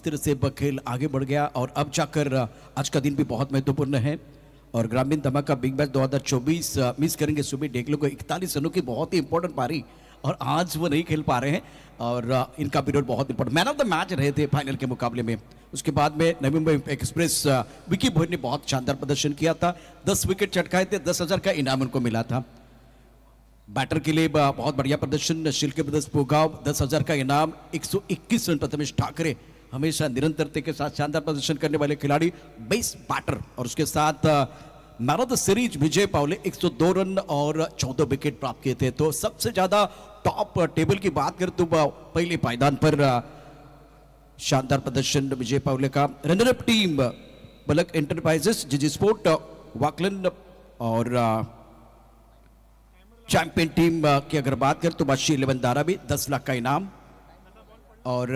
तरह से खेल आगे बढ़ गया और अब जाकर आज का दिन भी बहुत महत्वपूर्ण है। और ग्रामीण धमाका बिग बैश 2024 मिस करेंगे सुबह डेकलो को 41 रनों की बहुत ही इंपॉर्टेंट पारी, और आज वो नहीं खेल पा रहे हैं और इनका पीरियड बहुत important. Man of the match रहे थे फाइनल के मुकाबले में। उसके बाद में नवी मुंबई एक्सप्रेस विकी भोईर ने बहुत शानदार प्रदर्शन किया था, 10 विकेट चटकाए थे, 10,000 का इनाम उनको मिला था। बैटर के लिए बहुत बढ़िया प्रदर्शन, शिल्के ब्रदर्स पोगाव 10,000 का इनाम, 121 रन प्रथमेश ठाकरे हमेशा निरंतरता के साथ शानदार प्रदर्शन करने वाले खिलाड़ी, बेस्ट बैटर। और उसके साथ मैन ऑफ द सीरीज विजय पावले 102 रन और 14 विकेट प्राप्त किए थे। तो सबसे ज्यादा टॉप टेबल की बात करें तो पहले पायदान पर शानदार प्रदर्शन विजय पावले का। रनर अप टीम बलक एंटरप्राइजेस, जीजी स्पोर्ट, वाकलन और चैंपियन टीम की अगर बात करें तो बादशाह 11 दारा भी 10 लाख का इनाम। और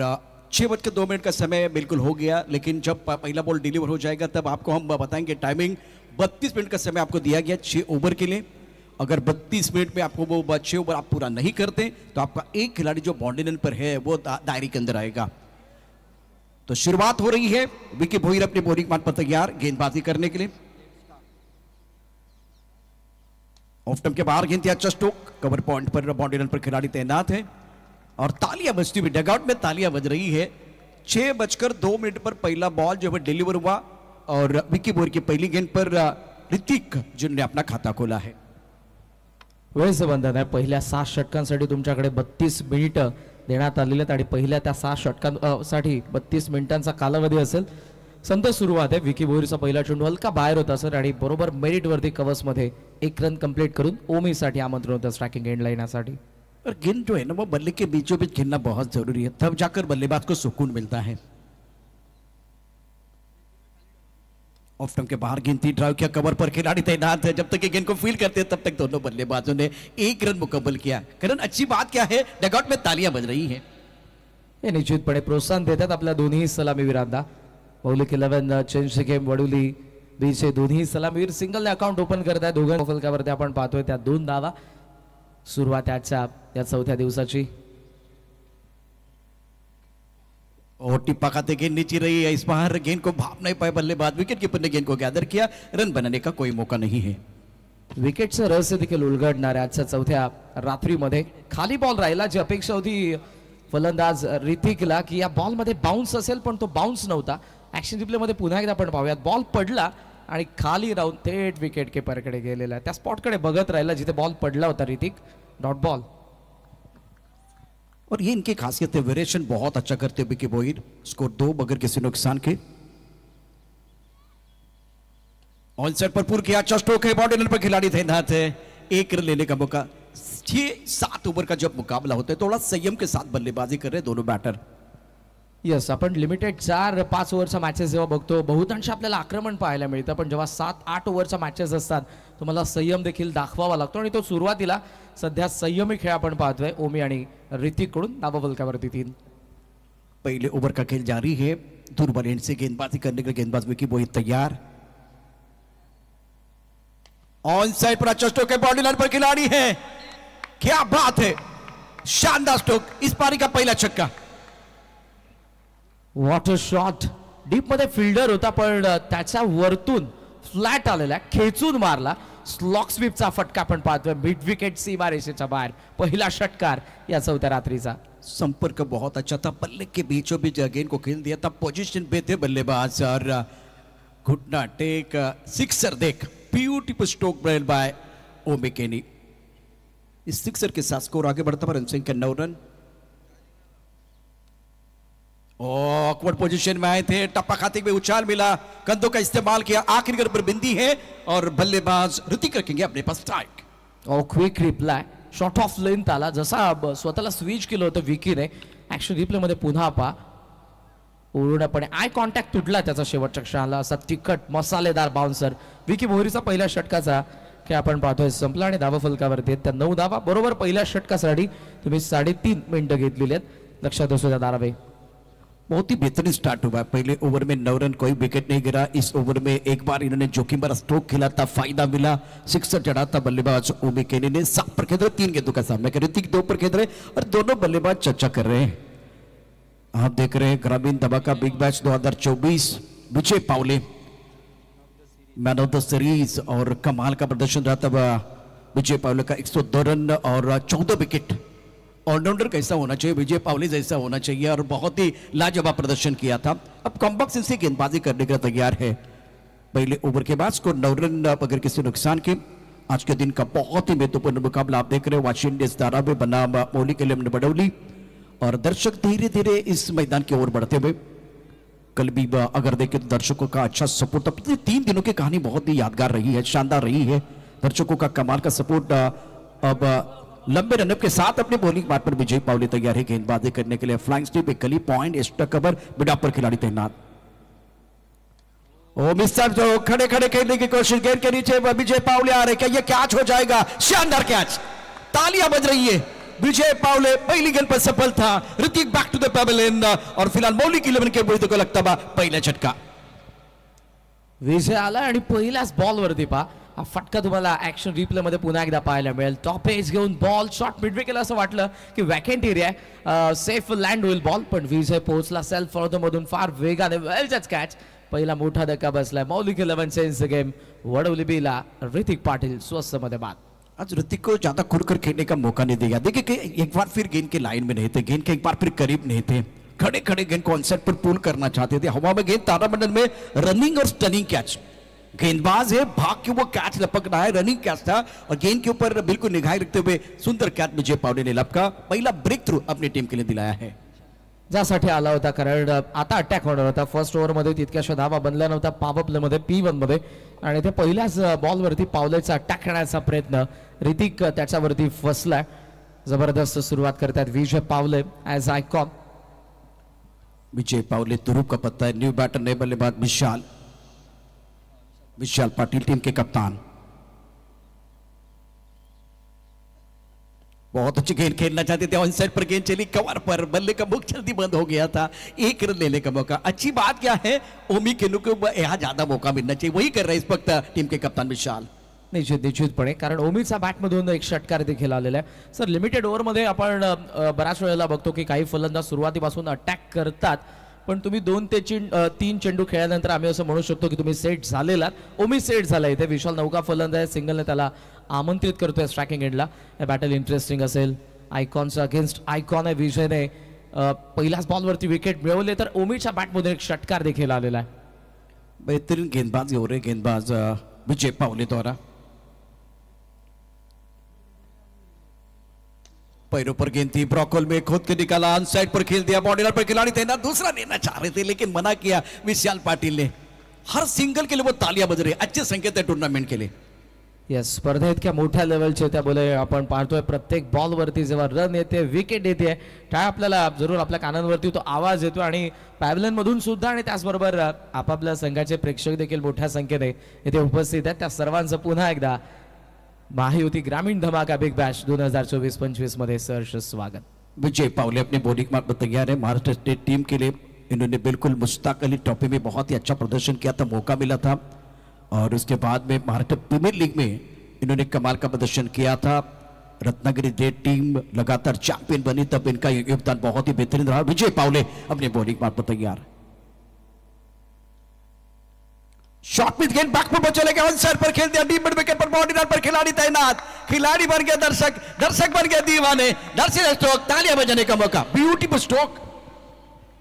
6:02 का समय बिल्कुल हो गया, लेकिन जब पहला बॉल डिलीवर हो जाएगा तब आपको हम बताएंगे। टाइमिंग 32 मिनट का समय आपको दिया गया 6 ओवर के लिए। अगर 32 मिनट में आपको वो 6 ओवर आप पूरा नहीं करते तो आपका एक खिलाड़ी जो बाउंड्री लाइन पर है वो दायरे के अंदर आएगा। तो शुरुआत हो रही है, विकी भोईर अपने बॉलिंग मान पर तैयार गेंदबाजी करने के लिए। ऑफ स्टंप के बाहर गेंद अच्छा स्ट्रोक, कवर पॉइंट पर बाउंड्री लाइन पर खिलाड़ी तैनात है और तालियां बजती हुई, डगआउट में तालियां बज रही है। 6:02 पर पहला बॉल जो है डिलीवर हुआ और विकी भोईर की पहली गेंद पर ऋतिक जिन्होंने अपना खाता खोला है। वेळेचं बंधन आहे। पहिल्या 6 षटकांसाठी तुमच्याकडे 32 मिनिटं देण्यात आलेले आहेत आणि पहिल्या त्या 6 षटकांसाठी 32 मिनिटांचा कालावधी असेल। संत सुरुवात आहे। विकी भोईरचा पहिला चेंडू हलका बाहेर होता सर आणि बरोबर मेरिट वरती कव्हर्स मध्ये 1 रन कंप्लीट करून ओमीसाठी आमंत्रण होतं स्ट्राइकिंग एंड ला येण्यासाठी। और गेंद जो है ना वो बल्ले के बीचों बीच खेलना बहुत जरूरी है, तब जाकर बल्लेबाज को सुकून मिलता है। ऑफ स्टंप के बाहर गेंद थी, ड्राइव किया, कवर पर खिलाड़ी तैनात है। जब तक ये गेंद को फील करते हैं तब तक दोनों बल्लेबाजों ने 1 रन मुकम्मल किया। करण अच्छी बात क्या है, डगआउट में तालियां बज रही हैं। हे निश्चितपणे प्रोत्साहन देतात आपल्या दोन्ही सलामीवीरांना। मौलिक 11 चेंज गेम वडुली बीचे दोन्ही सलामीवीर सिंगल अकाउंट ओपन करत आहेत। दोघांच्या फलकावरती आपण पाहतोय त्या 2 धावा। सुरुवात आजच्या या 4थ्या दिवसाची। और टिप्पा खाते गेंद नीचे रही है, इस बार गेंद को भाप नहीं पाए बल्लेबाज, विकेट कीपर ने गेंद को गैदर किया, रन बनाने का कोई मौका नहीं है। विकेटचं रहस्य देखील उलगडणार आहे आजच्या 4थ्या रात्रीमध्ये। खाली बॉल राहिला, जी अपेक्षा होती फलंदाज ऋतिकला की या बॉल मध्ये बाउन्स असेल, पण तो बाउन्स नव्हता। ऍक्शन रिप्ले मध्ये पुन्हा एकदा आपण पाहूयात, बॉल पडला आणि खाली राहून थेट विकेट कीपरकडे गेलेला आहे। त्या स्पॉटकडे बघत राहिला जिथे बॉल पडला होता ऋतिक, डॉट बॉल। और ये इनकी खासियत है, वेरिएशन बहुत अच्छा करते हैं विकी भोईर, स्कोर 2 बगैर किसी नुकसान के। ऑन साइड पर पूर किया, अच्छा स्ट्रोक है, बाउंड्री लाइन पर खिलाड़ी तैनात है, 1 रन लेने का मौका। 6-7 ओवर का जब मुकाबला होता है थोड़ा संयम के साथ बल्लेबाजी कर रहे दोनों बैटर। यस, आपण लिमिटेड 4-5 ओव्हरच्या मॅचेस जेव्हा बघतो बहुतांश आपल्याला आक्रमण पाहायला मिळतं, पण जेव्हा 7-8 ओव्हरच्या मॅचेस असतात तुम्हाला संयम देखील दाखवावा लागतो आणि तो सुरुवातीला सध्या संयमी खेळ आपण पाहतोय ओमी आणि ऋतिक कडून नावफलकावरती 3। पहले ओवर का खेल जारी है, दूर बॉल एंड से गेंदबाजी करने के लिए गेंदबाज विकी भोईर तैयार। ऑन साइड पर अच्छा स्ट्रोक है, बाउंड्री लाइन पर खिलाड़ी है, क्या बात है, शानदार स्ट्रोक, इस पारी का पहला छक्का। वॉटर शॉट, डीप मध्ये फिल्डर होता पण त्याच्या वरतून फ्लॅट आलेला, खेचून मारला। स्लॉक स्वीपचा फटका आपण पाहतोय मिड विकेट सीमारेषेच्या बाहेर, पहिला षटकार या 4थ्या रात्रीचा। संपर्क बहुत अच्छा था, बल्ले के बीचों बीच गेंद को खेल दिया था, पोजीशन पे थे बल्लेबाज और घुटना टेक, सिक्सर देख, ब्यूटीफुल स्ट्रोक ब्रेल बाय ओमी केनी। इस सिक्सर के साथ स्कोर आगे बढ़ता पर सिंह के 9 रन। ऑकवर्ड पोजीशन में आए थे, टप्पा खाते में उछाल मिला, कंधों का इस्तेमाल किया, आखिरी गेंद पर बिंदी है और बल्लेबाज ऋतिक रखेंगे अपने पास स्ट्राइक। और quick reply, short of length आला, जसा स्वतःला स्विच केलं होतं विकीने। ऍक्शन रिप्ले मध्ये पुन्हा पहा, पूर्णपणे आय कॉन्टॅक्ट तुटला त्याचा शेवटच्या क्षणाला, असा तिखट मसालेदार बाउन्सर। विकी भोईरचा पहिल्या षटकाचा खेळ आपण पाहतोय संपला आणि धावा फलकावरती त्या 9 धावा बरोबर पहिल्या षटकासाठी तुम्ही 3.5 मिनिटं घेतलेली आहेत। लक्षात असू द्या दारावे। बहुत ही बेहतरीन स्टार्ट हुआ, पहले ओवर में 9 रन, कोई विकेट नहीं गिरा। इस ओवर में एक बार इन्होंने जोखिम भरा स्ट्रोक खेला था, फायदा मिला, सिक्सर चढ़ा था बल्लेबाज ओमी केनी ने। 7 पर खेल रहे, 3 गेंदों का सामना कर, ऋतिक 2 पर खेल रहे और दोनों बल्लेबाज चर्चा कर रहे हैं। आप देख रहे हैं ग्रामीण धमाका बिग बैश 2024 विजय पावले मैन ऑफ द सीरीज और कमाल का प्रदर्शन रहा था विजय पावले का 102 रन और 14 विकेट। ऑलराउंडर कैसा होना चाहिए, विजय पावले जैसा होना चाहिए और बहुत ही लाजवाब प्रदर्शन किया था। अब कॉम्बैक से गेंदबाजी करने के लिए तैयार है। पहले ओवर के बाद स्कोर 9 रन बगैर किसी नुकसान के। आज के दिन का बहुत ही महत्वपूर्ण मुकाबला आप देख रहे हैं वाशिंगटन इंडियंस धारा में बनाम मौलिक एलिमेंट बडौली और दर्शक धीरे धीरे इस मैदान की ओर बढ़ते हुए। कल भी अगर देखें तो दर्शकों का अच्छा सपोर्ट, पिछले 3 दिनों की कहानी बहुत ही यादगार रही है, शानदार रही है। दर्शकों का कमाल का सपोर्ट। अब लंबे रनअप के साथ अपने बॉलिंग पार्ट पर विजय पावले तैयार है गेंदबाजी करने के लिए। फ्लाइंग स्टिप, एक गली पॉइंट, एक्स्ट्रा कवर, बिडा पर खिलाड़ी तैनात। ओ मिस्टर जो खड़े खड़े खेलने की कोशिश, गेंद के नीचे विजय पावले आ रहे, क्या ये कैच हो जाएगा? शानदार कैच, तालियां बज रही है। विजय पावले पहली गेंद पर सफल था। Hrithik back to the pavilion और फिलहाल मौलिक 11 के विरुद्ध को लगता बा पहिला झटका। विजय आला आणि पहिल्याच बॉल वरती पा हा फटका तुम्हाला ऍक्शन रिप्ले मध्ये पुन्हा एकदा पाहायला मिळेल। टॉप एज घेऊन बॉल शॉट मिडवे केला असं वाटलं की वॅकेंट एरिया आहे, सेफ लँड होईल बॉल, पण विजय पोहोचला सेल्फ फॉलो मधून फार वेगाने, वेल जज कॅच। पहिला मोठा धक्का बसलाय। मौलिक 11 चेंज द गेम, वडवली बीला ऋतिक पाटिल स्वस्थ मध्ये बाद। आज ऋतिक को ज्यादा खुलकर खेलने का मौका नहीं दिया। देखिए कि एक बार फिर गेंद के लाइन में नहीं थे, गेंद के एक बार फिर करीब नहीं थे, खड़े खड़े गेंद कॉन्सेप्ट पर पुल करना चाहते थे। हवा में गेंद तारामंडल में रनिंग और स्टनिंग कैच। गेंदबाज है, भाग के वो कैच लपक रहा है, रनिंग कैच था और गेंद के ऊपर बिल्कुल निगाह रखते हुए सुंदर कैच विजय पावले ने लपका पहिला ब्रेक थ्रू अपनी टीम के लिए दिलाया है। ज्यासाठी आला होता, कारण आता अटॅक होणार होता। फर्स्ट ओव्हर मध्ये तितक्याशा धावा बनल्या नव्हत्या पॉवर प्ले मध्ये P1 मध्ये, आणि ते पहिल्याच बॉल वरती पावलेचा अटॅक करण्याचा प्रयत्न ऋतिक त्याच्यावरती फसलाय। जबरदस्त सुरुवात करतात विजय पावले ॲज आयकॉन। विजय पावले तुरुप का पत्ता है। न्यू बैटर नए बल्लेबाज विशाल पाटिल टीम के कप्तान। बहुत अच्छी गेंद खेलना चाहते थे, ऑन साइड पर गेंद चली, कवर पर बल्ले का मुख जल्दी बंद हो गया था। 1 रन लेने का मौका। अच्छी बात क्या है, ओमी केनू को यहाँ ज्यादा मौका मिलना चाहिए, वही कर रहे हैं इस वक्त टीम के कप्तान विशाल। निश्चितपणे, कारण ओमीचा बॅटमधून एक षटकार देखील आलेला आहे। सर लिमिटेड ओव्हरमध्ये आपण बऱ्याच वेळेला बघतो की काही फलंदाज सुरुवातीपासून अटॅक करतात, पण तुम्ही 2 ते 3 चेंडू खेळल्यानंतर आम्ही असं म्हणू शकतो की तुम्ही सेट झालेला। ओमी सेट झाला इथे। विशाल नौका फलंदाज, सिंगलने त्याला आमंत्रित करतोय स्ट्रायकिंग एंडला। हे बॅटल इंटरेस्टिंग असेल। आयकॉनचा अगेन्स्ट आयकॉन आहे। विजयने पहिल्याच बॉलवरती विकेट मिळवले, तर ओमीच्या बॅटमधून एक षटकार देखील आलेला आहे। बेहतरीन गेंदबाजी हो रहे गेंदबाज विजय पावले द्वारा। पैरों पर गेंद थी, ब्रॉकल में खोद के निकाला, ऑन साइड पर खेल दिया, बॉर्डर पर खिलाड़ी तैनात, दूसरा लेना चाह रहे थे लेकिन मना किया विशाल पाटिल ने। हर सिंगल के लिए वो तालियां बज रही, अच्छे संकेत है टूर्नामेंट के लिए। यस, स्पर्धा इतक्या मोठ्या लेवलचे त्यामुळे आपण पाहतोय प्रत्येक बॉलवरती जेव्हा रन येते, विकेट येते, त्या आपल्याला जरूर आपल्या कानांवरती तो आवाज येतो आणि पॅव्हलियन मधून सुद्धा, आणि त्याचबरोबर आपापल्या संघाचे प्रेक्षक देखील मोठ्या संख्येने इथे उपस्थित आहेत। त्या सर्वांचं पुन्हा एकदा महायुती ग्रामीण धमाका बिग बैश 2024-25 मध्ये सहर्ष स्वागत। विजय पावले अपने बॉलिंग मार्ग पर तैयार है। महाराष्ट्र स्टेट टीम के लिए इन्होंने बिल्कुल मुश्ताक अली ट्रॉफी में बहुत ही अच्छा प्रदर्शन किया था, मौका मिला था, और उसके बाद में महाराष्ट्र प्रीमियर लीग में इन्होंने कमाल का प्रदर्शन किया था। रत्नागिरी रेड टीम लगातार चैंपियन बनी, तब इनका योगदान बहुत ही बेहतरीन रहा। विजय पावले अपने बॉलिंग मार्ग पर तैयार। शॉट में गेंद बैक पर चले गए, ऑन साइड पर खेल दिया, डीप मिड विकेट पर बॉडी पर खिलाड़ी तैनात, खिलाड़ी बन गया दर्शक, दर्शक बन गया दीवाने। दर्शक स्ट्रोक, तालियां बजाने का मौका, ब्यूटीफुल स्ट्रोक।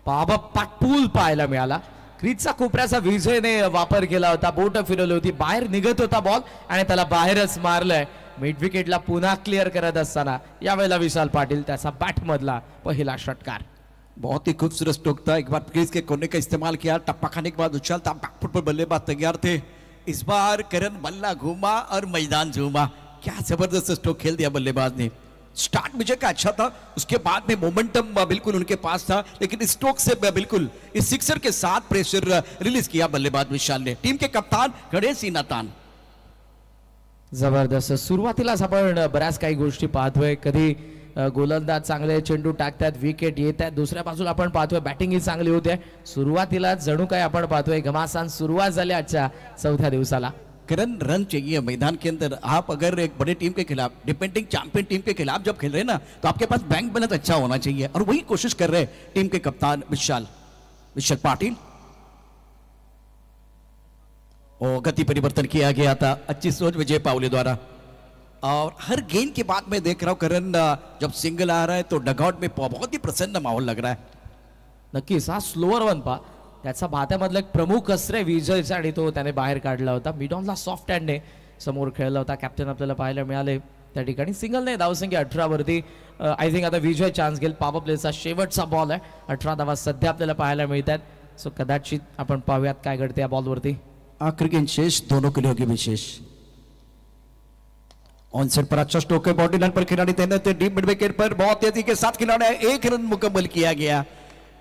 बाबा पाटपूल पाहायला मिळाला। क्रीजचा कोपऱ्याचा विजयने वापर केला होता, बोट फिरवली होती, बाहेर निघत होता बॉल आणि त्याला बाहेरच मारलंय। मिड विकेटला पुन्हा क्लिअर करत असताना यावेळेला विशाल पाटिल त्याचा बॅट मधला पहिला षटकार। बहुत ही खूबसूरत स्ट्रोक था। एक बार क्रीज के कोने का इस्तेमाल किया, टप्पा खाने के बाद उछलता, बैकफुट पर बल्लेबाज तैयार थे। इस बार करण बल्ला घूमा और मैदान झूमा। क्या जबरदस्त स्ट्रोक खेल दिया बल्लेबाज ने। स्टार्ट विजय का अच्छा था, उसके बाद में मोमेंटम बिल्कुल उनके पास था, लेकिन स्ट्रोक से बिल्कुल इस सिक्सर के साथ प्रेशर रिलीज किया बल्लेबाज विशाल ने। टीम के कप्तान खडे सीनातान। जबरदस्त सुरुवातीलाच आपण बऱ्याच काही गोष्टी पाहतोय, कधी गोलंदाज चांगले चेंडू टाकतात, विकेट येत आहेत, दुसऱ्या बाजूला आपण पाहतोय बॅटिंग ही चांगली होते। सुरुवातीला जणू काय आपण पाहतोय घमासान सुरुवात झाली आजच्या 4थ्या दिवसाला। किरण रन चाहिए मैदान के अंदर। आप अगर एक बड़े टीम के खिलाफ, डिफेंडिंग चैंपियन टीम के खिलाफ जब खेल रहे हैं ना, तो आपके पास बैंक बैलेंस अच्छा होना चाहिए, और वही कोशिश कर रहे हैं टीम के कप्तान विशाल पाटिल। और गति परिवर्तन किया गया था, अच्छी सोच विजय पावले द्वारा। और हर गेंद के बाद मैं देख रहा हूं करण, जब सिंगल आ रहा है तो डगआउट में बहुत ही प्रसन्न माहौल लग रहा है। नक्कीच हा स्लोअर वन पा त्याचा भात्यामधला एक प्रमुख अस्त्र विजयचा, आणि तो त्याने बाहेर काढला होता। मिडॉनला सॉफ्ट हँडने समोर खेळला होता। कॅप्टन आपल्याला पाहायला मिळाले त्या ठिकाणी। सिंगल नाही, धावसंख्या 18 वरती। आय थिंक आता विजय चान्स घेईल। पॉवर प्लेचा शेवटचा बॉल आहे, 18 धावा सध्या आपल्याला पाहायला मिळतात। सो कदाचित आपण पाहूयात काय घडते या बॉलवरती। आखिरी गेंद शेष, दोनों के लिए होगी विशेष। ऑन सेट पर अच्छा स्ट्रोक है, बॉडी लाइन पर खिलाड़ी तैनात है। डीप मिड विकेट पर बहुत तेजी के साथ खिलाड़ी है, 1 रन मुकम्मल किया गया।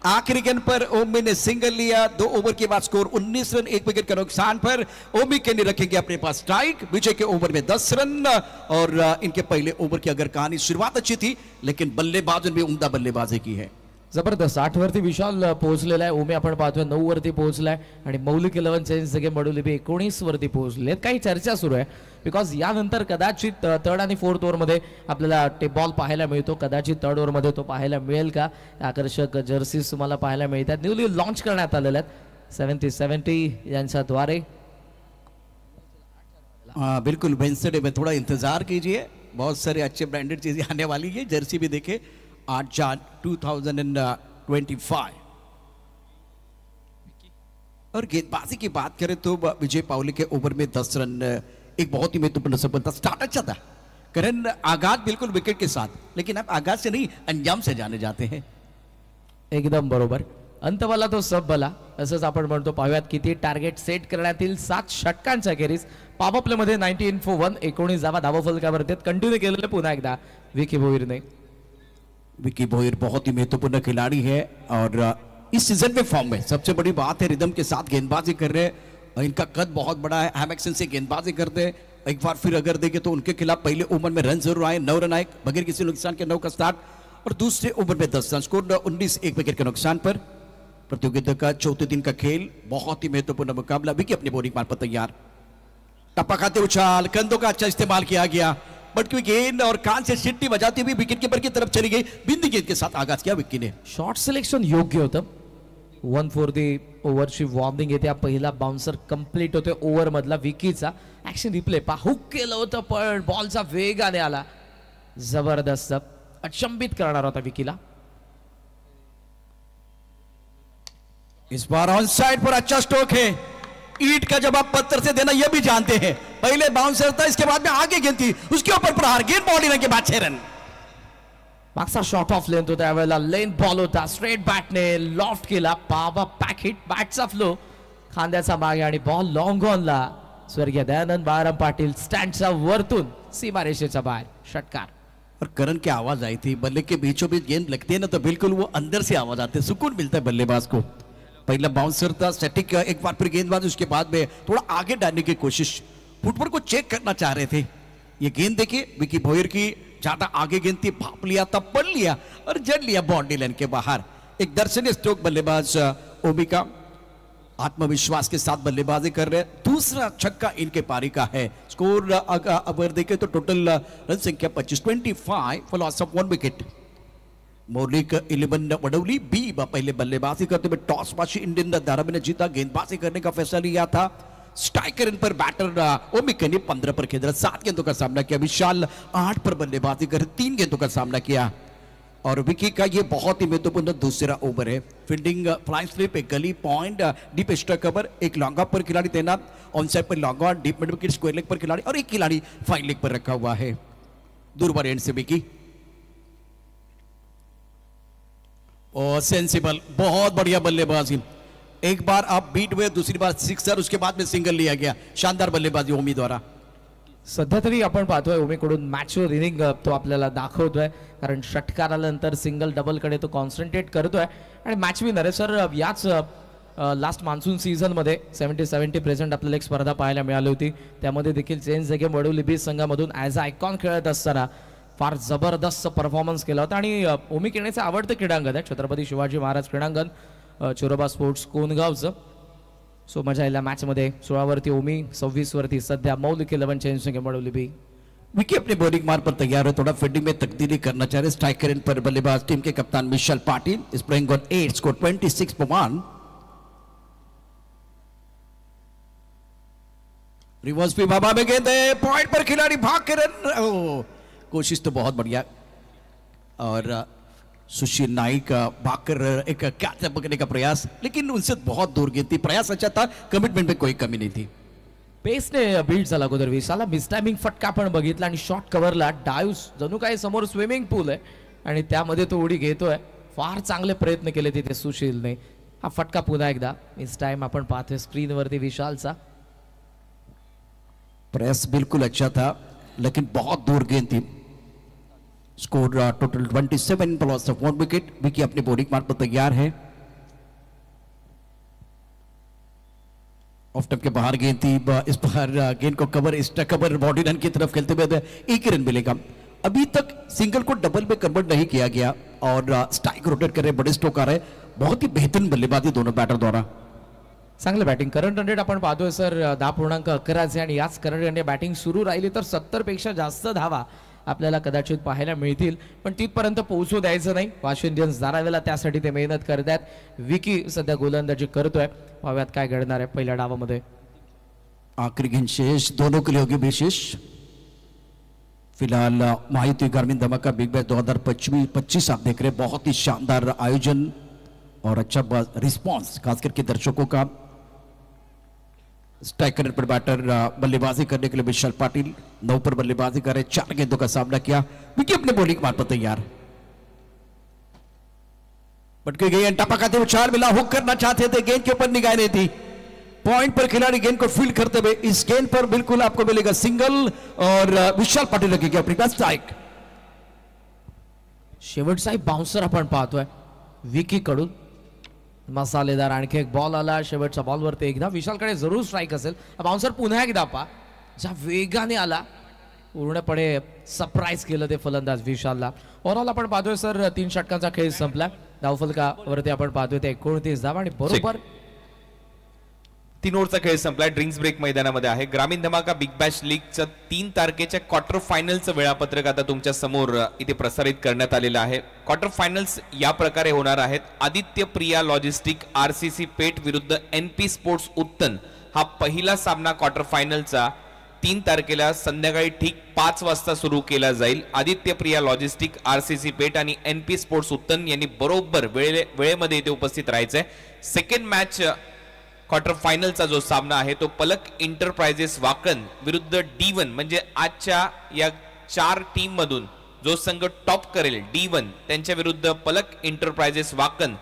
आखिरी गेंद पर ओमी ने सिंगल लिया। 2 ओवर के बाद स्कोर 19 रन, 1 विकेट के नुकसान पर ओमी के लिए रखेंगे अपने पास स्ट्राइक। विजय के ओवर में 10 रन। और इनके पहले ओवर की अगर कहानी, शुरुआत अच्छी थी लेकिन बल्लेबाजों ने भी उम्दा बल्लेबाजी की है। जबरदस्त 8 वरती विशाल पोहोचलेला आहे। ओमी आपण पाहतोय 9 वरती पोहोचलाय, आणि मौलिक 11 चेंज सगळे मडुली 19 वरती पोहोचले। काही चर्चा सुरू आहे, बिकॉज यानंतर कदाचित 3rd आणि 4th ओव्हरमध्ये आपल्याला ते बॉल पाहायला मिळतो। कदाचित 3rd ओव्हरमध्ये तो पाहायला मिळेल का? आकर्षक जर्सीज तुम्हाला पाहायला मिळतात, न्यूली लॉन्च करण्यात आलेल्या आहेत 70-70 यांच्याद्वारे। बिल्कुल वेंसडे में थोड़ा इंतजार कीजिए, बहुत सारे अच्छे ब्रांडेड चीजें आने वाली है। जर्सी भी देखे 8 जान 2025। और गेंदबाजी की बात करें तो विजय पावले के ओवर में 10 रन, एक बहुत ही महत्वपूर्ण सफलता। स्टार्ट अच्छा था करण, आगाज बिल्कुल विकेट के साथ, लेकिन आप आगाज से नहीं अंजाम से जाने जाते हैं। एकदम बरोबर, अंत भला तो सब भला असंच आपण म्हणतो। पाहूयात किती टार्गेट सेट करण्यात येईल 7 षटकांच्या अखेरीस। पॉवर प्ले मध्ये 19 for 1, 19 धावा धावफलकावरती कंटिन्यू केलेले पुन्हा एकदा विकी भोईरने। विकी भोईर बहुत ही महत्वपूर्ण खिलाड़ी है, और इस सीजन में फॉर्म में सबसे बड़ी बात है रिदम के साथ गेंदबाजी कर रहे हैं। इनका कद बहुत बड़ा है, हैम एक्शन से गेंदबाजी करते हैं। एक बार फिर अगर देखें तो उनके खिलाफ पहले ओवर में रन जरूर आए, 9 रन आए बगैर किसी नुकसान के 9 का स्टार्ट, और दूसरे ओवर में 10 रन, स्कोर 19, 1 विकेट के नुकसान पर। प्रतियोगिता का चौथे दिन का खेल, बहुत ही महत्वपूर्ण मुकाबला। विकी अपनी बॉलिंग मार पर तैयार, टप्पा खाते उछाल, कंधों का अच्छा इस्तेमाल किया गया, बट कोई गेंद और कान से सिट्टी बजाती हुई विकेट कीपर की तरफ चली गई। बिंदी गेंद के साथ आगाज किया विक्की ने। शॉर्ट सिलेक्शन योग्य होतं। 1 for the ओव्हरची वॉर्निंग येते। पहिला बाउन्सर कंप्लीट होते ओव्हर मधला विकीचा। ऍक्शन रिप्ले पहा, हुक केलं होतं पण बॉलचा वेगाने आला, जबरदस्त अचंबित करणार होता विकीला। इस बार ऑन साइड पर अच्छा स्ट्रोक है। ईट का जवाब पत्थर से देना यह भी जानते हैं। पहले बाउंसर था, इसके बाद में आगे गेंद थी, उसके ऊपर प्रहार, गेंद बॉडी के बाद 6 रन। मागचा शॉट ऑफ लेंथ होता, त्यावेळेला लेंथ बॉल होता, स्ट्रेट बॅटने लॉफ्ट केला, पावा पॅक हिट, बॅटचा फ्लो खांद्याचा मागे, आणि बॉल लॉंग ऑनला स्वर्गीय दयानंद बाळाराम पाटील स्टँडच्या वरतून सीमारेषेच्या बाहेर, षटकार। और करण की आवाज आई थी, बल्ले के बीचों बीच गेंद लगती है ना तो बिल्कुल वो अंदर से आवाज आती है, सुकून मिलता है बल्लेबाज को। पहला बाउंसर था स्टैटिक, एक बार फिर गेंदबाज, उसके बाद में थोड़ा आगे डालने की कोशिश, फुटबॉल को चेक करना चाह रहे थे। ये गेंद देखिए विकी भोईर की, ज्यादा आगे गेंद थी, भाप लिया था, पढ़ लिया और जड़ लिया बाउंड्री लाइन के बाहर। एक दर्शनीय स्ट्रोक बल्लेबाज ओमी का, आत्मविश्वास के साथ बल्लेबाजी कर रहे हैं। दूसरा छक्का इनके पारी का है। स्कोर अगर देखें तो टोटल रन संख्या 25 फॉर लॉस ऑफ 1 विकेट। मौलिक 11 वडौली बी पहले बल्लेबाजी करते हुए टॉस बाजी इंडियन धारावी ने जीता, गेंदबाजी करने का फैसला लिया था। स्ट्राइकर इन पर बैटर ओमिका ने 15 पर खेल 7 गेंदों का सामना किया। विशाल 8 पर बल्लेबाजी कर 3 गेंदों का सामना किया। और विकी का ये बहुत ही महत्वपूर्ण दूसरा ओवर है। फील्डिंग, फ्लाइंग स्लिप, एक gully point, deep extra cover, एक लॉन्ग ऑफ पर खिलाड़ी तैनात, ऑन साइड पर long on, deep mid wicket, square leg पर खिलाड़ी, और एक खिलाड़ी फाइन लेग पर रखा हुआ है। दूरबार एंड से विकी और सेंसिबल, बहुत बढ़िया बल्लेबाजी। एक बार आप बीट हुए, दूसरी बार सिक्सर, उसके बाद में सिंगल लिया गया। शानदार बल्लेबाजी ओमी द्वारा। सध्या तरी आपण पाहतोय ओमीकडून मॅचवर इनिंग तो आपल्याला दाखवतोय, कारण षटकारानंतर सिंगल डबल कडे तो कॉन्सन्ट्रेट करतोय आणि मॅच विनर आहे। सर याच लास्ट मान्सून सीझन मध्ये 70-70 प्रेझेंट आपल्याला एक स्पर्धा पाहायला मिळाली होती, त्यामध्ये देखील चेंज जगे वडोली बी संघामधून ॲज अ आयकॉन खेळत असताना फार जबरदस्त परफॉर्मन्स केला होता। आणि ओमी खेळण्याचं आवडतं क्रीडांगण आहे छत्रपती शिवाजी महाराज क्रीडांगण, चोरोबा स्पोर्ट्स कोनगावचं। सो मजा येईल मॅच मध्ये. 16 वरती ओमी, 26 वरती सध्या मौलिक 11 चेंज ने मॉडल भी. विकी अपने बॉलिंग मार पर तैयार है, थोड़ा फील्डिंग में तब्दीली करना चाह रहे. स्ट्राइकर एंड पर बल्लेबाज टीम के कप्तान Mitchell Patil is playing on 8, score 26 पर 1. रिवर्स पे बाबा में गेंद है, पॉइंट पर खिलाड़ी भाग के रन. कोशिश तो बहुत बढ़िया और सुशील नाइक भागकर एक कैच पकड़ने का प्रयास, लेकिन उनसे बहुत दूर गेंद थी. प्रयास अच्छा था, कमिटमेंट में कोई कमी नहीं थी. पेसने बीट झाला अगोदर विशाला. मिसटायमिंग फटका पण बघितला आणि शॉट कव्हरला डायव्स जणू काही समोर स्विमिंग पूल आहे आणि त्यामध्ये तो उडी घेतोय. फार चांगले प्रयत्न केले तिथे सुशीलने. हा फटका पुन्हा एकदा मिस टाइम आपण पाहतोय स्क्रीनवरती विशालचा. प्रयास बिल्कुल अच्छा था लेकिन बहुत दूर गेंद थी. Score total 27 per loss of 1 wicket. Vicky अपने बॉलिंग मार्क पर तैयार है. ऑफ टप के बाहर गेंद थी. इस बार गेंद को cover extra cover body run की तरफ खेलते हुए एक ही रन मिलेगा. अभी तक सिंगल को डबल में कन्वर्ट नहीं किया गया और स्ट्राइक रोटेट कर रहे, बड़े स्ट्रोक आ रहे. बहुत ही बेहतरीन बल्लेबाजी दोनों बैटर द्वारा. चांगलं बॅटिंग. करंट रन रेट आपण पाहतोय सर 10.11 आणि याच करंट रन बॅटिंग सुरू राहिली तर 70 पेक्षा जास्त धावा आपल्याला कदाचित पाहायला मिळतील, पण तिथपर्यंत पोहोचू द्यायचं नाही. वाशिंग्टन इंडियन्स धारावीला त्यासाठी ते मेहनत करतात. विकी सध्या गोलंदाजी करतोय. पाहूयात काय घडणार आहे पहिल्या डावामध्ये. आखिरी गेंद शेष, दोनों के लिए होगी विशेष. फिलहाल महायुति ग्रामीण धमाका बिग बैश 2025 आप देख रहे हैं. बहुत ही शानदार आयोजन और अच्छा रिस्पांस खास करके दर्शकों का. स्ट्राइकर पर बैटर बल्लेबाजी करने के लिए विशाल पाटिल 9 पर बल्लेबाजी कर रहे. 4 गेंदों का सामना किया. विकी अपने बॉलिंग मार पर तैयार. पटकी गई, टपकाते हुए 4 मिला. हुक करना चाहते थे, गेंद के ऊपर निगाह नहीं थी. पॉइंट पर खिलाड़ी गेंद को फील्ड करते हुए इस गेंद पर बिल्कुल आपको मिलेगा सिंगल और विशाल पाटिल लगेगी अपनी बेस्ट स्ट्राइक. शेवटचा बाउन्सर आपण पाहतोय विकी कडून. मसालेदार आणखी एक बॉल आला शेवटच्या बॉलवरती. एकदा विशालकडे जरूर स्ट्राईक असेल. बाउन्सर पुन्हा एकदा पा ज्या वेगाने आला, पूर्णपणे सरप्राईज केलं ते फलंदाज विशालला. ओव्हरऑल आपण पाहतोय सर 3 षटकांचा खेळ संपला. धावफलकावरती आपण पाहतोय ते 29 धावा आणि बरोबर 3 ओव्हरचा खेळ संपला. ड्रिंक्स ब्रेक मैदानामध्ये आहे. ग्रामीण धमाका बिग बॅश लीगचं 3 तारखेच्या क्वार्टर फायनलचं वेळापत्रक आता तुमच्या समोर इथे प्रसारित करण्यात आलेलं आहे. क्वार्टर फायनल्स या प्रकारे होणार आहेत. आदित्य प्रिया लॉजिस्टिक आरसीसी पेठ विरुद्ध एनपी स्पोर्ट्स उत्तन हा पहिला सामना क्वार्टर फायनलचा 3 तारखेला संध्याकाळी ठीक 5 वाजता सुरू केला जाईल. आदित्य प्रिया लॉजिस्टिक आरसीसी पेठ आणि एनपी स्पोर्ट्स उत्तन यांनी बरोबर वेळेमध्ये इथे उपस्थित राहायचंय. सेकंड मॅच क्वार्टर फायनलचा जो सामना आहे तो पलक एंटरप्राइजेस वाकण विरुद्ध D1 म्हणजे आजच्या या 4 टीम मधून जो संघ टॉप करेल D1 त्यांच्या विरुद्ध पलक एंटरप्राइजेस वाकण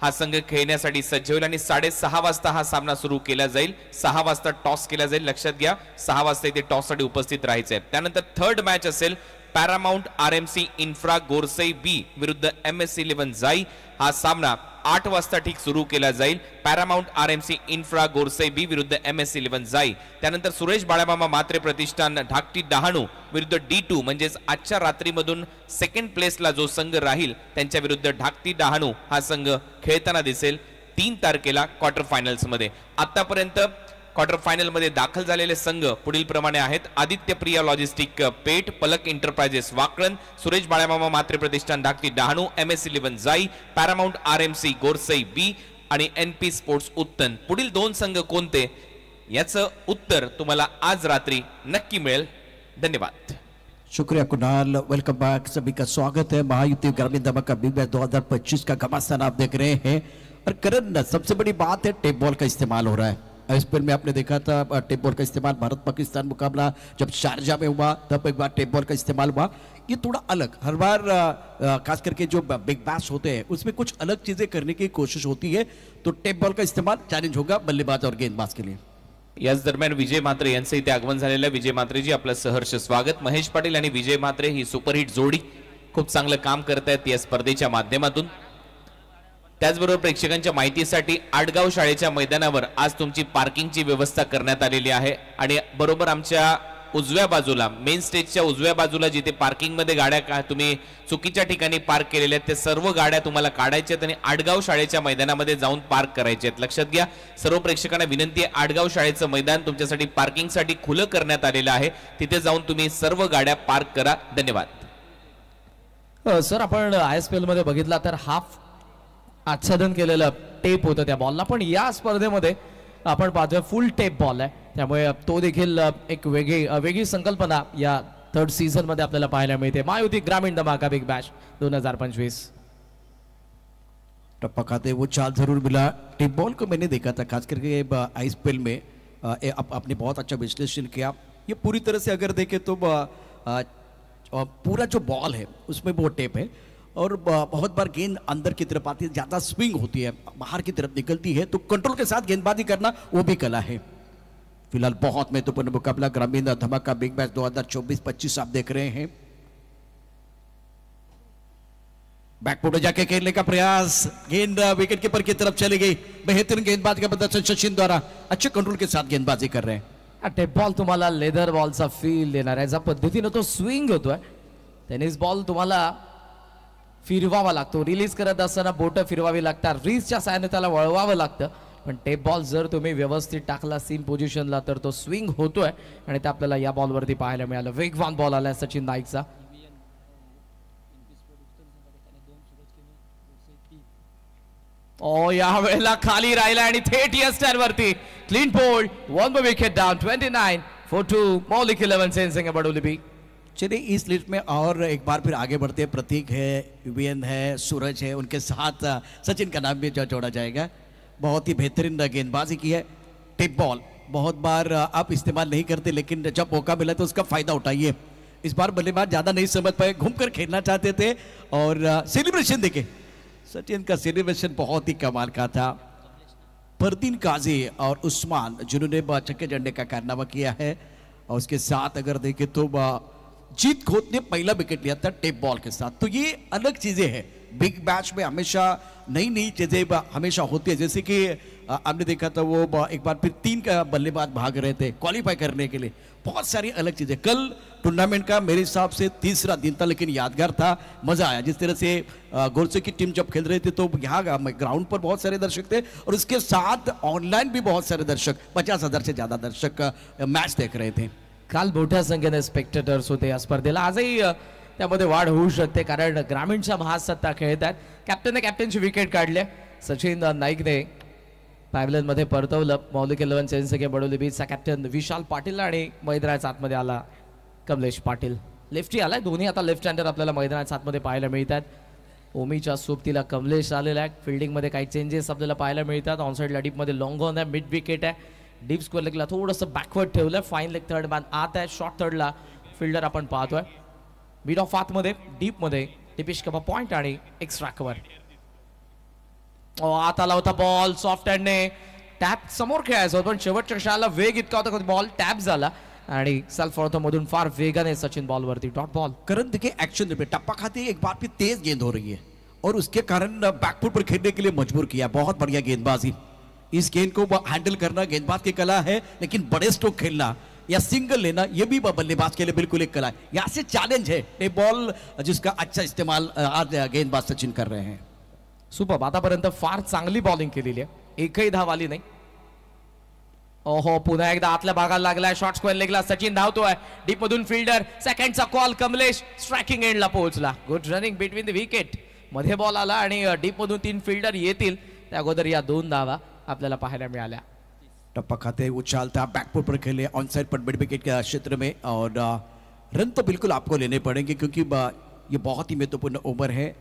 हा संघ खेळण्यासाठी सज्ज होईल. आणि 6:30 वाजता हा सामना सुरू केला जाईल. 6 वाजता टॉस केला जाईल. लक्षात घ्या 6 वाजता इथे टॉस साठी उपस्थित राहायचे आहे. त्यानंतर थर्ड मॅच असेल पॅरामाउंट RMC इन्फ्रा गोरसई बी विरुद्ध MS11 जाई. हा सामना 8 वाजता ठीक सुरू केला जाईल. पॅरामाउंट RMC इन्फ्रा गोरसई बी विरुद्ध MS11 जाई. त्यानंतर सुरेश बाळामामा मात्रे प्रतिष्ठान धाकटी डहाणू विरुद्ध D2 म्हणजेच आजच्या रात्रीमधून सेकंड प्लेसला जो संघ राहील त्यांच्या विरुद्ध धाकटी डहाणू हा संघ खेळताना दिसेल 3 तारखेला क्वार्टर फायनल्स मध्ये. आतापर्यंत क्वार्टर फायनल मध्ये दाखल झालेले संघ पुढील प्रमाणे आहेत. आदित्य प्रिया लॉजिस्टिक पेठ, पलक एंटरप्राइजेस वाकळण, सुरेश बाळामामा मात्रे प्रतिष्ठान धाकटी डहाणू, MS11 जाई, पॅरामाउंट RMC गोरसई बी आणि NP स्पोर्ट्स उत्तन. पुढील 2 संघ कोणते याचं उत्तर तुम्हाला आज रात्री नक्की मिळेल. धन्यवाद. शुक्रिया कुणाल. Welcome back. सभी का स्वागत है. महायुति ग्रामीण धमाका बिग बैश 2025 का घमासान आप देख रहे हैं. और करण, सबसे बड़ी बात है टेप बॉल का इस्तेमाल हो रहा है. ISPL में आपने देखा था टेप बॉल का इस्तेमाल. भारत पाकिस्तान मुकाबला जब शारजा में हुआ तब एक बार टेप बॉल का इस्तेमाल हुआ. ये थोड़ा अलग, हर बार खास करके जो बिग बैश होते हैं उसमें कुछ अलग चीजें करने की कोशिश होती है. तो टेप बॉल का इस्तेमाल चैलेंज होगा बल्लेबाज और गेंदबाज के लिए. याच दरम्यान विजय म्हात्रे यांचं इथे आगमन झालेलं. विजय म्हात्रेजी आपलं सहर्ष स्वागत. महेश पाटील आणि विजय म्हात्रे ही सुपरहिट जोडी खूप चांगलं काम करतायत या स्पर्धेच्या माध्यमातून. त्याचबरोबर प्रेक्षकांच्या माहितीसाठी आडगाव शाळेच्या मैदानावर आज तुमची पार्किंगची व्यवस्था करण्यात आलेली आहे. आणि बरोबर आमच्या उजव्या बाजूला मेन स्टेजच्या उजव्या बाजूला जिथे पार्किंग मध्ये गाड्या तुम्ही चुकीच्या ठिकाणी पार्क केलेल्या आहेत ते सर्व गाड्या तुम्हाला काढायच्या आहेत आणि आडगाव शाळेच्या मैदानामध्ये जाऊन पार्क करायचे आहेत. लक्षात घ्या, सर्व प्रेक्षकांना विनंती आहे, आडगाव शाळेचं मैदान तुमच्यासाठी पार्किंगसाठी खुलं करण्यात आलेलं आहे. तिथे जाऊन तुम्ही सर्व गाड्या पार्क करा. धन्यवाद. सर, आपण ISPL मध्ये बघितला तर हाफ आच्छादन केलेलं टेप होतं त्या बॉलला, पण या स्पर्धेमध्ये आपण पाहतोय फुल टेप बॉल आहे, त्यामुळे तो देखील एक वेगळी संकल्पना या थर्ड सीझन मध्ये आपल्याला पाहायला मिळते. महायुती ग्रामीण धमाका बिग बॅश 2025. टप्पा खाते वो चाल जरूर मिला. टेप बॉल को मैंने देखा था, खास करके ISPL में आपने बहुत अच्छा विश्लेषण किया. ये पूरी तरह से अगर देखें तो पूरा जो बॉल है उसमें वो टेप है और बहुत बार गेंद अंदर की तरफ आती है, ज़्यादा स्विंग होती है, बाहर की तरफ निकलती है, तो कंट्रोल के साथ गेंदबाजी करना वो भी कला है. फिलहाल बहुत महत्वपूर्ण मुकाबला ग्रामीण धमाका बिग बैश 2024-25 आप देख रहे हैं. बैकफुट जाके खेलने का प्रयास, गेंद विकेट कीपर की तरफ चली गई. बेहतरीन गेंदबाज का प्रदर्शन सचिन द्वारा, अच्छे कंट्रोल के साथ गेंदबाजी कर रहे हैं. टेप बॉल तुम्हाला लेदर बॉलचा फील देणार आहे, ज्या पद्धतीने तो स्विंग होतोय. टेनिस बॉल तुम्हाला फिरवावा लागतो, रिलीज करत असताना बोट फिरवावी लागतात, रिसच्या साहाय्याने त्याला वळवावं लागतं. पण टेप बॉल जर तुम्ही व्यवस्थित टाकला सीम पोझिशनला तर तो स्विंग होतोय आणि ते आपल्याला या बॉलवरती पाहायला मिळालं. वेगवान बॉल आलाय सचिन नाईकचा. या वेळेला खाली राहिला आणि थेट यस्टर वरती clean bowled. One wicket down. 29-42 मौलिक 11 सेंसिंग बडोलिपी. चलिए इस लिस्ट में और एक बार फिर आगे बढ़ते हैं. प्रतीक है, यूवीएन है, सूरज है, उनके साथ सचिन का नाम भी जोड़ा जाएगा. बहुत ही बेहतरीन गेंदबाजी की है. टिप बॉल बहुत बार आप इस्तेमाल नहीं करते, लेकिन जब मौका मिला तो उसका फायदा उठाइए. इस बार बल्लेबाज ज्यादा नहीं समझ पाए, घूमकर खेलना चाहते थे और सेलिब्रेशन देखे. सचिन का सेलिब्रेशन बहुत ही कमाल का था. फरदीन काजी और उस्मान जिन्होंने चक्के झंडे का कारनामा किया है, और उसके साथ अगर देखें तो जीत खोत ने पहला विकेट लिया था टेप बॉल के साथ. तो ये अलग चीजें हैं. बिग बैच में हमेशा नई नई चीजें हमेशा होती है. जैसे कि आपने देखा था वो एक बार फिर 3 का बल्लेबाज भाग रहे थे क्वालिफाई करने के लिए. बहुत सारी अलग चीजें. कल टूर्नामेंट का मेरे हिसाब से तीसरा दिन था, लेकिन यादगार था, मजा आया. जिस तरह से गोरसे की टीम जब खेल रही थी तो यहाँ ग्राउंड पर बहुत सारे दर्शक थे, और उसके साथ ऑनलाइन भी बहुत सारे दर्शक, 50,000 से ज्यादा दर्शक मैच देख रहे थे. काल मोठ्या संख्येने स्पेक्टेटर्स होते या स्पर्धेला. आजही त्यामध्ये वाढ होऊ शकते, कारण ग्रामीणच्या महासत्ता खेळतात. कॅप्टनने कॅप्टनची विकेट काढले. सचिन नाईकने पॅव्हलियनमध्ये परतवलं. मौलिक 11 सेन्सिंग बडोलिपीचा कॅप्टन विशाल पाटील आणि मैदानाच्या आतमध्ये आला कमलेश पाटील. लेफ्टी आलाय. दोन्ही आता लेफ्ट हँडर आपल्याला मैदानाच्या आतमध्ये पाहायला मिळतात. ओमीच्या सोबतीला कमलेश आलेला आहे. फिल्डिंगमध्ये काही चेंजेस आपल्याला पाहायला मिळतात. ऑनसाईडला डीपमध्ये लॉंग ऑन आहे, मिड विकेट आहे. डीप स्क्वेअर लेगला थोडंसं बॅकवर्ड ठेवलंय. फाईन लेग थर्ड मॅन आत आहे. शॉर्ट थर्डला फिल्डर आपण पाहतोय. मिड ऑफ आतमध्ये डीपमध्ये टिपिश कपा पॉइंट आणि एक्स्ट्रा कव्हर. आत आला होता बॉल सॉफ्ट हँडने. टॅप समोर खेळायचं होतं, पण शेवटच्या क्षणाला वेग इतका होता, बॉल टॅप झाला आणि सेल्फ ऑर्थो मधून फार वेगाने सचिन बॉलवरती डॉट बॉल. करण देखिए एक्शन पे टप्पा खाते एक बार फिर तेज गेंद हो रही है, और उसके कारण बैकफुट पर खेलने के लिए मजबूर किया. बहुत बढ़िया गेंदबाजी. इस गेंद को हैंडल करना गेंदबाज की कला है, लेकिन बड़े स्ट्रोक खेलना या सिंगल लेना ये भी बल्लेबाज के लिए बिल्कुल एक कला है. यहाँ से चैलेंज है ये बॉल, जिसका अच्छा इस्तेमाल आज गेंदबाज सचिन कर रहे हैं. सुपर. आतापर्यंत फार चांगली बॉलिंग केलेली आहे, एकही धाव आली नाही. ओहो, पुन्हा एकदा आतल्या भागाला लागलाय. शॉर्ट स्क्वेअर लेगला सचिन धावतोय. डीप मधून फिल्डर. सेकंडचा कॉल. कमलेश स्ट्रायकिंग एंडला पोहोचला. Good running between the wicket. मध्ये बॉल आला आणि डीप मधून 3 फिल्डर येतील. त्या अगोदर या 2 धावा आपल्याला पाहायला मिळाल्या. टप्पा खाते उछालता बैकफुट पर खेले ऑन साइड पर मिड विकेट के क्षेत्र में, और रन तो बिल्कुल आपको लेने पड़ेंगे, क्योंकि ये बहुत ही महत्वपूर्ण ओवर है.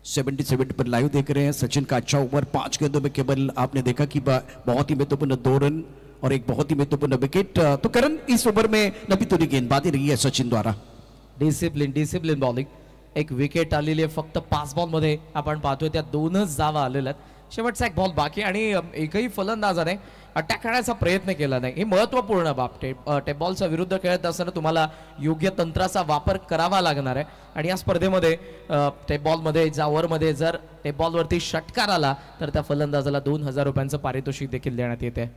77 पर लाइव देख रहे हैं. सचिन का अच्छा ओवर. 5 गेंदों में केवल आपने देखा कि बहुत ही महत्वपूर्ण 2 रन और एक बहुत ही महत्वपूर्ण विकेट. तो करण इस ओवर में नवी थोड़ी गेंदबाजी रही है सचिन द्वारा. Discipline bowling. एक विकेट आलेली आहे फक्त 5 बॉल मध्ये. आपण पाहतोय त्या 2च धावा आलेल्या आहेत. शेवटचा एक बॉल बाकी आणि एकही फलंदाजाने अटॅक करण्याचा प्रयत्न केला नाही. हे महत्वपूर्ण बाब. टेप बॉलच्या विरुद्ध खेळत असताना तुम्हाला योग्य तंत्राचा वापर करावा लागणार आहे. आणि या स्पर्धेमध्ये टेप बॉलमध्ये ज्या ओव्हरमध्ये जर टेप बॉलवरती षटकार आला तर त्या फलंदाजाला 2,000 रुपयांचं पारितोषिक देखील देण्यात येते.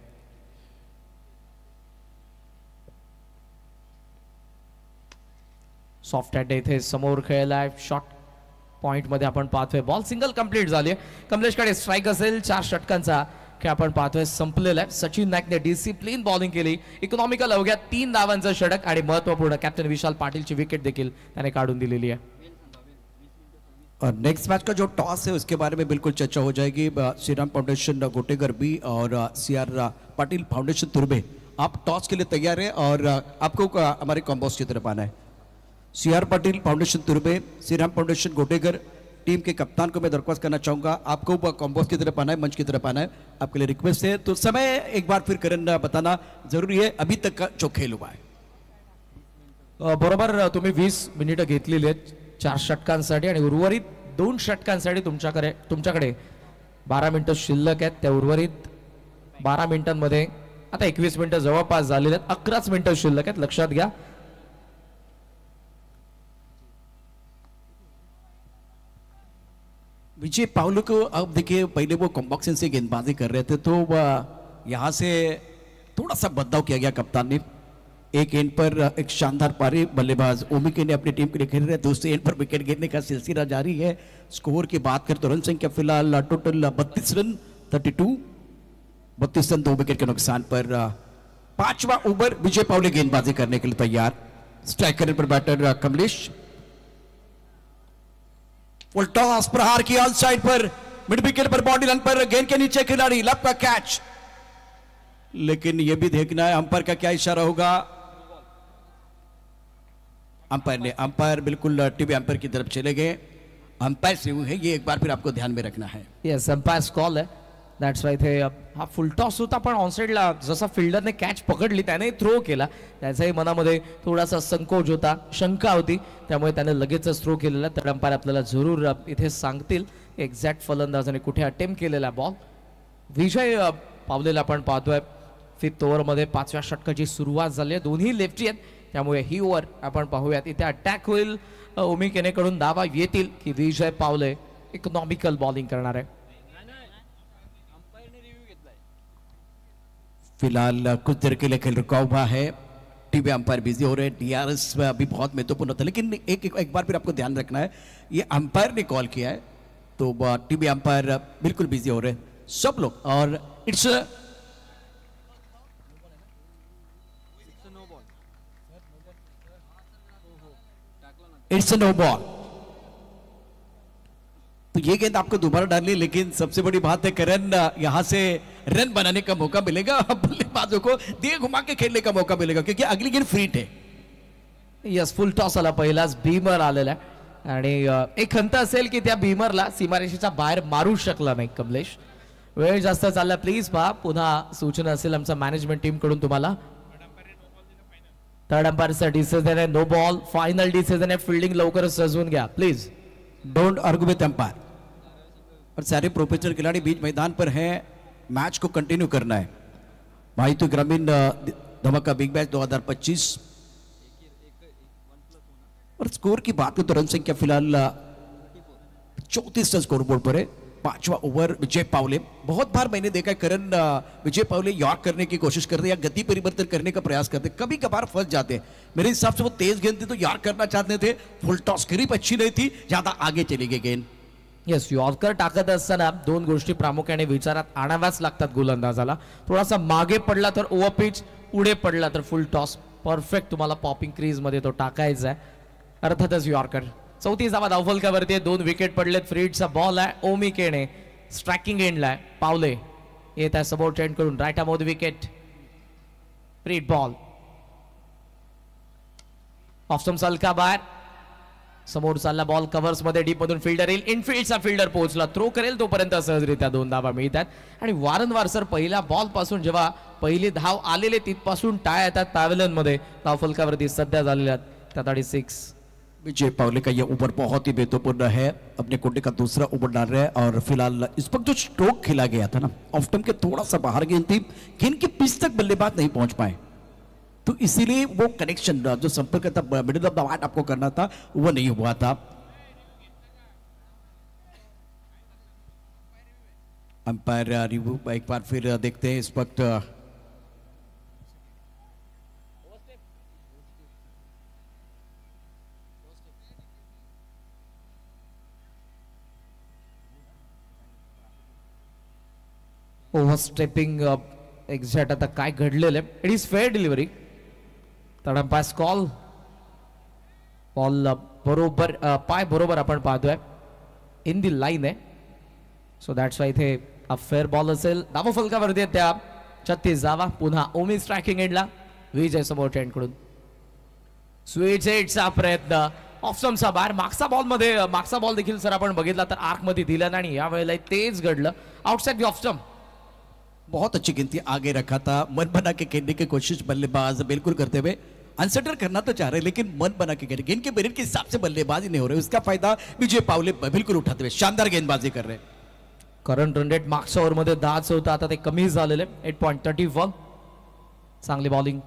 सॉफ्ट हँड इथे समोर खेळलाय शॉट पॉइंटमध्ये आपण पाहतोय बॉल सिंगल कंप्लीट झाली आहे. कमलेशकडे स्ट्राईक असेल 4 षटकांचा खेळ आपण पाहतोय संपलेला आहे. सचिन नाईकने डिसिप्लिन बॉलिंग केली. इकॉनॉमिकल अवघ्या 3 धावांचं षटक आणि महत्वपूर्ण कॅप्टन विशाल पाटीलची विकेट देखील त्याने काढून दिलेली आहे. और नेक्स्ट मैच का जो टॉस है उसके बारे में बिल्कुल चर्चा हो जाएगी. श्री राम फाउंडेशन गोटेगर बी और CR पाटिल फाउंडेशन तुर्बे, आप टॉस के लिए तैयार है और आपको हमारे कॉम्बोस की तरफ आना है. CR Patil foundation Turbe, Shri Ram foundation Gotegar team के कप्तान को मैं दरख्वास्त करना चाहूंगा, आपको कॉम्बोस की तरफ आना है, मंच की तरफ आना है. आपके लिए रिक्वेस्ट है. तो समय एक बार फिर करण बताना जरूरी है अभी तक का जो खेल हुआ है. बरोबर तुम्ही 20 मिनिटं घेतलेली आहेत 4 षटकांसाठी आणि उर्वरित 2 षटकांसाठी तुमच्याकडे 12 मिनिटं शिल्लक आहेत. त्या उर्वरित 12 मिनिटांमध्ये आता 21 मिनिटं जवळपास झालेले आहेत. 11च मिनिटं शिल्लक आहेत, लक्षात घ्या. विजय पावलो को अब देखिए पहले वो कॉम्बॉक्सिंग से गेंदबाजी कर रहे थे तो यहाँ से थोड़ा सा बदलाव किया गया कप्तान ने. एक एंड पर एक शानदार पारी बल्लेबाज ओमिके ने अपनी टीम के लिए खेल रहे हैं. दूसरे एंड पर विकेट गिरने का सिलसिला जारी है. स्कोर की बात करें तो रन संख्या फिलहाल टोटल 32 रन 32 रन 2 विकेट के नुकसान पर. 5वां ओवर विजय पावले गेंदबाजी करने के लिए तैयार. स्ट्राइक करने पर बैटर कमलेश. फुल टॉस प्रहार की ऑन साइड पर मिड विकेट पर बॉडी रन पर गेंद के नीचे खिलाड़ी लेफ्ट का कैच. लेकिन यह भी देखना है अंपायर का क्या इशारा होगा. अंपायर बिल्कुल टीवी अंपायर की तरफ चले गए. अंपायर से हुए है ये एक बार फिर आपको ध्यान में रखना है. येस अंपायर्स कॉल आहे. दॅट्स वाय इथे हा फुल टॉस होता पण ऑनसाइडला जसा फिल्डरने कॅच पकडली त्याने थ्रो केला. त्याच्याही मनामध्ये थोडासा संकोच होता, शंका होती, त्यामुळे त्याने लगेचच थ्रो केलेला. तर अंपायर आपल्याला जरूर इथे सांगतील एक्झॅक्ट फलंदाजाने कुठे अटेम्प्ट केलेला बॉल. विजय पावलेला आपण पाहतोय 5th ओव्हरमध्ये 5व्या षटकाची सुरुवात झाली आहे. दोन्ही लेफ्टी आहेत त्यामुळे ही ओव्हर आपण पाहूयात. इथे अटॅक होईल ओमिकेनेकडून दावा येतील की विजय पावले इकॉनॉमिकल बॉलिंग करणार आहे. फिलहाल कुछ देर के लिए खेल रुका हुआ है. टीवी अंपायर बिजी हो रहे हैं. DRS अभी बहुत महत्वपूर्ण होता है लेकिन एक बार फिर आपको ध्यान रखना है ये अंपायर ने कॉल किया है तो टीवी अंपायर बिल्कुल बिजी हो रहे हैं सब लोग. और इट्स नो बॉल. तो ये गेंद आपको दोबारा डालनी है लेकिन सबसे बड़ी बात है करण यहां से रन बनाने का मौका मिलेगा. बल्लेबाजों को दिए घुमा के खेलने का मौका मिलेगा क्योंकि अगली गेंद फ्री है. यस फुल टॉस आला पहिलाच बीमर आलेला आहे आणि एक खंत असेल की त्या बीमरला सीमारेषेच्या बाहेर मारू शकला नाही कमलेश. वेळ जास्त चालला प्लीज पहा. पुन्हा सूचना असेल आमचा मॅनेजमेंट टीम कडून तुम्हाला. थर्ड अंपायरचा डिसिजन आहे नो बॉल. फायनल डिसिजन आहे फील्डिंग लवकरच सजवून घ्या प्लीज. डोंट आर्ग्यू विद अंपायर. और सारे प्रोफेशनल खिलाड़ी बीच मैदान पर हैं. मैच को कंटिन्यू करना है. भाई तो ग्रामीण धमाका बिग बैश 2025 और स्कोर की बात करें तो रन संख्या फिलहाल 34 रन स्कोर बोर्ड पर है. 5वां ओवर विजय पावले. बहुत बार मैंने देखा है करण विजय पावले यॉर्क करने की कोशिश करते हैं या गति परिवर्तन करने का प्रयास करते हैं. कभी कभार फंस जाते हैं. मेरे हिसाब से वो तेज गेंद थी तो यॉर्क करना चाहते थे. फुल टॉस करीब अच्छी नहीं थी, ज्यादा आगे चली गई गेंद. येस यॉर्कर टाकत असताना 2 गोष्टी प्रामुख्याने विचारात आणाव्याच लागतात गोलंदाजाला. थोडासा मागे पडला तर ओव्हर पिच, पुढे पडला तर फुल टॉस. परफेक्ट तुम्हाला पॉपिंग क्रीज मध्ये तो टाकायचा आहे. अर्थातच यॉर्कर. 34 धावा धावफलकावरती 2 विकेट पडलेत. फ्रीडचा बॉल आहे ओमिकेने स्ट्रायकिंग एंडला आहे. पावले येत आहे सपोर्ट एंड करून राईट आर्म विकेट. फ्रीड बॉल ऑफ स्टंप सलका बाहेर. समोर चालला बॉल कव्हर्स मध्ये डीप मधून फिल्डर येईल. इनफिल्डचा फिल्डर पोहोचला थ्रो करेल तोपर्यंत सहजरित्या 2 धावा मिळतात. आणि वारंवार सर पहिल्या बॉल पासून जेव्हा पहिली धाव आलेले तिथपासून टाळ्या येतात पॅव्हलियन मध्ये. धावफलकावरती सध्या झालेल्या त्या 36. विजय पावले का ये ओवर बहुत ही महत्वपूर्ण है. अपने कोटे का दूसरा ओवर डाल रहे हैं और फिलहाल इस वक्त जो स्ट्रोक खेला गया था ना ऑफ स्टंप के थोड़ा सा बाहर गेंद थी. गेंद की पिच तक बल्लेबाज नहीं पहुंच पाए तो इसीलिए वो कनेक्शन जो संपर्क था मिडिल ऑफ द वाट आपको करना था वो नहीं हुआ था. अंपायर रिव्यू एक बार फिर देखते हैं इस वक्त. ओव्हरस्टेपिंग एक्झॅक्ट आता काय घडलेलं आहे. It is fair delivery. तडंपास कॉल. बॉल बरोबर पाय बरोबर आपण पाहतोय इन दी लाईन आहे. सो दॅट्स वाय इथे फेअर बॉल असेल. धावा फलकावरती आहेत त्या 36 धावा. पुन्हा ओमी स्ट्रायकिंग एंडला. विजय समोर ट्रेंडकडून स्वीट सेटचा प्रयत्न ऑफस्टम्पचा बाहेर. मागचा बॉल देखील सर आपण बघितला तर आर्क मध्ये दिला नाही. या वेळेला तेच घडलं आउटसाइड द ऑफस्टम्प. बहुत अच्छी गिनती आगे रखा था. मन बना के खेलने की कोशिश बल्लेबाज बिल्कुल करते हुए. अनसेटल करना तो चाह रहे लेकिन मन बना के खेल. गेंद के मेरिट के हिसाब से बल्लेबाजी नहीं हो रही. उसका फायदा विजय पावले बिल्कुल उठाते हुए शानदार गेंदबाजी कर रहे. करंट रन रेट मागच्या ओव्हरमध्ये 10 होता. आता ते कमी झालेले 8.31. चांगली बॉलिंग.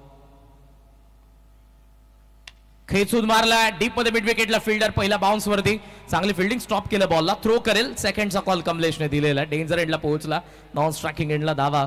खेचून मारला डीप मध्ये मिड विकेटला. फिल्डर पहिला बाउन्स वरती. चांगली फिल्डिंग. स्टॉप केलं बॉलला. थ्रो करेल. सेकंडचा कॉल कमलेशने दिलेला. डेंजर एंडला पोहोचला. नॉन स्ट्रायकिंग एंडला धावा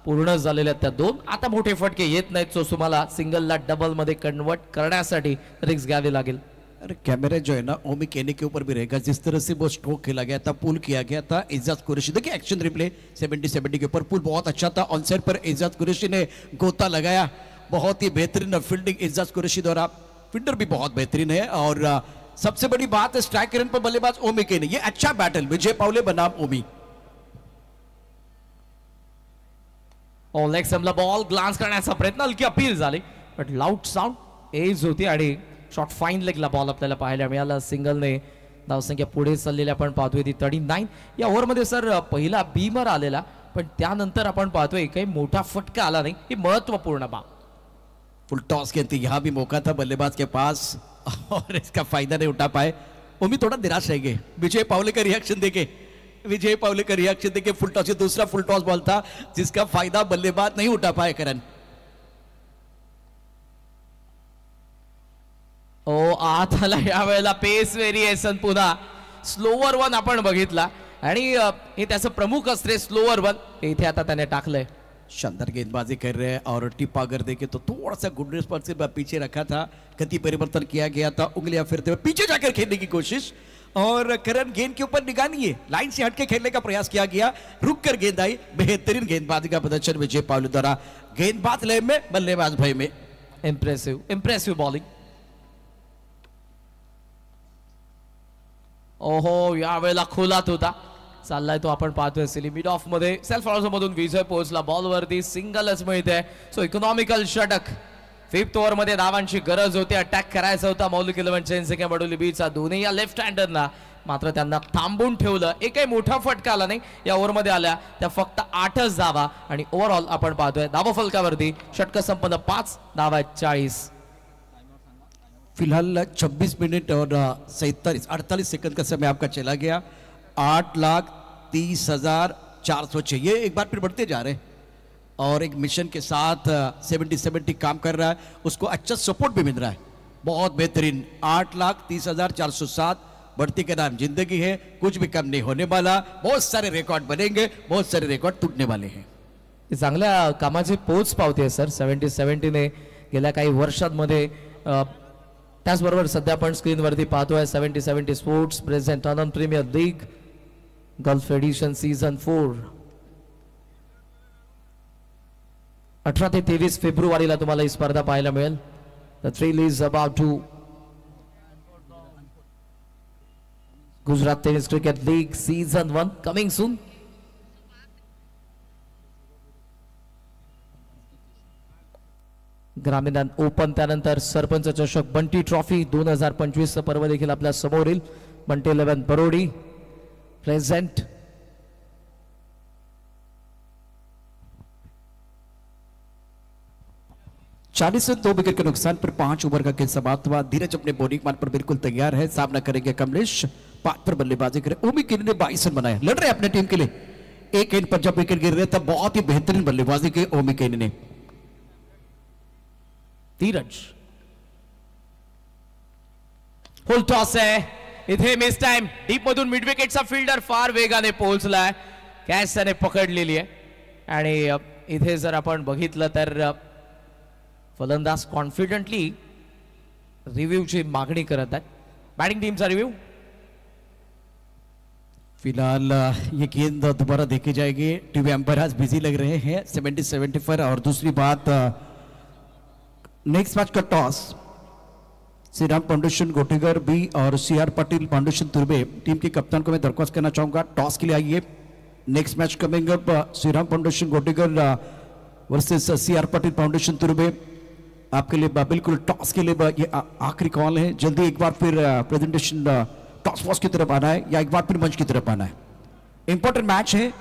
पूर्ण झालेल्या त्या 2. आता मोठे फटके येत नाहीत. सो तुम्हाला सिंगलला डबल मध्ये कन्वर्ट करण्यासाठी रिस्क घ्यावी लागेल. अरे कैमरा जो है ना ओमी केनी के ऊपर भी रहेगा. जिस तरह से वो स्ट्रोक खेला गया था, पुल किया गया था एजाज कुरैशी. देखिए एक्शन रिप्ले 70-70 के ऊपर पुल बहुत अच्छा था. ऑन साइड पर एजाज कुरैशी ने गोता लगाया. बहुत ही बेहतरीन फील्डिंग एजाज कुरैशी द्वारा. फील्डर भी बहुत बेहतरीन है. और सबसे बड़ी बात है स्ट्राइक रन पर बल्लेबाज ओमी केनी. ये अच्छा बैटल विजय पावले बनाम ओमी. लेग स्टंपला बॉल ग्लान्स करण्याचा प्रयत्न. हलकी अपील झाली बट लाऊड साऊंड एज होती आणि शॉर्ट फाईन लेगला बॉल आपल्याला पाहायला मिळाला. सिंगलने धावसंख्या पुढे चाललेली आपण पाहतोय ती 39. या ओव्हरमध्ये सर पहिला बीमर आलेला पण त्यानंतर आपण पाहतोय काही मोठा फटका आला नाही. ही महत्वपूर्ण बाब. फुल टॉस खेलती. यहाँ भी मौका था बल्लेबाज के पास और इसका फायदा नहीं उठा पाए. ओमी थोड़ा निराश रह गए. विजय पावले का रिएक्शन देखे. फुल टॉस. दूसरा फुल टॉस बॉल था जिसका फायदा बल्लेबाज नहीं उठा पाए करण. आत आला या वेळेला पेस व्हेरिएशन. पुन्हा स्लोवर वन आपण बघितला आणि हे त्याचं प्रमुख अस्त्र स्लोवर वन इथे आता त्याने टाकलंय. शानदार गेंदबाजी कर रहे हैं. और टिप्पा अगर देखे तो थोड़ा सा गुडनेस पर से पीछे रखा था. गति परिवर्तन किया गया था. उंगलियां फिरते हुए पीछे जाकर खेलने की कोशिश. और करण गेंद के ऊपर निगाह नहीं है. लाइन से हटके खेलने का प्रयास किया गया. रुक कर गेंद आई. बेहतरीन गेंदबाजी का प्रदर्शन विजय पावले द्वारा. गेंदबाज लय में बल्लेबाज भय में. Impressive bowling. ओहो या वेळेला खोलात होता. चाललाय तो आपण पाहतोय लिमिट ऑफ मध्ये. सेल्फ ऑल्सो मधून विजय पोहोचला. बॉल वरती सिंगलच मिळते. सो इकॉनॉमिकल षटक. 5th ओव्हर मध्ये धावांची गरज होती. अटॅक करायचा होता मौलिक 11 चेन्सिंग मडोली बीचा. दोन्ही या लेफ्ट हँडरना मात्र त्यांना थांबून ठेवलं. एकही मोठा फटका आला नाही. या ओव्हरमध्ये आल्या त्या फक्त 8च धावा आणि ओव्हरऑल आपण पाहतोय धावा फलकावरती षटक संपन्न 5 धावा 40. फिलहाल 26 मिनट और 48 सेकंड का समय आपका चला गया. 8,30,400 चाहिए. एक बार फिर बढ़ते जा रहे हैं और एक मिशन के साथ 70-70 काम कर रहा है. उसको अच्छा सपोर्ट भी मिल रहा है. बहुत बेहतरीन. 8,30,407. बढ़ती के नाम जिंदगी है. कुछ भी कम नहीं होने वाला. बहुत सारे रिकॉर्ड बनेंगे. बहुत सारे रिकॉर्ड टूटने वाले हैं. चांगल्या कामाची पोच पावते सर. 70-70 ने गेल्या काही वर्षांमध्ये. त्याचबरोबर सध्या आपण स्क्रीनवरती पाहतोय 70-70 sports present on premier league Gulf edition season 4. 18 ते 23 फेब्रुवारीला तुम्हाला ही स्पर्धा पाहायला मिळेल. The thrill is about to. Gujarat tennis cricket league season 1 coming soon. ग्रामीण ओपन त्यानंतर सरपंच चषक बंटी ट्रॉफी 2025 पर्व देखील आपल्या समोरील. बंटी 11 बरोडी प्रेझेंट. चालीस 2 विकेट के नुकसान पर 5 ओवर का खेल समाप्त हुआ. धीरज अपने बॉलिंग मान पर बिल्कुल तैयार है. सामना करेंगे कमलेश. 5 पर बल्लेबाजी करे. ओमी केनी ने 22 रन बनाए. लड़ रहे अपने टीम के लिए. एक एंड पर जब विकेट गिर रहे तब बहुत ही बेहतरीन बल्लेबाजी की ओमी केनी ने. धीरज फुल टॉस आहे. इथे मिस टाइम. डीप मधून मिड विकेटचा फिल्डर फार वेगाने पोहोचलाय. कॅच त्याने पकडलेली आहे आणि इथे जर आपण बघितलं तर फलंदाज कॉन्फिडंटली रिव्ह्यूची मागणी करत आहेत. बॅटिंग टीमचा रिव्ह्यू. फिलहाल ये गेंद दोबारा देखी जाएगी। टीवी एम्पायर आज बिजी लग रहे हैं 70-70 पर। और दूसरी बात, नेक्स्ट मैच का टॉस श्री राम फाउंडेशन गोटेगर बी और CR पाटिल फाउंडेशन तुर्बे टीम के कप्तान को मैं दरख्वास्त करना चाहूंगा, टॉस के लिए आइए। Next match coming up Shri Ram foundation Gotheghar versus CR Patil foundation तुर्बे। आपके लिए बिल्कुल टॉस के लिए ये आखिरी कॉल है। जल्दी एक बार फिर प्रेजेंटेशन टॉस फॉस की तरफ आना है या एक बार फिर मंच की तरफ आना है। इंपॉर्टेंट मैच है,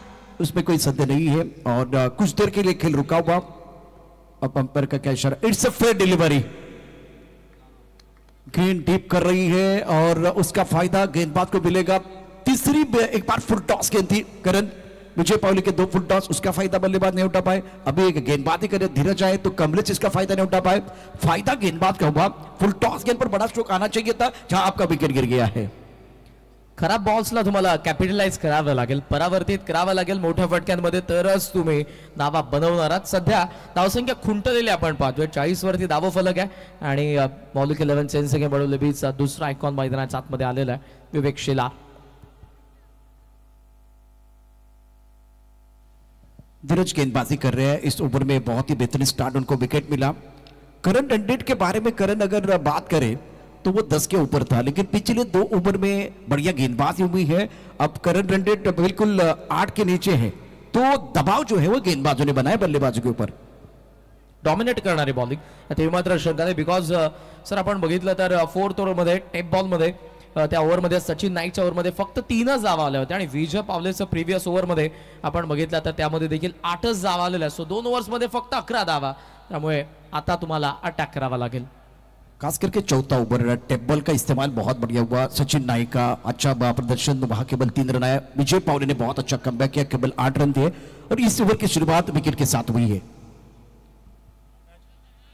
उसमें कोई संदेह नहीं है। और कुछ देर के लिए खेल रुका हुआ। अब अंपायर का क्या इशारा, इट्स अ फेयर डिलीवरी। गेंद डीप कर रही है और उसका फायदा गेंदबाज को मिलेगा। तीसरी एक बार फुल टॉस गेंद थी करण विजय पावली के 2 फुल टॉस, उसका फायदा बल्लेबाज नहीं उठा पाए। अभी एक गेंदबाजी करे धीरज आए तो कमलेश इसका फायदा नहीं उठा पाए। फायदा गेंदबाज का हुआ। फुल टॉस गेंद पर बड़ा स्ट्रोक आना चाहिए था, जहां आपका विकेट गिर गया है। खराब बॉल्सला तुम्हाला कॅपिटलाइज करावं लागेल, परावर्तित करावं लागेल मोठ्या फटक्यांमध्ये, तरच तुम्ही धावा बनवणार आहात। सध्या धावसंख्या खुंटलेली आपण पाहतोय, 40 वरती धाव फलक आहे आणि मौलिक 11 सेन्सिंग बडोले बीचा दुसरा आयकॉन मैदानाच्या आतमध्ये आलेला आहे, विवेक शेलार। धीरज गेंदबाजी कर रहे हैं इस ओवर में, बहुत ही बेहतरीन स्टार्ट, उनको विकेट मिला। करण रनरेट के बारे में करण अगर बात करें तो वो 10 के ऊपर था, लेकिन पिछले 2 ओवर में बढ़िया गेंदबाजी हुई है। अब करण रनरेट बिल्कुल 8 के नीचे है, तो दबाव जो है वो गेंदबाजों ने बनाया बल्लेबाजों के ऊपर। डॉमिनेट करणारी बॉलिंग ते मात्र शंका नाही, बिकॉज सर आपण बघितलं तर 4th ओव्हरमध्ये टेप बॉलमध्ये त्या ओव्हरमध्ये सचिन नाईकच्या ओव्हरमध्ये फक्त 3च धावा आल्या होत्या आणि विजय पावलेचं प्रिव्हियस ओव्हरमध्ये आपण बघितलं तर त्यामध्ये देखील 8च धावा आलेल्या, सो 2 ओव्हर्समध्ये फक्त 11 धावा। त्यामुळे आता तुम्हाला अटॅक करावा लागेल। खास करके चौथा ओवर टेप बॉल का इस्तेमाल बहुत बढ़िया हुआ। सचिन नाइक का अच्छा प्रदर्शन, वहां केवल 3 रन आया। विजय पावले ने बहुत अच्छा कमबैक किया, केवल 8 रन दिए और इस ओवर की शुरुआत विकेट के साथ हुई है।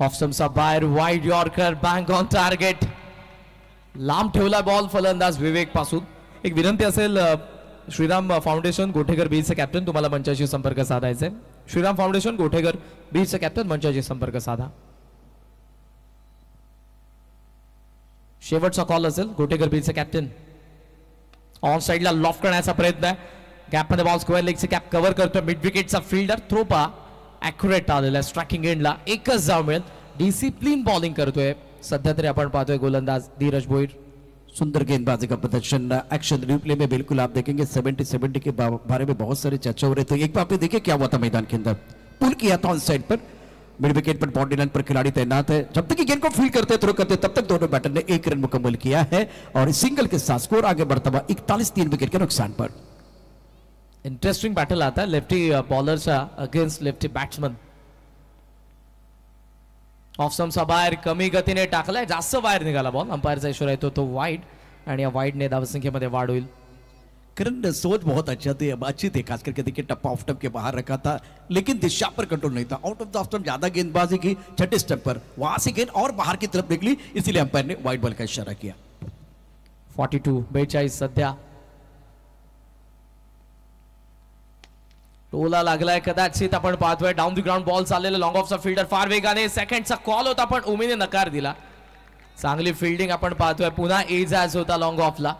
ऑफ स्टंप्सचा बाहेर wide yorker, bank on target, लांब ठेवला बॉल फलंदाज विवेक पासून। एक विनंती असेल श्रीराम फाउंडेशन गोठेकर बीचे कॅप्टन, तुम्हाला मंचाशी संपर्क साधायचा आहे। श्रीराम फाउंडेशन गोठेकर बीचे कॅप्टन मंचाशी संपर्क साधा। शेवटचा कॉल असेल गोटेकर बीचे कॅप्टन। ऑन साइडला लॉफ्ट करण्याचा प्रयत्न आहे, गॅपमध्ये बॉल स्क्वेअर लेगचे कॅप कव्हर करतोय मिड विकेटचा फिल्डर, थ्रो पा ॲक्युरेट आलेला, स्ट्रायकिंग एंडला एकच धाव मिळेल। डिसिप्लिन बॉलिंग करतोय सध्या तरी आपण पाहतोय गोलंदाज धीरज भोईर। सुंदर गेंदबाजी का प्रदर्शन, एक्शन रिप्ले में बिल्कुल आप देखेंगे 70-70 के बारे में बहुत सारे चर्चा हो रहे थे। एक बार पे देखिए क्या हुआ था मैदान के अंदर, पुल किया था ऑन साइड पर, मिड विकेट पर बाउंड्री लाइन पर खिलाड़ी तैनात है। जब तक गेंद को फील्ड करते थ्रो करते तब तक दोनों बैटर ने 1 रन मुकम्मल किया है और इस सिंगल के साथ स्कोर आगे बढ़ता हुआ 41 3 विकेट के नुकसान पर। इंटरेस्टिंग बैटल आता है लेफ्टी बॉलरचा अगेन्स्ट लेफ्टी बॅट्समन। ऑफ स्टंप्सचा बाहेर कमी गतीने टाकलाय, जास्त बाहेर निघाला बॉल, अंपायरचा इशारा येतो तो वाईड आणि या वाईडने धावसंख्येमध्ये वाढ होईल। करण सोच बहुत अच्छी थी, खास करके देखिए टप्पा ऑफ स्टंप के बाहर रखा था, लेकिन दिशा पर कंट्रोल नहीं था। Out of the off stump ज्यादा गेंदबाजी की, छठे स्टंप पर वहां से गेंद और बाहर की तरफ निकली, इसीलिए अंपायर ने वाइड बॉल का इशारा किया। 42 सध्या टोला लागलाय, कदाचित आपण पाहतोय डाऊन द ग्राउंड बॉल चाललेला, लॉंग ऑफचा फिल्डर फार वेगाने, सेकंडचा कॉल होता पण उमेने नकार दिला। चांगली फिल्डिंग आपण पाहतोय, पुन्हा एजाज होता लॉंग ऑफला,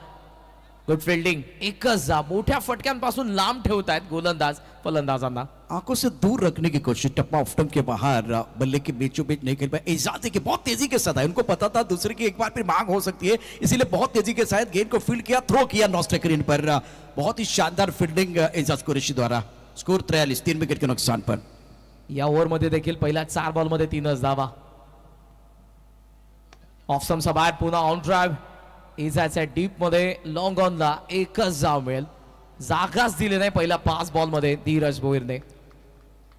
गुड फिल्डिंग, एकच जा, मोठ्या फटक्यांपासून लांब ठेवतायत गोलंदाज फलंदाजांना। आंखों से दूर रखने की कोशिश, टप्पा ऑफ स्टंप के बाहर बल्ले के बीचों बीच नहीं खेल पाए। एजाज की बहुत तेजी के साथ है, उनको पता था दूसरे की एक बार फिर मांग हो सकती है, इसीलिए बहुत तेजी के साथ गेंद को फील्ड किया, थ्रो किया नॉन स्ट्राइकर इन पर। बहुत ही शानदार फील्डिंग एजाज कुरैशी द्वारा। स्कोर 43 3 विकेट के नुकसान पर। या ओव्हरमध्ये देखील पहिल्या 4 बॉलमध्ये 3च धावा। ऑफ स्टंपचा बाहेर पुन्हा ऑन ड्राइव्ह, एजाच्या डीप मध्ये लॉंग ऑनला एकच धाव मिळेल, जागाच दिली नाही पहिल्या 5 बॉलमध्ये धीरज भोईरने।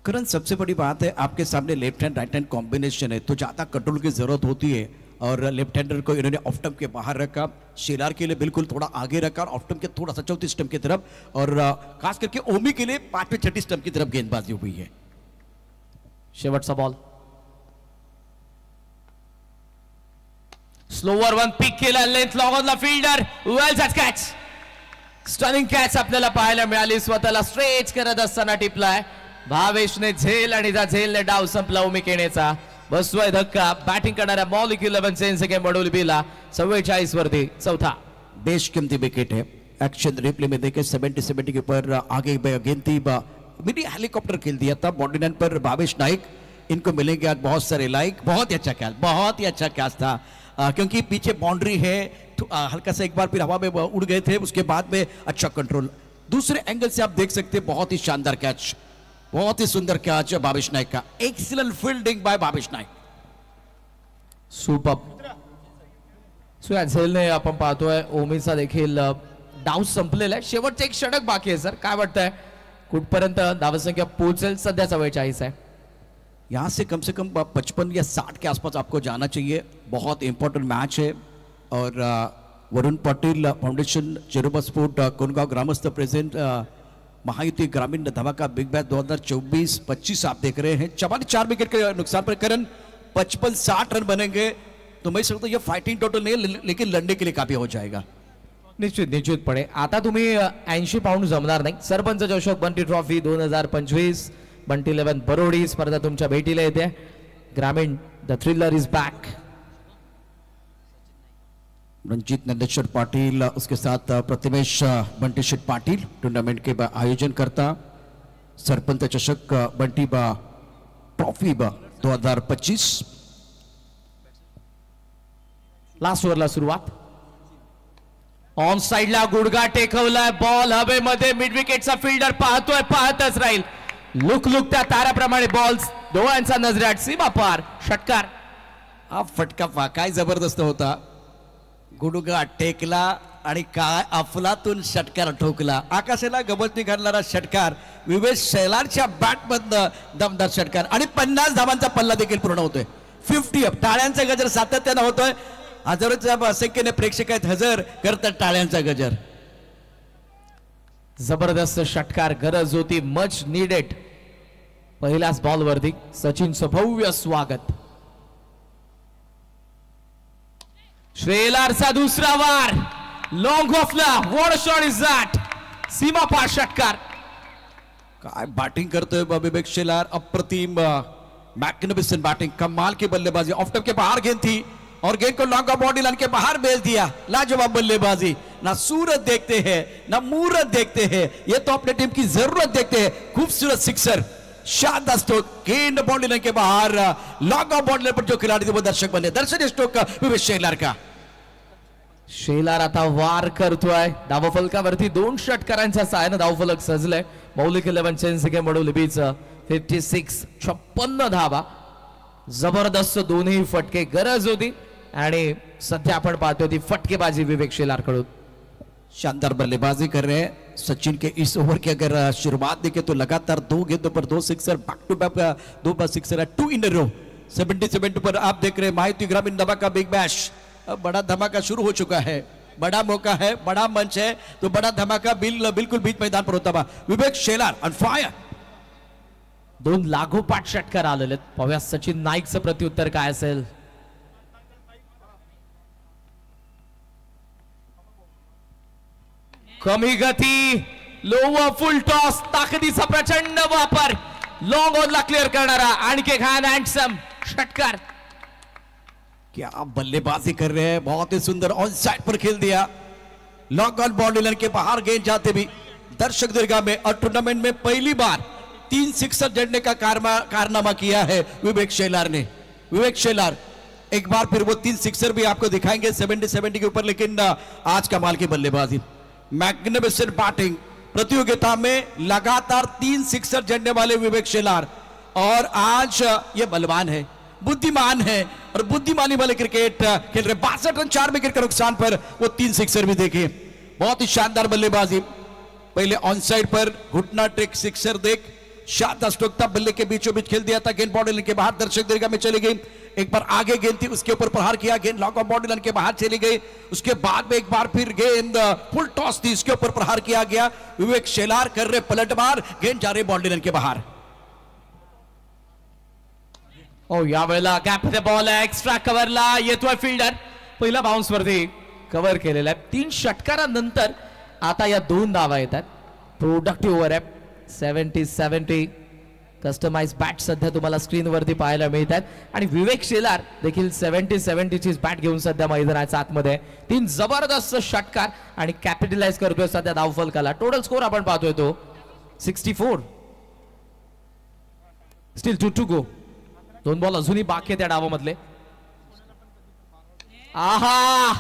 करण सबसे बड़ी बात है आपके सामने left hand right hand combination है, तो ज्यादा कंट्रोल की जरूरत होती है और लेफ्ट हैंडर को इन्होंने ऑफ स्टंप के बाहर रखा, शेलार के लिए बिल्कुल थोड़ा आगे रखा और ऑफ स्टंप के थोड़ा सा चौथी स्टंप की तरफ, और खास करके ओमी के लिए 5वीं 6ठी स्टंप की तरफ गेंदबाजी हुई है। शेवटचा बॉल, स्लोवर वन पिक केला, लेंथ लॉंग ऑनला फिल्डर, वेल कॅच, स्टनिंग कॅच आपल्याला पाहायला मिळाली, स्वतःला स्ट्रेच करत असताना टिपलाय भावेशने झेल आणि त्या झेलने डाव संपला उमिकेनेचा। बसतोय धक्का, बॅटिंग करणाऱ्या मौलिक 11 सेकंड बडोली बीला 44 वरती चौथा। बेशकिमती विकेट है, एक्शन रिप्ले में देखे 70 के ऊपर आगे गेंद थी मिनी हेलीकॉप्टर खेल दिया था बॉडी लाइन पर भावेश नाइक। इनको मिलेंगे आज बहुत सारे लाइक। बहुत ही अच्छा कैच, बहुत ही अच्छा कैच था क्योंकि पीछे बाउंड्री है तो हल्का सा एक बार फिर हवा में उड़ गए थे, उसके बाद में अच्छा कंट्रोल। दूसरे एंगल से आप देख सकते हैं बहुत ही शानदार कैच, बहुत ही सुंदर कैच भावेश नाइक का। Excellent fielding by Bhavesh Naik. Super. So या झेलने आपण पाहतोय ओमीचा देखील डाव संपलेला आहे. शेवटचे एक षटक बाकी आहे सर, काय वाटतंय कुठपर्यंत धावसंख्या पोहोचेल? सध्याचा वेळ 40 आहे. यहाँ से कम 55 या 60 के आसपास आपको जाना चाहिए। बहुत इंपॉर्टेंट मैच है और वरुण पाटिल फाउंडेशन चेरोबा स्पोर्ट कोनगांव ग्रामस्थ प्रेजेंट महायुति ग्रामीण धमाका बिग बैश 2024-25 आप देख रहे हैं। 4 विकेट के नुकसान पर करण 55-60 रन बनेंगे तो मैं समझता हूं ये फाइटिंग टोटल नहीं है लेकिन लड़ने के लिए काफी हो जाएगा। निश्चितपणे आता तुम्ही 80 पाऊंड जमणार नाही. सरपंच अशोक बंटी ट्रॉफी 2025 बंटी 11 बरोडी स्पर्धा तुमच्या भेटीला येते. ग्रामीण the thriller is back. Ranjit Nandeshwar Patil उसके साथ प्रतिमेश बंटी शेट पाटिल टूर्नामेंट के आयोजन करता सरपंच चषक बंटी ट्रॉफी 2025. लास्ट ओव्हरला सुरुवात. ऑन साइडला गुडघा टेकवलाय, बॉल हवेमध्ये, मिड विकेटचा फिल्डर पाहतोय, पाहतच राहील. लुक त्या ताराप्रमाणे बॉल डोळ्यांचा नजरेआड सीमा पार. षटकार. हा फटका पहा काय जबरदस्त होता. गुडघा टेकला आणि काय अफलातून षटकार ठोकला. आकाशाला गमत घालणारा षटकार, विवेक शेलारच्या बॅटमधनं दमदार षटकार आणि 50 धावांचा पल्ला देखील पूर्ण होतोय. 50 अप. टाळ्यांचा गजर सातत्यानं होतोय. हजारोच्या संख्येने प्रेक्षक आहेत, हजर करतात टाळ्यांचा गजर. जबरदस्त षटकार, गरज होती, मच नीडेड. पहिल्याच बॉल वरती सचिनचं भव्य स्वागत. श्रेयलारचा दुसरा वार, लॉंग ऑफला. What shot is that. सीमा पार षटकार. काय बैटिंग करते हुए विवेक शेलार, अप्रतिम मैग्निफिसेंट बैटिंग, कमाल की बल्लेबाजी. ऑफ टॉप के बाहर गेंद थी और गेंद को लॉन्ग बॉडी लाइन के बाहर भेज दिया. लाजवाब बल्लेबाजी. ना सूरत देखते हैं ना मूरत देखते हैं, ये तो अपने टीम की जरूरत देखते हैं. खूबसूरत सिक्सर, शानदार स्ट्रोक, गेंद बॉडी लाइन के बाहर. लॉन्ग बॉडी लाइन पर जो खिलाड़ी थे वो दर्शक बने. दर्शक स्ट्रोक विवेक शेलार का. शेलार आता वार करतोय. धावफलकावरती 2 षटकारांच्या सहाय्याने धावफलक सजलंय. मौलिक 11 चेन्सिके मडू लिबीचं 56 धावा. जबरदस्त दोन्ही फटके, गरज होती आणि सध्या आपण पाहतोय ती फटकेबाजी विवेक शेलार कडून. शानदार बल्लेबाजी कर रहे हैं सचिन के इस ओवर की अगर शुरुआत देखें तो लगातार 2 गेंदों पर 2 sixer, back to back 2 sixer है, 2 इन रो. 70 पर आप देख रहे हैं माहिती ग्रामीण धमाका बिग बैश. अब बड़ा धमाका शुरू हो चुका है, बड़ा मौका है, बड़ा मंच है, तो बड़ा धमाका बिल्कुल बीच मैदान पर होता हुआ. विवेक शेलार ऑन फायर. 2 लागोपाठ षटकार आलेले. पाहूया सचिन नाईकचं प्रत्युत्तर काय असेल. कमी गती, लोवर फुल टॉस, ताकदीचा प्रचंड वापर, लॉंग ऑनला क्लिअर करणारा आणखी एक हँडसम षटकार. क्या बल्लेबाजी कर रहे हैं, बहुत ही सुंदर ऑन साइड पर खेल दिया. लॉन्ग ऑन बॉडी लाइन के बाहर गेंद जाते भी दर्शक दीर्घा में और टूर्नामेंट में पहली बार 3 सिक्सर जड़ने का कारनामा किया है विवेक शेलार ने. विवेक शेलार एक बार फिर वो 3 सिक्सर भी आपको दिखाएंगे 70 के ऊपर, लेकिन आज कमाल की बल्लेबाजी, मैग्निफिसेंट बैटिंग. प्रतियोगिता में लगातार 3 सिक्सर जड़ने वाले विवेक शेलार और आज ये बलवान है, बुद्धिमान है और बुद्धिमानी वाले क्रिकेट खेल रहे. 62 रन 4 विकेट के नुकसान पर वो 3 सिक्सर भी देखे. बहुत ही शानदार बल्लेबाजी. पहले ऑन साइड पर घुटना टेक सिक्सर देख, शानदार स्ट्रोक था, बल्ले के बीचों बीच खेल दिया था. गेंद बॉडी लाइन के बाहर दर्शक दीर्घा में चली गई. एक बार आगे गेंद थी, उसके ऊपर प्रहार किया, गेंद लॉन्ग ऑफ बॉडी लाइन के बाहर चली गई. उसके बाद में एक बार फिर गेंद फुल टॉस थी, इसके ऊपर प्रहार किया गया. विवेक शेलार कर रहे पलटवार, गेंद जा रही बॉडी लाइन के बाहर. यावेळेला गॅप मध्ये बॉल आहे, एक्स्ट्रा कव्हरला येतोय फिल्डर. पहिला बाउन्स वरती कव्हर केलेला आहे. 3 षटकारानंतर आता या 2 धावा येतात. प्रोडक्टिव्ह ओव्हर आहे. 70 कस्टमाइज बॅट सध्या तुम्हाला स्क्रीनवरती पाहायला मिळत आहेत आणि विवेक शेलार देखील 70 ची बॅट घेऊन सध्या मैदानाच्या आतमध्ये 3 जबरदस्त षटकार आणि कॅपिटलाइज करतोय सध्या धावफलकाला. टोटल स्कोर आपण पाहतोय तो 64. Steel 2 to go. 2 बॉल अजूनही बाकी आहे त्या डावामधले. आहा,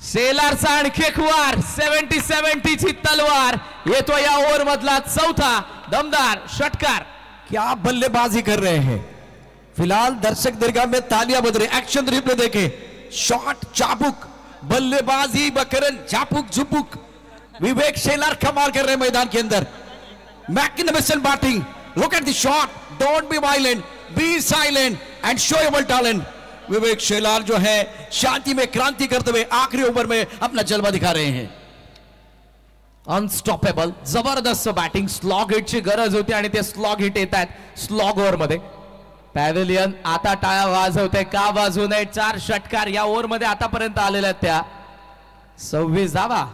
शेलारचा आणखी एक वार. 70 ची तलवार येतो या ओव्हर मधला चौथा दमदार षटकार. क्या बल्लेबाजी कर रहे हैं. फिलहाल दर्शक दीर्घा में तालियां बज रही. एक्शन रिप्ले देखे. शॉट चाबुक, बल्लेबाजी बकरन चापुक झुपुक. विवेक शेलार कमाल कर रहे हैं मैदान के अंदर. Magnificent batting. Look at the shot. Don't be violent, be silent and show your talent. Vivek Shelar जो है शांति में क्रांति करते हुए आखिरी ओवर में अपना जलवा दिखा रहे हैं. अनस्टॉपेबल जबरदस्त बॅटिंग. स्लॉग हिटची गरज होती आणि ते स्लॉग हिट येत आहेत स्लॉग ओव्हर मध्ये. पॅव्हिलियन आता टाळ्या वाजवते का वाजवू नये. 4 षटकार या ओव्हर मध्ये आतापर्यंत आलेल्या आहेत त्या. 26 धावा.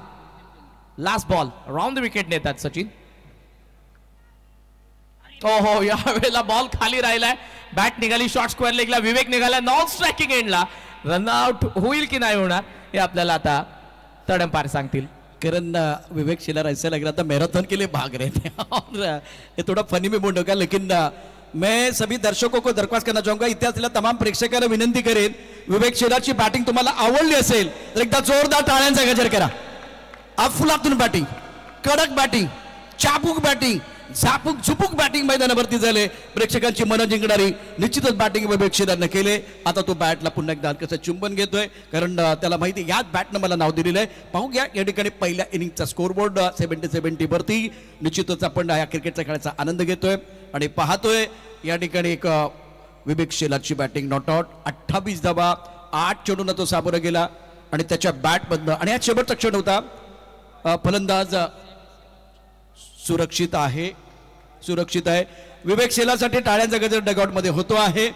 Last ball round the wicket नेतात सचिन. हो या वेळेला बॉल खाली राहिलाय. बॅट निघाली शॉर्ट स्क्वेअर लेगला. विवेक निघाला नॉन स्ट्रायकिंग एंडला. रनआउट होईल की नाही होणार हे आपल्याला आता तडमपार सांगतील. कारण विवेक शेलार ऐसा लग रहा था मैराथन के लिए भाग रहे थे और ये थोड़ा फनी में मूड होगा. लेकिन मैं सभी दर्शकों को दरख्वास्त करना चाहूंगा, इथे असलेल्या तमाम प्रेक्षकांना विनंती करेन, विवेक शेलारची बॅटिंग तुम्हाला आवडली असेल तर एकदा जोरदार टाळ्यांचा गजर करा. अफलातून बॅटिंग, कडक बॅटिंग, चाबूक बॅटिंग, झापूक झुपूक बॅटिंग मैदानावरती झाले. प्रेक्षकांची मन जिंकणारी निश्चितच बॅटिंग विवेक शेलारने केले. आता तो बॅटला पुन्हा एकदा हलकसं चुंबन घेतोय कारण त्याला माहिती याच बॅटनं मला नाव दिलेलं आहे. पाहूया या ठिकाणी पहिल्या इनिंगचा स्कोरबोर्ड 70 वरती. निश्चितच आपण या क्रिकेटच्या खेळाचा आनंद घेतोय आणि पाहतोय या ठिकाणी एक विवेक शेलारची बॅटिंग नॉट आउट. 28 धावा, 8 चेंडूंना तो सामोरा गेला आणि त्याच्या बॅटमधनं आणि हा शेवटचा क्षण होता. फलंदाज सुरक्षित आहे. विवेक शेलारसाठी टाळ्यांचा गजर डगआउट मध्ये होतो आहे.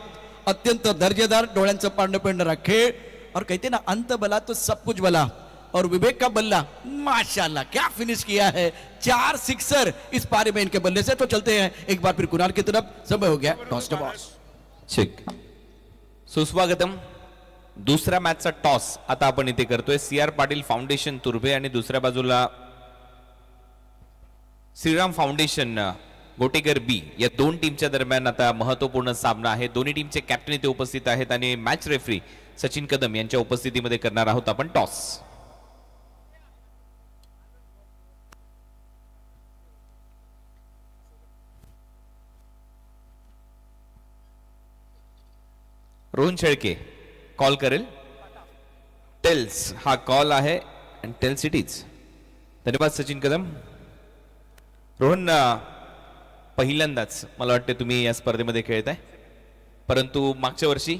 अत्यंत दर्जेदार डोळ्यांचं पारणं पेंढरा खेळ और कहते ना अंत बला तो सब कुछ बला और विवेक का बल्ला माशाल्लाह क्या फिनिश किया है. 4 सिक्सर इस पारी में इनके बल्ले से. तो चलते हैं एक बार फिर कुणाल की तरफ. समय हो गया टॉस टू बॉस. ठीक, सुस्वागतम. दुसऱ्या मॅचचा टॉस आता आपण इथे करतोय. CR पाटील फाउंडेशन तुर्भे आणि दुसऱ्या बाजूला श्रीराम फाउंडेशन गोटेकर बी या 2 टीमच्या दरम्यान आता महत्वपूर्ण सामना आहे. दोन्ही टीमचे कॅप्टन इथे उपस्थित आहेत आणि मॅच रेफरी सचिन कदम यांच्या उपस्थितीमध्ये करणार आहोत आपण टॉस. रोहन शेळके कॉल करेल. टेल्स हा कॉल आहे आणि टेल्स इट इज. धन्यवाद सचिन कदम. रोहन, पहिल्यांदाच मला वाटते तुम्ही या स्पर्धेमध्ये खेळताय, परंतु मागच्या वर्षी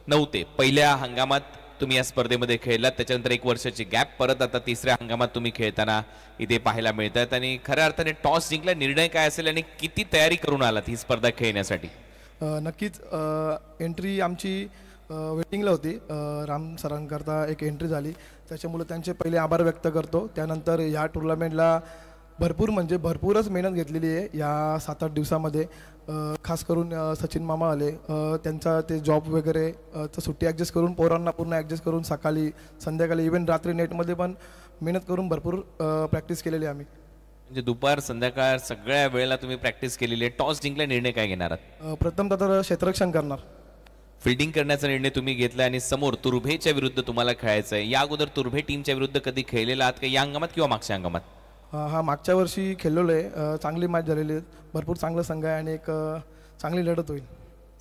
नव्हते. पहिल्या हंगामात तुम्ही या स्पर्धेमध्ये खेळलात, त्याच्यानंतर 1 वर्षाची गॅप, परत आता तिसऱ्या हंगामात तुम्ही खेळताना इथे पाहायला मिळतात. आणि खऱ्या अर्थाने टॉस जिंकला, निर्णय काय असेल आणि किती तयारी करून आलात ही स्पर्धा खेळण्यासाठी? नक्कीच एंट्री आमची वेटिंगला होती. राम सरांकरता एक एंट्री झाली, त्याच्यामुळे त्यांचे पहिले आभार व्यक्त करतो. त्यानंतर ह्या टुर्नामेंटला भरपूरच मेहनत घेतलेली आहे या 7-8 दिवसामध्ये. खास करून सचिन मामा आले, त्यांचा ते जॉब वगैरे सुट्टी ॲडजस्ट करून पोरांना पूर्ण ॲडजस्ट करून सकाळी संध्याकाळी इव्हन रात्री नेटमध्ये पण मेहनत करून भरपूर प्रॅक्टिस केलेली आम्ही. म्हणजे दुपार संध्याकाळ सगळ्या वेळेला तुम्ही प्रॅक्टिस केलेली आहे. टॉस जिंकला, निर्णय काय घेणार आहात? प्रथमतः तर क्षेत्ररक्षण करणार. फिल्डिंग करण्याचा निर्णय तुम्ही घेतला आणि समोर तुर्भेच्या विरुद्ध तुम्हाला खेळायचं आहे. या अगोदर तुर्भे टीमच्या विरुद्ध कधी खेळलेला आहात का या हंगामात किंवा मागच्या हंगामात? हा मागच्या वर्षी खेळलेलो आहे. चांगली मॅच झालेली आहे, भरपूर चांगला संघ आहे आणि एक चांगली लढत होईल.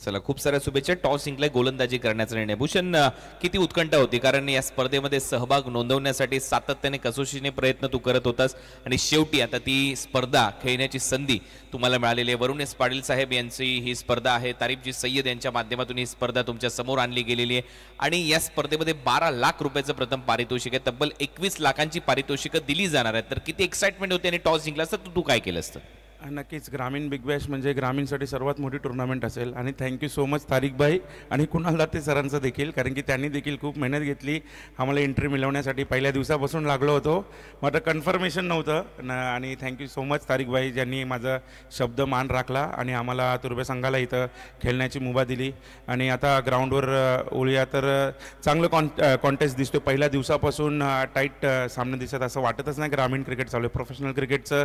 चला, खूप साऱ्या शुभेच्छा. टॉस जिंकलाय, गोलंदाजी करण्याचा निर्णय. भूषण, किती उत्कंठा होती, कारण या स्पर्धेमध्ये सहभाग नोंदवण्यासाठी सातत्याने कसोशीने प्रयत्न तू करत होतास आणि शेवटी आता ती स्पर्धा खेळण्याची संधी तुम्हाला मिळालेली आहे. वरुण एस पाटील साहेब यांची ही स्पर्धा आहे, तारिफजी सय्यद यांच्या माध्यमातून ही स्पर्धा तुमच्या समोर आणली गेलेली आहे आणि या स्पर्धेमध्ये 12 लाख रुपयाचं प्रथम पारितोषिक आहे. तब्बल 21 लाखांची पारितोषिकं दिली जाणार आहेत. तर किती एक्साइटमेंट होती आणि टॉस जिंकला असता तू काय केलं असतं? नक्कीच ग्रामीण बिग बॅश म्हणजे ग्रामीणसाठी सर्वात मोठी टुर्नामेंट असेल आणि थँक्यू सो मच तारिक भाई आणि कुणाल दाते सरांचं देखील, कारण की त्यांनी देखील खूप मेहनत घेतली आम्हाला एंट्री मिळवण्यासाठी. पहिल्या दिवसापासून लागलो होतो, मात्र कन्फर्मेशन नव्हतं आणि थँक्यू सो मच तारिक भाई ज्यांनी माझा शब्द मान राखला आणि आम्हाला तुर्बे संघाला इथं खेळण्याची मुभा दिली. आणि आता ग्राउंडवर ओळूया तर चांगलं कॉन्टेस्ट दिसतो. पहिल्या दिवसापासून टाईट सामने दिसत असं वाटतच नाही ग्रामीण क्रिकेट चालू आहे. प्रोफेशनल क्रिकेटचं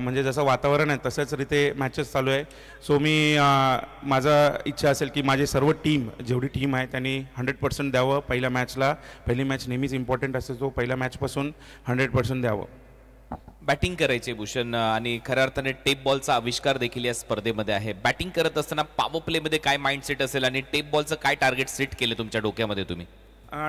म्हणजे जसं वातावरण आहे तसंच रीते मॅचेस चालू आहे. सो मी माझा इच्छा असेल की माझी सर्व टीम जेवढी टीम आहे त्यांनी 100% द्यावं पहिल्या मॅचला. पहिली मॅच नेहमीच इम्पॉर्टंट असते, तो पहिल्या मॅचपासून 100% द्यावं. बॅटिंग करायचे भूषण आणि खऱ्या अर्थाने टेप बॉलचा आविष्कार देखील या स्पर्धेमध्ये आहे. बॅटिंग करत असताना पॉवर प्लेमध्ये काय माइंडसेट असेल आणि टेप बॉलचं काय टार्गेट सेट केलं तुमच्या डोक्यामध्ये तुम्ही?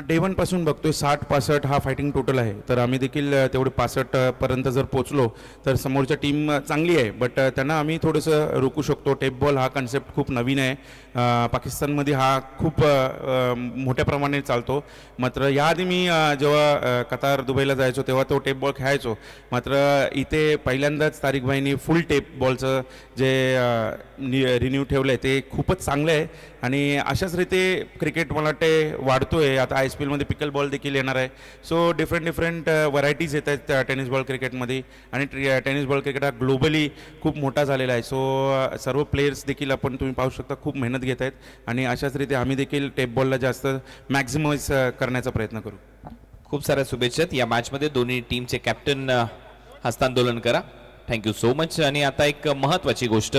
डे वनपासून बघतोय 60-65 हा फायटिंग टोटल आहे, तर आम्ही देखील तेवढे 65 पर्यंत जर पोचलो तर समोरच्या टीम चांगली आहे, बट त्यांना आम्ही थोडंसं रोखू शकतो. टेप बॉल हा कन्सेप्ट खूप नवीन आहे, पाकिस्तानमध्ये हा खूप मोठ्या प्रमाणे चालतो. मात्र याआधी मी जेव्हा कतार दुबईला जायचो तेव्हा तो टेप बॉल खेळायचो. मात्र इथे पहिल्यांदाच तारिक भाईंनी फुल टेप बॉलचं जे रिन्यू ठेवलं आहे ते खूपच चांगलं आहे. आणि अशाच रीते क्रिकेट मला वाटते वाढतोय. आता ISPL मध्ये पिकल बॉल देखील येणार आहे. सो डिफरंट व्हरायटीज येत आहेत टेनिस बॉल क्रिकेटमध्ये आणि टेनिस बॉल क्रिकेट हा ग्लोबली खूप मोठा झालेला आहे. सो सर्व प्लेयर्स देखील आपण तुम्ही पाहू शकता खूप मेहनत घेत आहेत आणि अशाच रीते आम्ही देखील टेप बॉलला जास्त मॅक्झिमाइज करण्याचा प्रयत्न करू. खूप साऱ्या शुभेच्छा. या मॅचमध्ये दोन्ही टीमचे कॅप्टन हस्तांदोलन करा. Thank you so much. आणि आता एक महत्त्वाची गोष्ट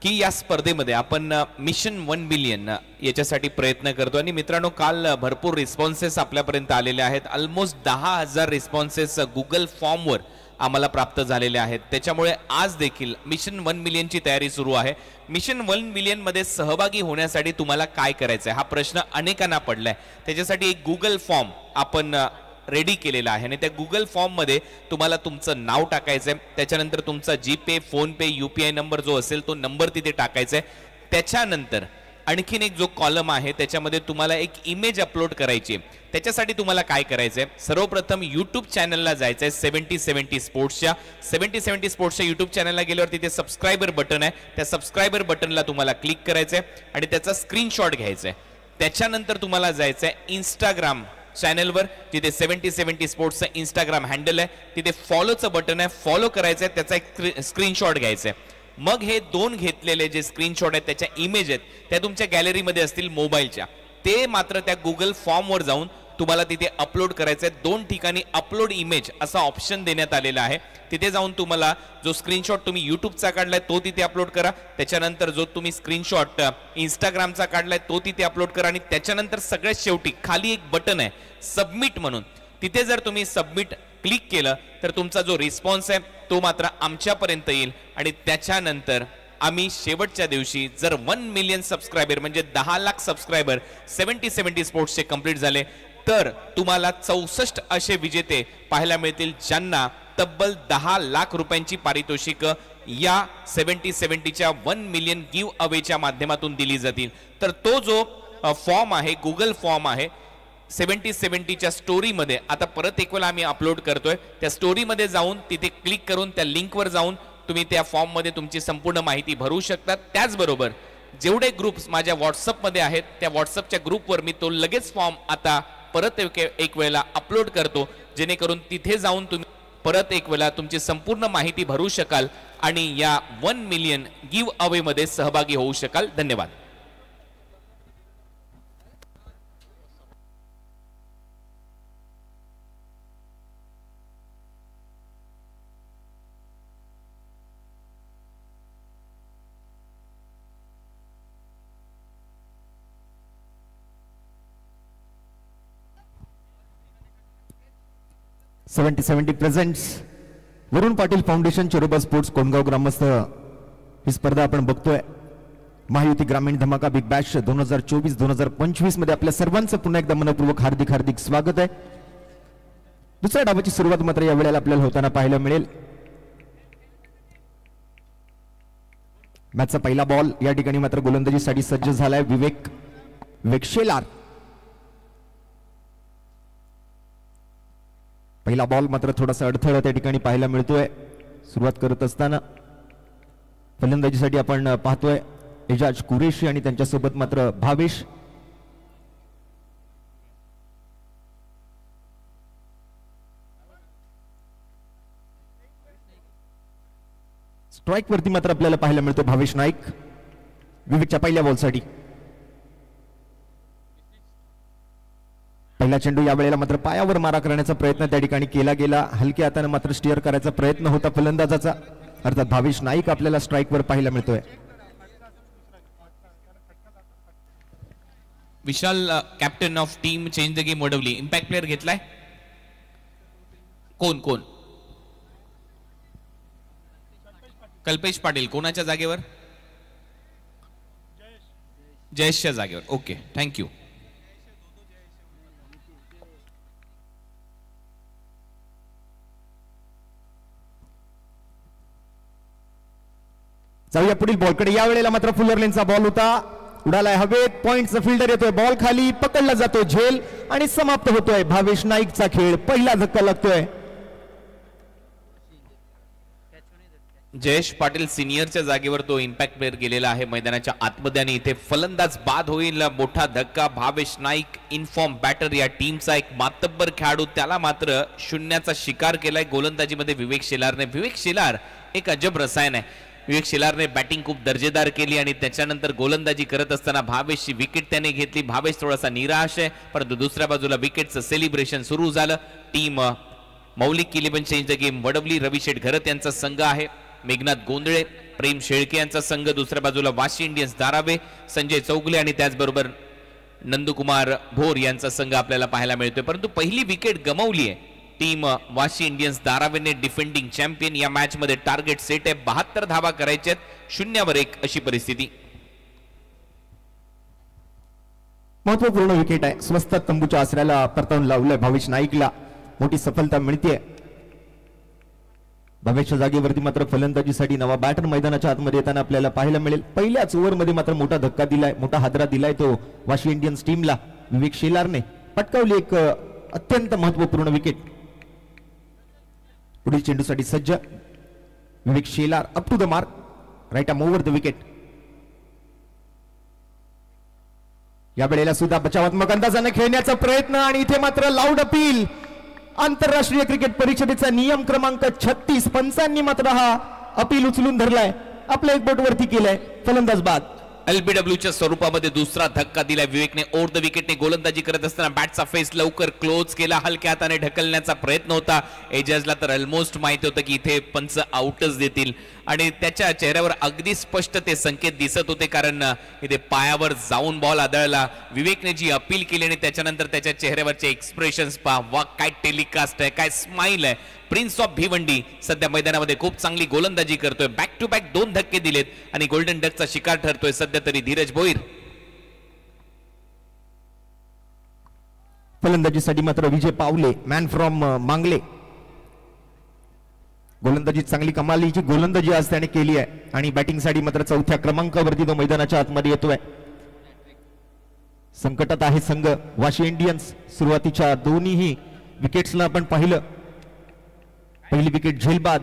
की या स्पर्धेमध्ये आपण मिशन 1 बिलियन याच्यासाठी प्रयत्न करतो आणि मित्रांनो काल भरपूर रिस्पॉन्सेस आपल्यापर्यंत आलेले आहेत. ऑलमोस्ट 10,000 रिस्पॉन्सेस गुगल फॉर्मवर आम्हाला प्राप्त झालेले आहेत. त्याच्यामुळे आज देखील मिशन 1 मिलियनची तयारी सुरू आहे. मिशन 1 मिलियनमध्ये सहभागी होण्यासाठी तुम्हाला काय करायचं आहे हा प्रश्न अनेकांना पडलाय. त्याच्यासाठी एक गुगल फॉर्म आपण रेडी केलेला आहे आणि त्या गुगल फॉर्ममध्ये तुम्हाला तुमचं नाव टाकायचं आहे. त्याच्यानंतर तुमचा जीपे, फोनपे, UPI नंबर जो असेल तो नंबर तिथे टाकायचा आहे. त्याच्यानंतर आणखीन एक जो कॉलम आहे त्याच्यामध्ये तुम्हाला एक इमेज अपलोड करायची आहे. त्याच्यासाठी तुम्हाला काय करायचं आहे, सर्वप्रथम यूट्यूब चॅनलला जायचं आहे 7070 स्पोर्ट्सच्या. 7070 स्पोर्ट्सच्या यूट्यूब चॅनलला गेल्यावर तिथे सबस्क्रायबर बटन आहे. त्या सबस्क्रायबर बटनला तुम्हाला क्लिक करायचं आहे आणि त्याचा स्क्रीनशॉट घ्यायचा आहे. त्याच्यानंतर तुम्हाला जायचं आहे इंस्टाग्राम चॅनलवर, जिथे 7070 स्पोर्ट्सचं इंस्टाग्राम हँडल आहे. तिथे फॉलोचं बटन आहे, फॉलो करायचं आहे, त्याचा एक स्क्रीनशॉट घ्यायचा आहे. मग हे दोन घेतलेले जे स्क्रीनशॉट आहेत त्याच्या इमेज आहेत त्या तुमच्या गॅलरीमध्ये असतील मोबाईलच्या, ते मात्र त्या गुगल फॉर्मवर जाऊन तुम्हाला तिथे अपलोड करायचं आहे. 2 ठिकाणी अपलोड इमेज असा ऑप्शन देण्यात आलेला आहे. तिथे जाऊन तुम्हाला जो स्क्रीनशॉट तुम्ही यूट्यूबचा काढलाय तो तिथे अपलोड करा. त्याच्यानंतर जो तुम्ही स्क्रीनशॉट इंस्टाग्रामचा काढलाय तो तिथे अपलोड करा आणि त्याच्यानंतर सगळ्यात शेवटी खाली एक बटन आहे सबमिट म्हणून. तिथे जर तुम्ही सबमिट क्लिक केलं तर तुमचा जो रिस्पॉन्स आहे तो मात्र आमच्यापर्यंत येईल आणि त्याच्यानंतर आम्ही शेवटच्या दिवशी जर 1 मिलियन सबस्क्रायबर म्हणजे 10 लाख सबस्क्रायबर 7070 स्पोर्ट्सचे कंप्लीट झाले तर तुम्हाला 64 असे विजेते पाहायला मिळतील ज्यांना तब्बल 10 लाख रुपयांची पारितोषिक या 7070च्या 1 मिलियन गिव्ह अवेच्या माध्यमातून दिली जातील. तर तो जो फॉर्म आहे गुगल फॉर्म आहे 7070च्या स्टोरीमध्ये आता परत एक वेळा आम्ही अपलोड करतोय. त्या स्टोरीमध्ये जाऊन तिथे क्लिक करून त्या लिंकवर जाऊन तुम्ही त्या फॉर्ममध्ये तुमची संपूर्ण माहिती भरू शकता. त्याचबरोबर जेवढे ग्रुप्स माझ्या व्हॉट्सअपमध्ये आहेत त्या व्हॉट्सअपच्या ग्रुपवर मी तो लगेच फॉर्म आता परत एक वेळेला अपलोड करतो, जेणेकरून तिथे जाऊन तुम्ही परत एक वेळा तुमची संपूर्ण माहिती भरू शकाल आणि या 1 मिलियन गिव्ह अवे मध्ये सहभागी होऊ शकाल. धन्यवाद. सेव्हन्टी प्रेझेंट्स वरुण पाटील फाउंडेशन चेरोबा स्पोर्ट्स कोंडगाव ग्रामस्थ ही स्पर्धा आपण बघतोय. महायुती ग्रामीण धमाका बिग बॅश 2024-2025 मध्ये आपल्या सर्वांचं पुन्हा एकदा मनपूर्वक हार्दिक हार्दिक स्वागत आहे. दुसऱ्या डावाची सुरुवात मात्र या वेळेला आपल्याला होताना पाहायला मिळेल. मॅचचा पहिला बॉल या ठिकाणी मात्र गोलंदाजीसाठी सज्ज झालाय विवेक वेक्षेलार. पहिला बॉल मात्र थोडासा अडथळा त्या ठिकाणी पाहायला मिळतोय सुरुवात करत असताना. फलंदाजीसाठी आपण पाहतोय एजाज कुरेशी आणि त्यांच्यासोबत मात्र भावेश. स्ट्राईक वरती मात्र आपल्याला पाहायला मिळतो भावेश नाईक विवेकच्या पहिल्या बॉलसाठी. पहिला चेंडू यावेळेला मात्र पायावर मारा करण्याचा प्रयत्न त्या ठिकाणी केला गेला. हलक्या हाताने मात्र स्टिअर करायचा प्रयत्न होता फलंदाजाचा. अर्थात भावेश नाईक आपल्याला स्ट्राईकवर पाहायला मिळतोय. Vishal captain of team change the game Vadavali. Impact player घेतलाय कोण? कल्पेश पाटील. कोणाच्या जागेवर? जयेशच्या जागेवर. Okay, thank you. जाऊया पुढील बॉलकडे. यावेळेला मात्र फुलर लेनचा बॉल होता, उडालाय हवेत. पॉइंटचा फिल्डर येतोय, बॉल खाली पकडला जातो, झेल आणि समाप्त होतोय भावेश नाईकचा खेळ. पहिला धक्का लागतोय. जयेश पाटील सिनियरच्या जागेवर तो इम्पॅक्ट प्लेअर गेलेला आहे मैदानाच्या आतमध्ये आणि इथे फलंदाज बाद होईल. मोठा धक्का. भावेश नाईक इनफॉर्म बॅटर या टीमचा एक मातब्बर खेळाडू, त्याला मात्र शून्याचा शिकार केलाय गोलंदाजीमध्ये विवेक शेलारने. विवेक शेलार एक अजब रसायन आहे. विवेक शेलारने बॅटिंग खूप दर्जेदार केली आणि त्याच्यानंतर गोलंदाजी करत असताना भावेशची विकेट त्याने घेतली. भावेश थोडासा निराश आहे, परंतु दुसऱ्या बाजूला विकेटचं सेलिब्रेशन सुरू झालं. टीम मौलिक 11 change the game Wadavali. Ravisheth घरत यांचा संघ आहे, मेघनाथ गोंधळे, प्रेम शेळके यांचा संघ. दुसऱ्या बाजूला वाशी इंडियन्स धारावे, संजय चौगले आणि त्याचबरोबर नंदकुमार भोर यांचा संघ आपल्याला पाहायला मिळतोय. परंतु पहिली विकेट गमावली आहे टीम वाशी इंडियन्स धारावेने. Defending champion. या मॅच मध्ये टार्गेट सेट आहे, 72 धावा करायचे आहेत, 0-1 अशी परिस्थिती. महत्वपूर्ण विकेट आहे. स्वस्त तंबूच्या आसऱ्याला परतावून लावलंय भावेश नाईकला. मोठी सफलता मिळते. भावेशच्या जागेवरती मात्र फलंदाजीसाठी नवा बॅटर मैदानाच्या आतमध्ये येताना आपल्याला पाहायला मिळेल. पहिल्याच ओव्हरमध्ये मात्र मोठा धक्का दिलाय, मोठा हादरा दिलाय तो वाशी इंडियन्स टीमला. विवेक शेलारने पटकावली एक अत्यंत महत्वपूर्ण विकेट. पुढील चेंडूसाठी सज्ज Vivek Shelar. Up to the mark, right arm over the wicket. या वेळेला सुद्धा बचावात्मक अंदाजाने खेळण्याचा प्रयत्न आणि इथे मात्र लाऊड अपील. आंतरराष्ट्रीय क्रिकेट परिषदेचा नियम क्रमांक 36. पंचांनी मात्र हा अपील उचलून धरलाय, आपल्या एक बोट वरती केलाय. फलंदाज बाद. एलबीडब्ल्यूच्या स्वरूपामध्ये दुसरा धक्का दिला विवेकने. ओव्हर द विकेटने गोलंदाजी करत असताना बॅटचा फेस लवकर क्लोज केला. हलक्या हाताने ढकलण्याचा प्रयत्न होता. एजाजला तर ऑलमोस्ट माहिती होतं की इथे पंच आउटच देतील आणि त्याच्या चेहऱ्यावर अगदी स्पष्ट ते संकेत दिसत होते, कारण इथे पायावर जाऊन बॉल आदळला. विवेकने जी अपील केली आणि त्याच्यानंतर त्याच्या चेहऱ्यावरचे एक्सप्रेशन्स पहा. वा काय टेलिकास्ट आहे, काय स्माइल आहे. प्रिन्स ऑफ भिवंडी सध्या मैदानामध्ये खूप चांगली गोलंदाजी करतोय. बॅक टू बॅक 2 धक्के दिलेत आणि गोल्डन डकचा शिकार ठरतोय सध्या तरी धीरज भोईर. फलंदाजीसाठी मात्र विजय पावले, मॅन फ्रॉम मांगले. गोलंदाजी चांगली कमालीची गोलंदाजी आज त्याने केली आहे आणि बॅटिंगसाठी मात्र 4थ्या क्रमांकावरती तो मैदानाच्या आतमध्ये येतोय. संकटात आहे संघ वाशी इंडियन्स. सुरुवातीच्या दोन्ही विकेट्सला आपण पाहिलं. पहिली विकेट झेलबाद,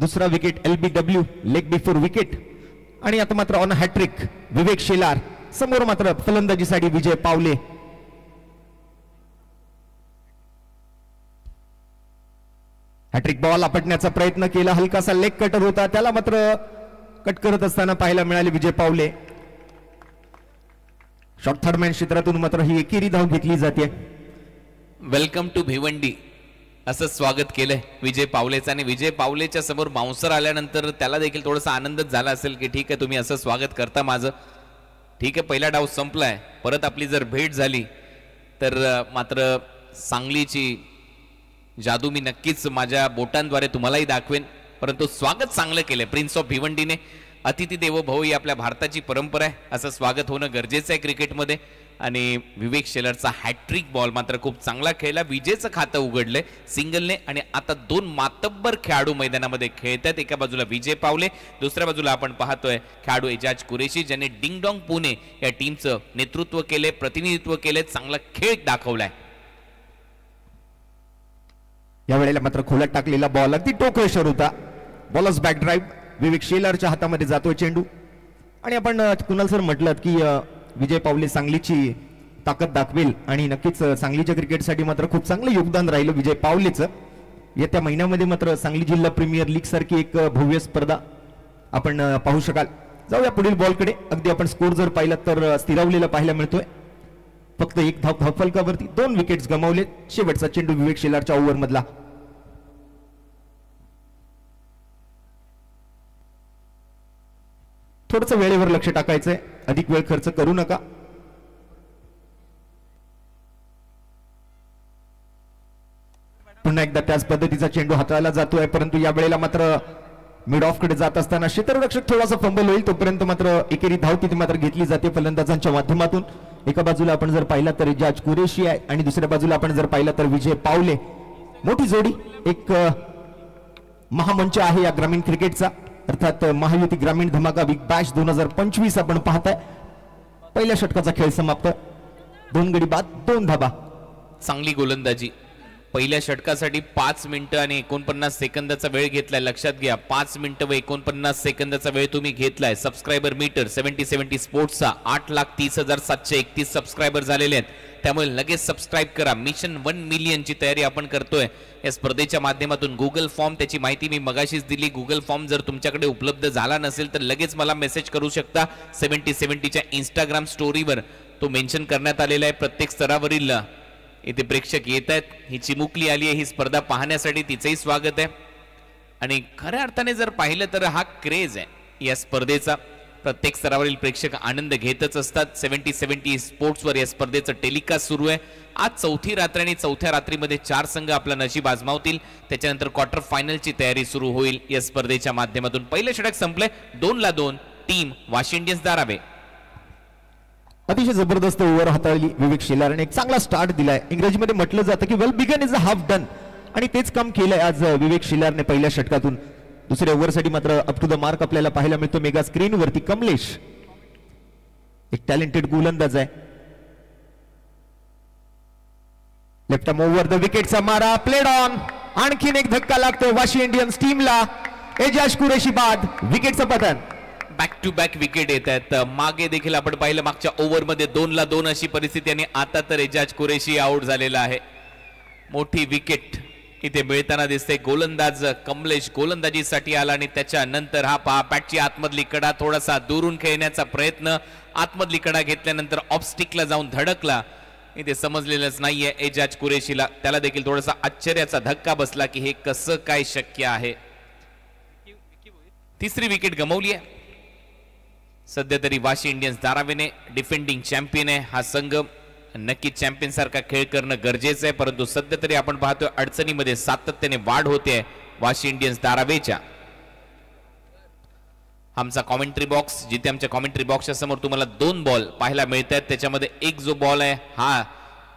दुसरा wicket LBW leg before wicket आणि आता मात्र ऑन हॅट्रिक विवेक शेलार. समोर मात्र फलंदाजीसाठी विजय पावले. हॅट्रिक बॉल आपटण्याचा प्रयत्न केला, हलकासा लेग कटर होता, त्याला मात्र कट करत असताना पाहायला मिळाले विजय पावले. शॉर्ट थर्डमॅन क्षेत्रातून मात्र ही एकेरी धाव घेतली जाते. वेलकम टू भिवंडी असं स्वागत केलंय विजय पावलेचं आणि विजय पावलेच्या समोर बाउन्सर आल्यानंतर त्याला देखील थोडासा आनंदच झाला असेल की ठीक आहे तुम्ही असं स्वागत करता माझं. ठीक आहे, पहिला डाव संपलाय, परत आपली जर भेट झाली तर मात्र सांगलीची जादू मी नक्कीच माझ्या बोटांद्वारे तुम्हालाही दाखवेन. परंतु स्वागत चांगलं केलंय प्रिन्स ऑफ भिवंडीने. अतिथी देवो भव ही आपल्या भारताची परंपरा आहे, असं स्वागत होणं गरजेचं आहे क्रिकेटमध्ये. आणि विवेक शेलरचा हॅट्रिक बॉल मात्र खूप चांगला खेळला. विजेचं खातं उघडलंय सिंगलने आणि आता 2 मातब्बर खेळाडू मैदानामध्ये खेळतात. एका बाजूला विजय पावले, दुसऱ्या बाजूला आपण पाहतोय खेळाडू एजाज कुरेशी, ज्यांनी डिंगडॉंग पुणे या टीमचं नेतृत्व केले, प्रतिनिधित्व केले, चांगला खेळ दाखवलाय. या वेळेला मात्र खोल्यात टाकलेला बॉल अगदी टोकरेश्वर होता. बॉलर्स बॅक ड्राईव्ह विवेक शेलारच्या हातामध्ये जातोय चेंडू. आणि आपण कुणाल सर म्हटलं की विजय पावले सांगलीची ताकद दाखवेल आणि नक्कीच सांगलीच्या क्रिकेटसाठी मात्र खूप चांगलं योगदान राहिलं विजय पावलेचं. येत्या महिन्यामध्ये मात्र सांगली जिल्हा प्रीमियर लीग सारखी एक भव्य स्पर्धा आपण पाहू शकाल. जाऊया पुढील बॉलकडे. अगदी आपण स्कोर जर पाहिला तर स्थिरावलेला पाहायला मिळतोय. फक्त एक धावफलकावरती 2 विकेट्स गमावले. शेवटचा चेंडू विवेक शेलारच्या ओव्हर मधला. थोडंसं वेळेवर लक्ष टाकायचंय, अधिक वेळ खर्च करू नका. पुन्हा एकदा त्याच पद्धतीचा चेंडू हाताळला जातोय, परंतु या वेळेला मात्र मिड ऑफ कडे जात असताना क्षेत्ररक्षक थोडासा फंबल होईल, तोपर्यंत मात्र एकेरी धाव तिथे मात्र घेतली जाते फलंदाजांच्या माध्यमातून. एका बाजूला आपण जर पाहिला तर एजाज कुरेशी आहे आणि दुसऱ्या बाजूला आपण जर पाहिला तर विजय पावले. मोठी जोडी, एक महामंच आहे या ग्रामीण क्रिकेटचा, अर्थात महायुती ग्रामीण धमाका बिग बॅश 2025 आपण पाहताय. पहिल्या षटकाचा खेळ समाप्त. 2 गडी बाद 2 धाबा. चांगली गोलंदाजी. पहिल्या षटकासाठी 5 मिनिटं आणि 49 सेकंदाचा वेळ घेतलाय. लक्षात घ्या, 5 मिनिटं व 49 सेकंदाचा वेळ तुम्ही घेतलाय. सबस्क्रायबर मीटर 7070 स्पोर्ट्सचा 8,30,731 सबस्क्रायबर झालेले आहेत, त्यामुळे लगेच सबस्क्राईब करा. मिशन 1 मिलियनची तयारी आपण करतोय या स्पर्धेच्या माध्यमातून. गुगल फॉर्म, त्याची माहिती मी मगाशीच दिली. गुगल फॉर्म जर तुमच्याकडे उपलब्ध झाला नसेल तर लगेच मला मेसेज करू शकता. 7070च्या इंस्टाग्राम स्टोरीवर तो मेन्शन करण्यात आलेला आहे. प्रत्येक स्तरावरील इथे प्रेक्षक येत आहेत. ही चिमुकली आली आहे ही स्पर्धा पाहण्यासाठी, तिचंही स्वागत आहे. आणि खऱ्या अर्थाने जर पाहिलं तर हा क्रेज आहे या स्पर्धेचा. प्रत्येक स्तरावरील प्रेक्षक आनंद घेतच असतात. 7070 स्पोर्ट्सवर या स्पर्धेचं टेलिकास्ट सुरू आहे. आज चौथी रात्र आणि चौथ्या रात्रीमध्ये 4 संघ आपला नशीब आजमावतील. त्याच्यानंतर क्वार्टर फायनलची तयारी सुरू होईल या स्पर्धेच्या माध्यमातून. पहिलं षटक संपलंय 2-2. Team Vashi Indians Dharave. अतिशय जबरदस्त ओव्हर हाताळली विवेक शेलारने. एक चांगला स्टार्ट दिलाय. इंग्रजीमध्ये म्हटलं जातं की well begun is a half done, आणि तेच काम केलंय आज विवेक शेलारने पहिल्या षटकातून. दुसऱ्या ओव्हरसाठी मात्र अप टू द मार्क आपल्याला पाहायला मिळतो मेगा स्क्रीनवरती कमलेश. एक टॅलेंटेड गोलंदाज आहे. लेफ्ट आर्म ओव्हर द विकेटचा मारा, प्लेड ऑन. आणखीन एक धक्का लागतो वाशी इंडियन्स टीमला. एजाज कुरेशी बाद, विकेटचं पतन. बॅक टू बॅक विकेट येत आहेत. मागे देखील आपण पाहिलं मागच्या ओव्हरमध्ये 2-2 अशी परिस्थिती, आणि आता तर एजाज कुरेशी आउट झालेला आहे. मोठी विकेट इथे मिळताना दिसते. गोलंदाज कमलेश गोलंदाजीसाठी आला आणि त्याच्यानंतर हा पहा बॅटची आतमधली कडा थोडासा दुरून खेळण्याचा प्रयत्न. आतमधली कडा घेतल्यानंतर ऑफस्टिकला जाऊन धडकला. इथे समजलेलंच नाहीये एजाज कुरेशीला. त्याला देखील थोडासा आश्चर्याचा धक्का बसला की हे कसं काय शक्य आहे. तिसरी विकेट गमावली आहे. सध्या तरी वाशी इंडियन्स धारावीने डिफेंडिंग चॅम्पियन आहे. हा संघ नक्की चॅम्पियन सारखा खेळ करणं गरजेचं आहे, परंतु सध्या तरी आपण पाहतोय अडचणीमध्ये सातत्याने वाढ होते वाशी इंडियन्स धारावीच्या. आमचा कॉमेंट्री बॉक्स, जिथे आमच्या कॉमेंट्री बॉक्सच्या समोर तुम्हाला 2 बॉल पाहायला मिळत आहेत, त्याच्यामध्ये एक जो बॉल आहे हा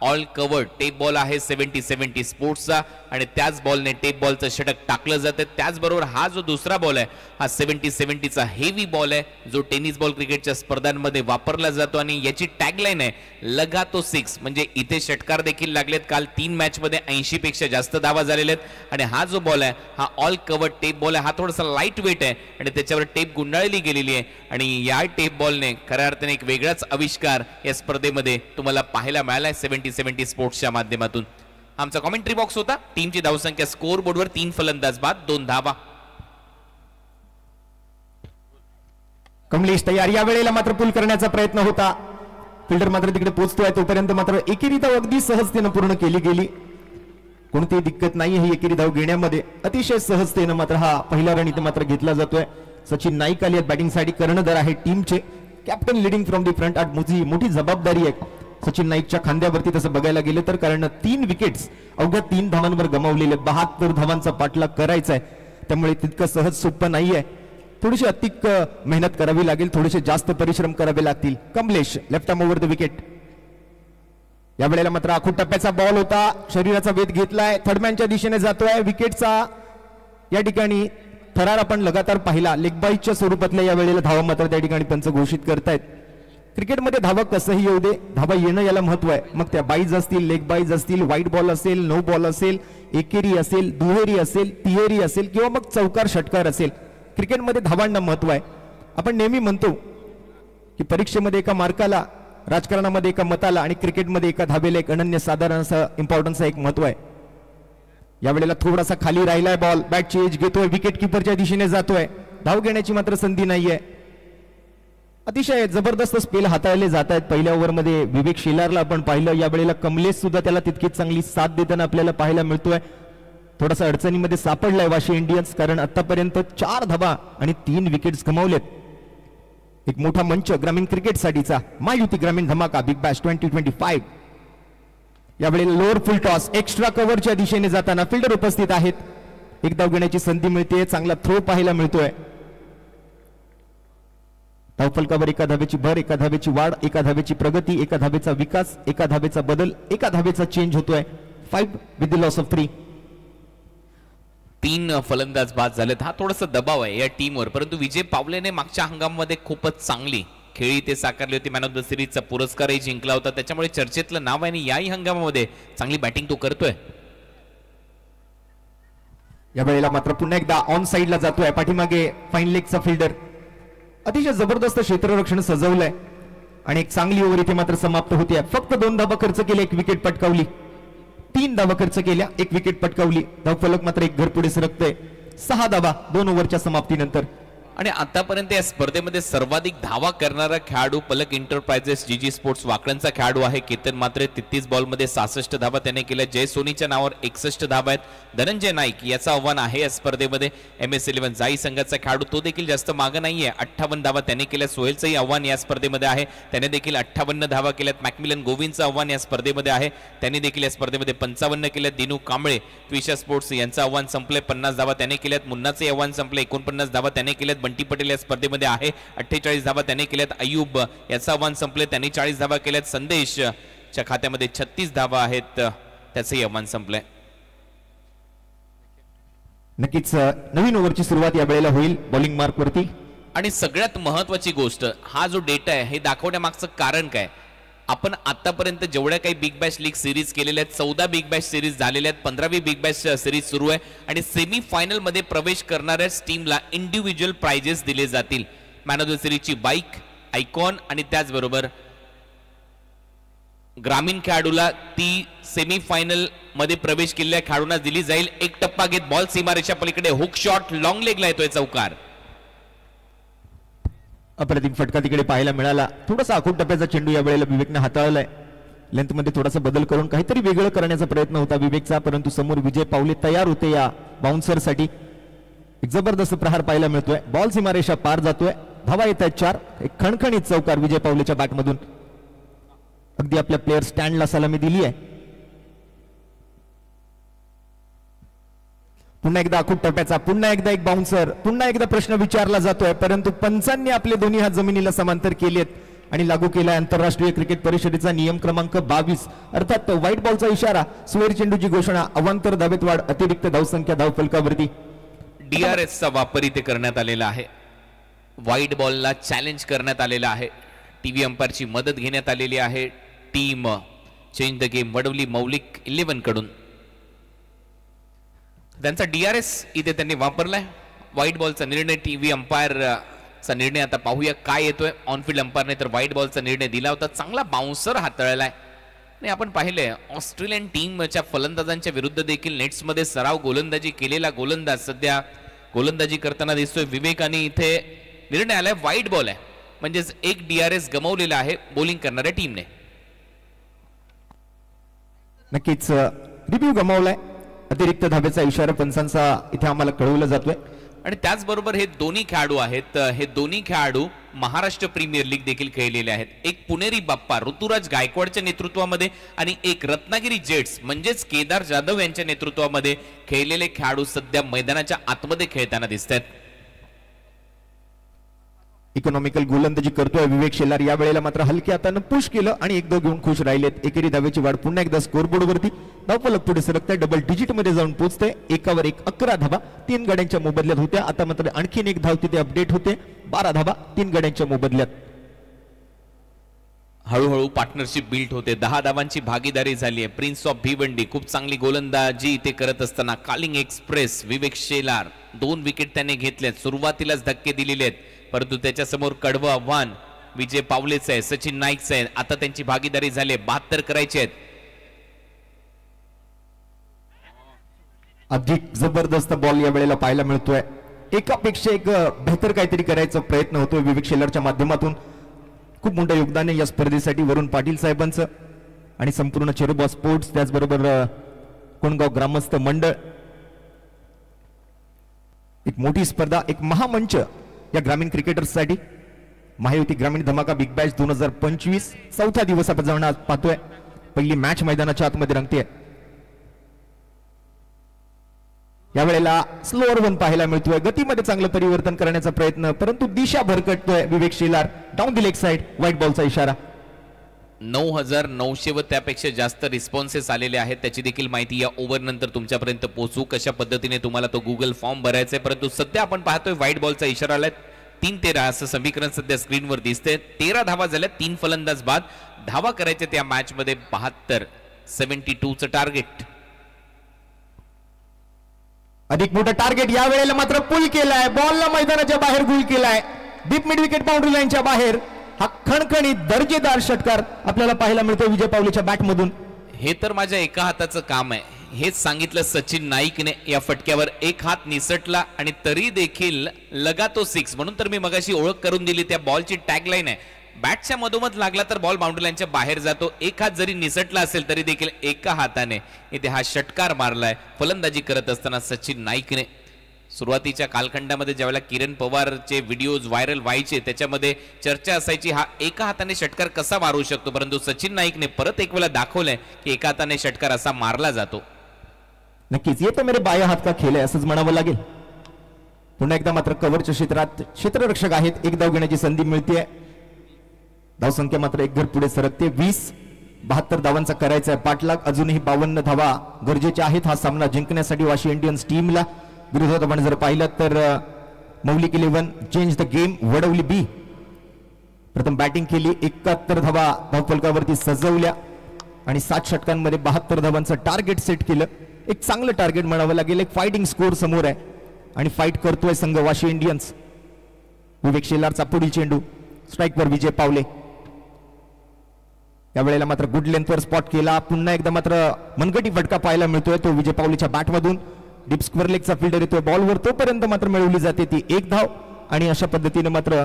ऑल कव्हर्ड टेप बॉल आहे 7070 स्पोर्ट्सचा, आणि त्याच बॉलने टेप बॉलचं षटक टाकलं जातं. त्याचबरोबर हा जो दुसरा बॉल आहे हा 7070चा हेवी बॉल आहे, जो टेनिस बॉल क्रिकेटच्या स्पर्धांमध्ये वापरला जातो, आणि याची टॅगलाईन आहे लगा तो 6. म्हणजे इथे षटकार देखील लागलेत. काल 3 मॅच मध्ये 80 पेक्षा जास्त धावा झालेल्या आहेत. आणि हा जो बॉल आहे हा ऑल कव्हर्ड टेप बॉल आहे. हा थोडासा लाईट वेट आहे आणि त्याच्यावर टेप गुंडाळली गेलेली आहे, आणि या टेप बॉलने खऱ्या अर्थाने एक वेगळाच आविष्कार या स्पर्धेमध्ये तुम्हाला पाहायला मिळालाय 7070 स्पोर्ट्सच्या माध्यमातून. आमचा कॉमेंट्री बॉक्स होता. टीमची धावसंख्या स्कोर बोर्डवर 3 फलंदाज बाद 2 धावा. कमलेश तयार. या वेळेला मात्र पुल करण्याचा प्रयत्न होता. फिल्डर मात्र तिकडे पोहोचतोय, तोपर्यंत मात्र एकेरी धाव अगदी सहजतेनं पूर्ण केली गेली. कोणतीही दिक्कत नाही ही एकेरी धाव घेण्यामध्ये. अतिशय सहजतेनं मात्र हा पहिला रन इथे मात्र घेतला जातोय. सचिन नाईक आले बॅटिंगसाठी. कर्णधार आहे टीमचे. Captain leading from the front. मोठी जबाबदारी आहे सचिन नाईकच्या खांद्यावरती तसं बघायला गेलं तर, कारण 3 विकेट्स अवघ्या 3 धावांवर गमावलेले. 72 धावांचा पाठलाग करायचा आहे, त्यामुळे तितकं सहज सोपं नाहीये. थोडीशी अतिक मेहनत करावी लागेल, थोडेसे जास्त परिश्रम करावे लागतील. Kamlesh left arm over the wicket. या वेळेला मात्र आखूड टप्प्याचा बॉल होता. शरीराचा वेध घेतलाय, थर्डमॅनच्या दिशेने जातोय. विकेटचा या ठिकाणी थरार आपण लगातार पाहिला. लेगबाईच्या स्वरूपातल्या या वेळेला धावा मात्र त्या ठिकाणी पंच घोषित करतायत. क्रिकेटमध्ये धावा कसंही येऊ दे, धावा येणं याला महत्व आहे. मग त्या बाईज असतील, लेग बाईज असतील, व्हाईट बॉल असेल, नो बॉल असेल, एकेरी असेल, दुहेरी असेल, तिहेरी असेल, किंवा मग चौकार षटकार असेल, क्रिकेटमध्ये धावांना महत्व आहे. आपण नेहमी म्हणतो की परीक्षेमध्ये एका मार्काला, राजकारणामध्ये एका मताला आणि क्रिकेटमध्ये एका धावेला एक अनन्यसाधारण असं इम्पॉर्टन्सचं एक महत्व आहे. यावेळेला थोडासा खाली राहिलाय बॉल, बॅटची एज घेतोय, विकेट किपरच्या दिशेने जातोय, धाव घेण्याची मात्र संधी नाहीये. अतिशय जबरदस्त स्पेल हाताळले जात आहेत. पहिल्या ओव्हरमध्ये विवेक शेलारला आपण पाहिलं, यावेळेला कमलेश सुद्धा त्याला तितकीच चांगली साथ देताना आपल्याला पाहायला मिळतोय. थोडासा अडचणीमध्ये सापडलाय वाशी इंडियन्स, कारण आतापर्यंत 4 धावा आणि 3 विकेट्स गमावलेत. एक मोठा मंच ग्रामीण क्रिकेटसाठीचा महायुती ग्रामीण धमाका बिग बॅश 2025. यावेळेला लोअर फुल टॉस एक्स्ट्रा कव्हरच्या दिशेने जाताना फिल्डर उपस्थित आहेत. एक धाव घेण्याची संधी मिळते, चांगला थ्रो पाहायला मिळतोय. धावफलकावर एका धावेची भर, एका धावेची वाढ, एका धावेची प्रगती, एका धावेचा विकास, एका धावेचा बदल, एका धावेचा चेंज होतोय. 5 विथ द लॉस ऑफ 3. 3 फलंदाज बाद झालेत. हा थोडासा दबाव आहे या टीमवर, परंतु विजय पावलेने मागच्या हंगामामध्ये खूपच चांगली खेळी ते साकारली होती. मॅन ऑफ द सिरीजचा पुरस्कारही जिंकला होता, त्याच्यामुळे चर्चेतलं नाव आहे आणि याही हंगामामध्ये चांगली बॅटिंग तो करतोय. यावेळेला मात्र पुन्हा एकदा ऑन साइडला जातोय, पाठीमागे फाईन लेगचा फिल्डर. अतिशय जबरदस्त क्षेत्ररक्षण सजवलंय आणि एक चांगली ओव्हर इथे मात्र समाप्त होते. फक्त 2 धावा खर्च केले, 1 विकेट पटकावली. 3 धावा खर्च केल्या, 1 विकेट पटकावली. धावफलक मात्र 1 घर पुढे सरकतोय. 6 धावा 2 ओव्हरच्या समाप्तीनंतर. आणि आतापर्यंत या स्पर्धेमध्ये सर्वाधिक धावा करणारा खेळाडू पलक एंटरप्राइजेस जीजी स्पोर्ट्स वाकड्यांचा खेळाडू आहे. केतन मात्रे 33 बॉलमध्ये 66 धावा त्याने केल्या. जय सोनीच्या नावावर 61 धावा आहेत. धनंजय नाईक याचं आव्हान आहे या स्पर्धेमध्ये. MS11 जाई संघाचा खेळाडू, तो देखील जास्त मागं नाहीये, 58 धावा त्याने केल्या. सोहेलचंही आव्हान या स्पर्धेमध्ये आहे, त्याने देखील 58 धावा केल्यात. मॅकमिलन गोविंदचं आव्हान या स्पर्धेमध्ये आहे, त्याने देखील या स्पर्धेमध्ये 55 केल्यात. दिनू कांबळे त्विशा स्पोर्ट्स यांचं आव्हान संपलंय, 50 धावा त्याने केल्यात. मुन्नाचे आव्हान संपले, 49 धावा त्याने केल्यात. बंटी पटेल या स्पर्धेमध्ये आहे, 48 धावा त्याने केल्यात. अयूब याचं आव्हान संपले, त्यांनी 40 धावा केल्यात. संदेशच्या खात्यामध्ये 36 धावा आहेत, त्याचंही आव्हान संपलंय. नक्कीच नवीन ओव्हरची सुरुवात या वेळेला होईल बॉलिंग मार्क वरती. आणि सगळ्यात महत्वाची गोष्ट, हा जो डेटा आहे हे दाखवण्यामागचं कारण काय, आपण आतापर्यंत जेवढ्या काही बिग बॅश लीग सिरीज केलेल्या आहेत, 14 बिग बॅश सिरीज झालेल्या आहेत, 15वी बिग बॅश सिरीज सुरू आहे आणि सेमी फायनल मध्ये प्रवेश करणाऱ्या टीमला इंडिव्हिज्युअल प्राइजेस दिले जातील. मॅन ऑफ द सिरीजची बाईक, आयकॉन आणि त्याचबरोबर ग्रामीण खेळाडूला ती सेमी फायनल मध्ये प्रवेश केलेल्या खेळाडूंना दिली जाईल. एक टप्पा घेत बॉल सीमारेषा पलीकडे हुक शॉट लॉंग लेगला येतोय चौकार. अप्रतिम फटका तिकडे पाहायला मिळाला. थोडासा आखूड टप्प्याचा चेंडू या वेळेला विवेकने हाताळलाय. लेंथ मध्ये थोडासा बदल करून काहीतरी वेगळं करण्याचा प्रयत्न होता विवेकचा, परंतु समोर विजय पावले तयार होते या बाउन्सर साठी. एक जबरदस्त प्रहार पाहायला मिळतोय. बॉल सीमारेषा पार जातोय, धावा येत आहेत 4. एक खणखणीत चौकार विजय पावलेच्या बॅटमधून. अगदी आपल्या प्लेयर स्टँडला सलामी दिली आहे. पुन्हा एकदा आखूड टप्प्याचा, पुन्हा एकदा एक बाउन्सर, पुन्हा एकदा प्रश्न विचारला जातोय, परंतु पंचांनी आपले दोन्ही हात जमिनीला समांतर केलेत आणि लागू केला आंतरराष्ट्रीय क्रिकेट परिषदेचा नियम क्रमांक 22, अर्थात व्हाईट बॉलचा इशारा, सुवेर चेंडूची घोषणा, अवांतर धावेत वाढ, अतिरिक्त धावसंख्या धावफलकावरती. DRS चा वापर इथे करण्यात आलेला आहे. व्हाईट बॉलला चॅलेंज करण्यात आलेला आहे. टीव्ही अंपायरची मदत घेण्यात आलेली आहे. Team change the game Wadavali मौलिक 11 कडून. त्यांचा DRS इथे त्यांनी वापरलाय. व्हाईट बॉलचा निर्णय, टीव्ही अंपायरचा निर्णय आता पाहूया काय येतोय. ऑनफिल्ड अंपायरने तर व्हाईट बॉलचा निर्णय दिला होता. चांगला बाउन्सर हाताळलाय आणि आपण पाहिलंय ऑस्ट्रेलियन टीमच्या फलंदाजांच्या विरुद्ध देखील नेट्समध्ये सराव गोलंदाजी केलेला गोलंदाज सध्या गोलंदाजी करताना दिसतोय विवेक, आणि इथे निर्णय आलाय व्हाईट बॉल आहे, म्हणजेच एक DRS गमावलेला आहे बॉलिंग करणाऱ्या टीमने. नक्कीच रिव्ह्यू गमावलाय. अतिरिक्त धावेचा इशारा पंचांचा इथे आम्हाला कळवला जातोय. आणि त्याचबरोबर हे दोन्ही खेळाडू आहेत, हे दोन्ही खेळाडू महाराष्ट्र प्रीमियर लीग देखील खेळलेले आहेत. एक पुणेरी बाप्पा ऋतुराज गायकवाडच्या नेतृत्वामध्ये आणि एक रत्नागिरी जेट्स म्हणजेच केदार जाधव यांच्या नेतृत्वामध्ये खेळलेले खेळाडू सध्या मैदानाच्या आतमध्ये खेळताना दिसत आहेत. इकॉनॉमिकल गोलंदाजी करतोय विवेक शेलार. या वेळेला मात्र हलक्या हातानं पुश केलं आणि 1-2 घेऊन खुश राहिलेत. एकेरी धावेची वाढ पुन्हा एकदा स्कोरबोर्ड वरती. धावफलक पुढे सरकतंय, डबल डिजिट मध्ये जाऊन पोहोचते. 1वर 1 11 धावा 3 गड्यांच्या मोबदल्यात होत्या. आता मात्र आणखीन एक धाव तिथे अपडेट होते. 12 धावा 3 गड्यांच्या मोबदल्यात. हळूहळू पार्टनरशिप बिल्ड होते. 10 धावांची भागीदारी झाली आहे. प्रिन्स ऑफ भिवंडी खूप चांगली गोलंदाजी इथे करत असताना कालिंग एक्सप्रेस विवेक शेलार 2 विकेट त्याने घेतल्यात. सुरुवातीलाच धक्के दिलेले आहेत, परंतु त्याच्या समोर कडवं आव्हान विजय पावलेच आहे, सचिन नाईकच आहे. आता त्यांची भागीदारी झाली, 72 करायचे आहेत. अधिक जबरदस्त बॉल या वेळेला पाहायला मिळतोय. एकापेक्षा एक बेहतर काहीतरी करायचा प्रयत्न होतोय विवेक शेलारच्या माध्यमातून. खूप मोठं योगदान आहे या स्पर्धेसाठी वरुण पाटील साहेबांचं आणि संपूर्ण चेरोबा स्पोर्ट्स, त्याचबरोबर कोणगाव ग्रामस्थ मंडळ. एक मोठी स्पर्धा, एक महामंच या ग्रामीण क्रिकेटर्ससाठी. महायुती ग्रामीण धमाका बिग बॅश 2025 चौथा दिवस आपण जाऊन आज पाहतोय. पहिली मॅच मैदानाच्या आतमध्ये रंगते. यावेळेला स्लोअर वन पाहायला मिळतोय. गतीमध्ये चांगलं परिवर्तन करण्याचा प्रयत्न, परंतु दिशा भरकटतोय Vivek Shelar. Down the leg side, white बॉलचा इशारा. 9,900 व त्यापेक्षा जास्त रिस्पॉन्सेस आलेले आहेत. त्याची देखील माहिती या ओव्हर नंतर तुमच्यापर्यंत पोहोचू. कशा पद्धतीने तुम्हाला तो गुगल फॉर्म भरायचा आहे. परंतु सध्या आपण पाहतोय व्हाईट बॉलचा इशारा आलाय. 3-13 असं समीकरण सध्या स्क्रीनवर दिसते. 13 धावा झाल्या, 3 फलंदाज बाद. धावा करायचे त्या मॅच मध्ये 72, 72चं टार्गेट. अधिक मोठं टार्गेट या वेळेला मात्र पुल केलाय. बॉलला मैदानाच्या बाहेर गुल केलाय. डीप मिड विकेट बाउंड्री लाईनच्या बाहेर. हा खणखणीत दर्जेदार षटकार आपल्याला पाहायला मिळतो विजय पावलेच्या बॅट मधून. हे तर माझ्या एका हाताचं काम आहे. हेच सांगितलं सचिन नाईकने. या फटक्यावर एक हात निसटला आणि तरी देखील लगा तो 6. म्हणून तर मी मगाशी ओळख करून दिली. त्या बॉलची टॅगलाईन आहे, बॅटच्या मधोमध लागला तर बॉल बाउंड्री लाईनच्या बाहेर जातो. एक हात जरी निसटला असेल तरी देखील एका हाताने इथे हा षटकार मारलाय फलंदाजी करत असताना सचिन नाईकने. सुरुवातीच्या कालखंडामध्ये ज्यावेळेला किरण पवारचे व्हिडिओज व्हायरल व्हायचे त्याच्यामध्ये चर्चा असायची हा एका हाताने षटकार कसा मारू शकतो, परंतु सचिन नाईकने परत एक वेळा दाखवलंय की एका हाताने षटकार असा मारला जातो. नक्कीच ये तो मेरे बाया हात का खेळ आहे असंच म्हणावं लागेल. पुन्हा एकदा मात्र कव्हरच्या क्षेत्रात क्षेत्ररक्षक आहेत. एक धाव घेण्याची संधी मिळते. धावसंख्या मात्र एक घर पुढे सरकते. 20-72 धावांचा करायचा आहे पाठलाग. अजूनही 52 धावा गरजेच्या आहेत हा सामना जिंकण्यासाठी वाशी इंडियन्स टीमला. विरोधात आपण जर पाहिलं तर मौलिक 11 चेंज द गेम वडवली बी प्रथम बॅटिंग केली. 71 धावा धावफलकावरती सजवल्या आणि 7 षटकांमध्ये 72 धावांचं टार्गेट सेट केलं. एक चांगलं टार्गेट म्हणावं लागेल. एक फायटिंग स्कोर समोर आहे आणि फाईट करतोय संघ वाशी इंडियन्स. विवेक शेलारचा पुढील चेंडू स्ट्राईकवर विजय पावले. यावेळेला मात्र गुड लेंथवर स्पॉट केला. पुन्हा एकदा मात्र मनगटी फटका पाहायला मिळतोय तो विजय पावलेच्या बॅटमधून. डीप स्क्वेअर लेगचा फिल्डर येतोय बॉलवर, तोपर्यंत मात्र मिळवली जाते ती 1 धाव आणि अशा पद्धतीने मात्र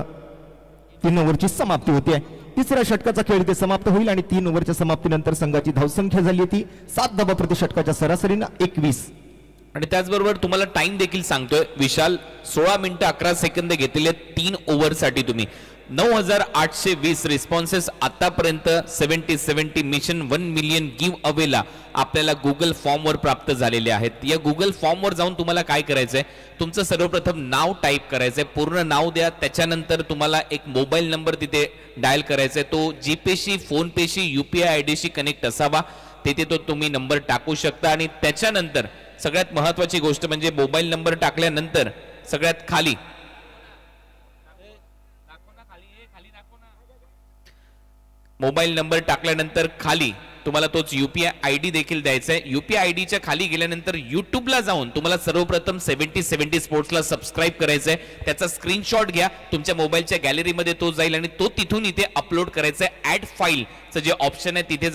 3 ओव्हरची समाप्ती होते. तिसऱ्या षटकाचा खेळ इथे समाप्त होईल आणि 3 ओव्हरच्या समाप्तीनंतर संघाची धावसंख्या झाली होती 7 धावा प्रति षटकाच्या सरासरीनं 21. आणि त्याचबरोबर तुम्हाला टाइम देखील सांगतोय विशाल. 16 मिनिटं 11 सेकंद घेतलेले 3 ओव्हरसाठी तुम्ही. 9,820 रिस्पॉन्सेस आतापर्यंत 70 मिशन 1 मिलियन गिव्ह अवेला आपल्याला गुगल फॉर्मवर प्राप्त झालेले आहेत. या गुगल फॉर्मवर जाऊन तुम्हाला काय करायचंय, तुमचं सर्वप्रथम नाव टाईप करायचंय, पूर्ण नाव द्या. त्याच्यानंतर तुम्हाला एक मोबाईल नंबर तिथे डायल करायचा आहे. तो जीपेशी, फोनपेशी, UPI आयडीशी कनेक्ट असावा. तिथे तो तुम्ही नंबर टाकू शकता. आणि त्याच्यानंतर सगळ्यात महत्वाची गोष्ट म्हणजे मोबाईल नंबर टाकल्यानंतर सगळ्यात खाली मोबाईल नंबर टाकल्यानंतर खाली तुम्हाला तोच UPI आयडी देखील द्यायचा आहे. UPI आयडीच्या खाली गेल्यानंतर युट्यूबला जाऊन तुम्हाला सर्वप्रथम 70 स्पोर्ट्सला सबस्क्राईब करायचंय. त्याचा स्क्रीनशॉट घ्या, तुमच्या मोबाईलच्या गॅलरीमध्ये तो जाईल आणि तो तिथून इथे अपलोड करायचा आहे. ऍड फाईलचं जे ऑप्शन आहे तिथे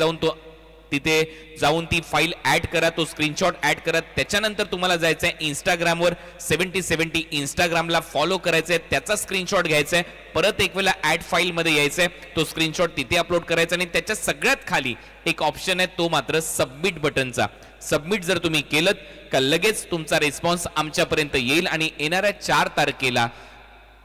जाऊन ती फाईल ऍड करा, तो स्क्रीनशॉट ऍड करा. त्याच्यानंतर तुम्हाला जायचं आहे इंस्टाग्रामवर 70 इंस्टाग्रामला फॉलो करायचंय, त्याचा स्क्रीनशॉट घ्यायचा आहे. परत एक वेळा ऍड फाईल मध्ये यायचंय, तो स्क्रीनशॉट तिथे अपलोड करायचा आणि त्याच्या सगळ्यात खाली एक ऑप्शन आहे तो मात्र सबमिट बटनचा. सबमिट जर तुम्ही केलं का लगेच तुमचा रिस्पॉन्स आमच्यापर्यंत येईल आणि येणाऱ्या 4 तारखेला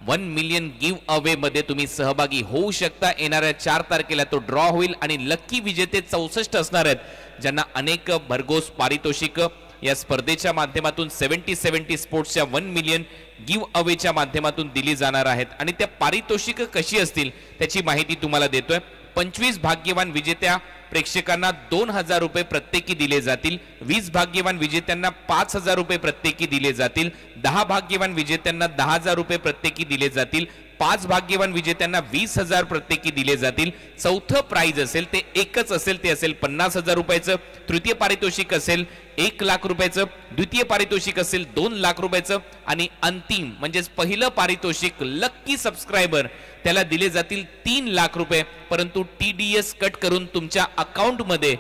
1 मिलियन गिव्ह अवे मध्ये तुम्ही सहभागी होऊ शकता. येणाऱ्या 4 तारखेला तो ड्रॉ होईल आणि लकी विजेते 64 असणार आहेत, ज्यांना अनेक भरघोस पारितोषिक या स्पर्धेच्या माध्यमातून 70 स्पोर्ट्सच्या 1 मिलियन गिव्ह अवेच्या माध्यमातून दिली जाणार आहेत. आणि त्या पारितोषिक कशी असतील त्याची माहिती तुम्हाला देतोय. 25 भाग्यवान विजेत्या प्रेक्षकांना 2,000 रुपये प्रत्येकी दिले जातील. 20 भाग्यवान विजेत्यांना 5,000 रुपये प्रत्येकी दिले जातील. 10 भाग्यवान विजेत्यांना 10,000 रुपये प्रत्येकी दिले जातील. 5 भाग्यवान विजेत्यांना 20,000 प्रत्येकी दिले जातील. चौथं प्राइज असेल ते एकच असेल, ते असेल 50,000 रुपयाचं. तृतीय पारितोषिक असेल 1 लाख रुपयाचं. द्वितीय पारितोषिक असेल 2 लाख रुपयाचं. आणि अंतिम म्हणजेच पहिलं पारितोषिक लक्की सबस्क्रायबर त्याला दिले जातील 3 लाख रुपये. परंतु TDS कट करून तुमच्या अकाउंट मध्ये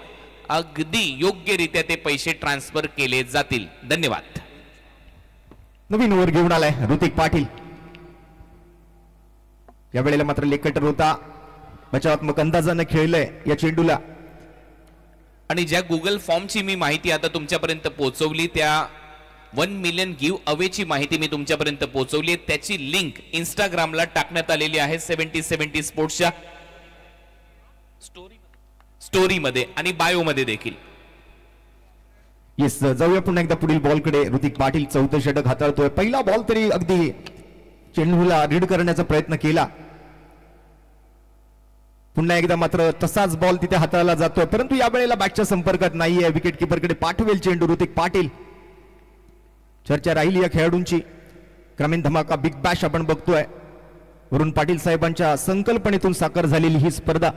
अगदी योग्यरित्या ते पैसे ट्रान्सफर केले जातील. धन्यवाद. नवीन ओव्हर घेऊन आलाय ऋतिक पाटील. या वेळेला मात्र लेग कटर होता, बचावात्मक अंदाजाने खेळलंय या चेंडूला. आणि ज्या गुगल फॉर्मची मी माहिती आता तुमच्यापर्यंत पोहोचवली, त्या 1 मिलियन गिव्ह अवेची माहिती मी तुमच्यापर्यंत पोहोचवली, त्याची लिंक इंस्टाग्रामला टाकण्यात आलेली आहे 70-70 स्पोर्ट्सच्या स्टोरीमध्ये आणि बायोमध्ये देखील. येस, जाऊया पुन्हा एकदा पुढील बॉलकडे. ऋतिक पाटील चौथं षटक हाताळतोय. पहिला बॉल तरी अगदी चेंडूला रीड करण्याचा प्रयत्न केला. पुन्हा एकदा मात्र तसाच बॉल तिथे हाताळला जातोय, परंतु या वेळेला बॅटच्या संपर्कात नाहीये. विकेट किपरकडे पाठवेल चेंडू ऋतिक पाटील. चर्चा राहिली या खेळाडूंची. ग्रामीण धमाका बिग बॅश आपण बघतोय. वरुण पाटील साहेबांच्या संकल्पनेतून साकार झालेली ही स्पर्धा.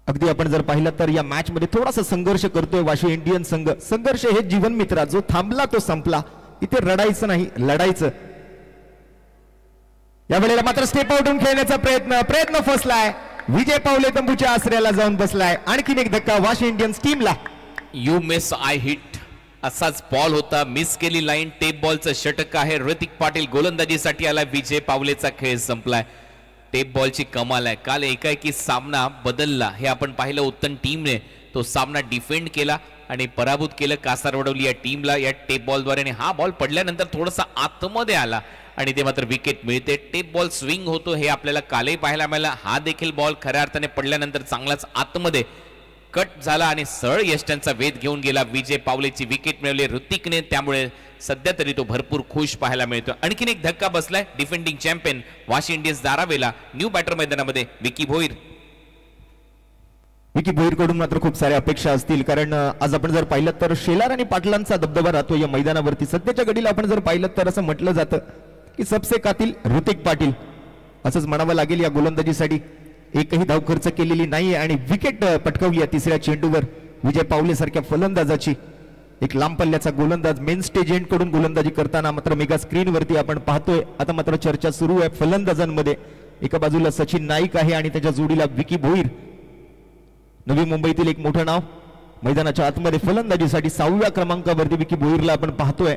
अगदी आपण जर पाहिलं तर या मॅच मध्ये थोडासा संघर्ष करतोय वाशी इंडियन संघ. संघर्ष हे जीवन मित्रा, जो थांबला तो संपला. इथे रडायचं नाही, लढायचं. या वेळेला मात्र स्टेप आउट होऊन खेळण्याचा प्रयत्न फसलाय. विजय पावले तंबूच्या आसऱ्याला जाऊन बसलाय. आणखीन एक धक्का वाशी इंडियन्स टीमला. यू मिस आय हिट असाच बॉल होता, मिस केली लाईन. टेप बॉलचं षटक आहे. ऋतिक पाटील गोलंदाजीसाठी आला. विजय पावलेचा खेळ संपलाय. टेप बॉलची कमाल आहे. काल एकाएकी सामना बदलला हे आपण पाहिलं. उत्तम टीमने तो सामना डिफेंड केला आणि पराभूत केलं कासारवडवली या टीमला या टेप बॉलद्वारे. आणि हा बॉल पडल्यानंतर थोडासा आतमध्ये आला आणि ते मात्र विकेट मिळते. टेप बॉल स्विंग होतो हे आपल्याला कालही पाहायला मिळालं. हा देखील बॉल खऱ्या अर्थाने पडल्यानंतर चांगलाच आतमध्ये कट झाला आणि सरळ यष्ट्यांचा वेध घेऊन गेला. विजय पावलेची विकेट मिळवली ऋतिकने, त्यामुळे सध्या तरी तो भरपूर खुश पाहायला मिळतो. आणखीन एक धक्का बसलाय. डिफेंडिंग चॅम्पियन वाशी इंडियन्स धारावेला न्यू बॅटर मैदानामध्ये विकी भोईर. विकी भोईर कडून मात्र खूप साऱ्या अपेक्षा असतील, कारण आज आपण जर पाहिलं तर शेलार आणि पाटलांचा दबदबा राहतो या मैदानावरती. सध्याच्या घडीला आपण जर पाहिलं तर असं म्हटलं जातं की सबसे कातील ऋतिक पाटील असंच म्हणावं लागेल. या गोलंदाजीसाठी एकही धाव खर्च केलेली नाही आणि विकेट पटकावली या तिसऱ्या चेंडूवर. विजय पावले सारख्या फलंदाजाची एक लांब पल्ल्याचा गोलंदाज मेन स्टेज एंड कडून गोलंदाजी करताना मात्र मेगा स्क्रीन वरती आपण पाहतोय. आता मात्र चर्चा सुरू आहे फलंदाजांमध्ये. एका बाजूला सचिन नाईक आहे आणि त्याच्या जोडीला विकी भोईर, नवी मुंबईतील एक मोठं नाव. मैदानाच्या आतमध्ये फलंदाजीसाठी 6व्या क्रमांकावरती विकी भोईरला आपण पाहतोय.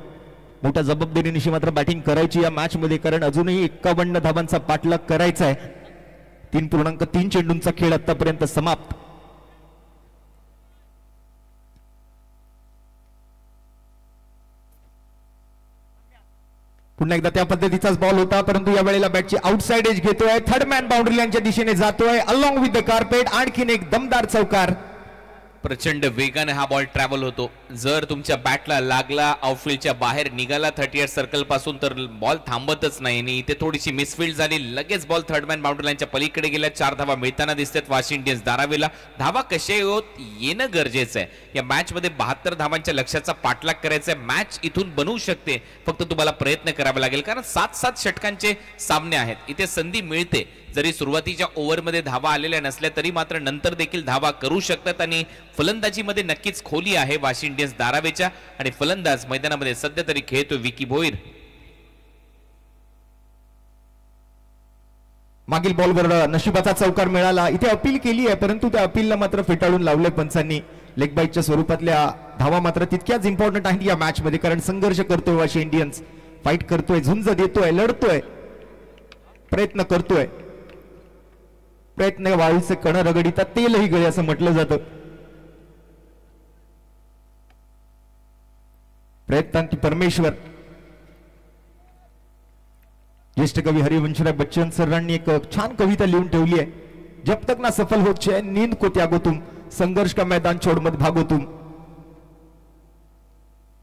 मोठ्या जबाबदारीनिशी मात्र बॅटिंग करायची या मॅच मध्ये, कारण अजूनही 51 धावांचा पाठलाग करायचा आहे. 3.3 चेंडूंचा खेळ आतापर्यंत समाप्त. पुन्हा एकदा त्या पद्धतीचाच बॉल होता, परंतु या वेळेला बॅटची आउटसाइड एज घेतोय. थर्ड मॅन बाउंड्री लाईनच्या दिशेने जातोय अलॉंग विथ द कार्पेट. आणखीन एक दमदार चौकार. प्रचंड वेगाने हा बॉल ट्रॅव्हल होतो. जर तुमच्या बॅटला लागला, आउटफील्डच्या बाहेर निघाला 38 सर्कल पासून, तर बॉल थांबतच नाही. आणि इथे थोडीशी मिसफील्ड झाली. लगेच बॉल थर्ड मॅन बाउंड्री लाईनच्या पलीकडे गेला. 4 धावा मिळताना दिसतात वाशी इंडियन्स धारावीला. धावा कसे होत येणं गरजेचं आहे. या मॅच मध्ये 72 धावांच्या लक्ष्याचा पाठलाग करायचा आहे. मॅच इथून बनवू शकते, फक्त तुम्हाला प्रयत्न करावे लागेल, कारण 7-7 षटकांचे सामने आहेत. इथे संधी मिळते. जरी सुरुवातीच्या ओव्हरमध्ये धावा आलेल्या नसल्या तरी मात्र नंतर देखील धावा करू शकतात. आणि फलंदाजीमध्ये नक्कीच खोली आहे वाशी इंडियन्स धारावेच्या. आणि फलंदाज मैदानामध्ये सध्या तरी खेळतो विकी भोईर. मागील बॉलवर नशिबाचा चौकार मिळाला. इथे अपील केली आहे, परंतु त्या अपीलला मात्र फेटाळून लावले पंचांनी. लेग बाईटच्या स्वरूपातल्या धावा मात्र तितक्याच इम्पॉर्टंट आहेत या मॅच मध्ये, कारण संघर्ष करतोय वाशी इंडियन्स. फाईट करतोय, झुंज देतोय, लढतोय, प्रयत्न करतोय. प्रयत्न वाळूचे कण रगडीता तेलही गळे असं म्हटलं जातं. प्रयत्नांती परमेश्वर. ज्येष्ठ कवी हरिवंशराय बच्चन सरांनी एक छान कविता लिहून ठेवली आहे. जब तक ना सफल हो चैन नींद को त्यागो तुम, संघर्ष का मैदान छोड़ मत भागो तुम.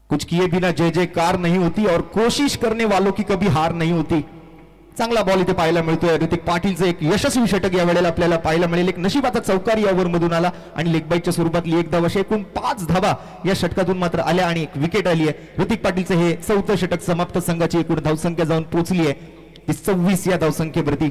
कुछ किए बिना जय जयकार नहीं होती और कोशिश करने वालों की कभी हार नहीं होती. चांगला बॉल इथे पाहायला मिळतोय. ऋतिक पाटीलचं एक यशस्वी षटक या वेळेला आपल्याला पाहायला मिळेल. एक नशिबाचा चौकार या ओव्हर मधून आला आणि लेग बाईटच्या स्वरूपातली एक धाव, अशा एकूण 5 धावा या षटकातून मात्र आल्या आणि एक विकेट आली आहे. ऋतिक पाटीलचं हे 4थं षटक समाप्त. संघाची एकूण धावसंख्या जाऊन पोहोचली आहे ती 26 या धावसंख्येवरती.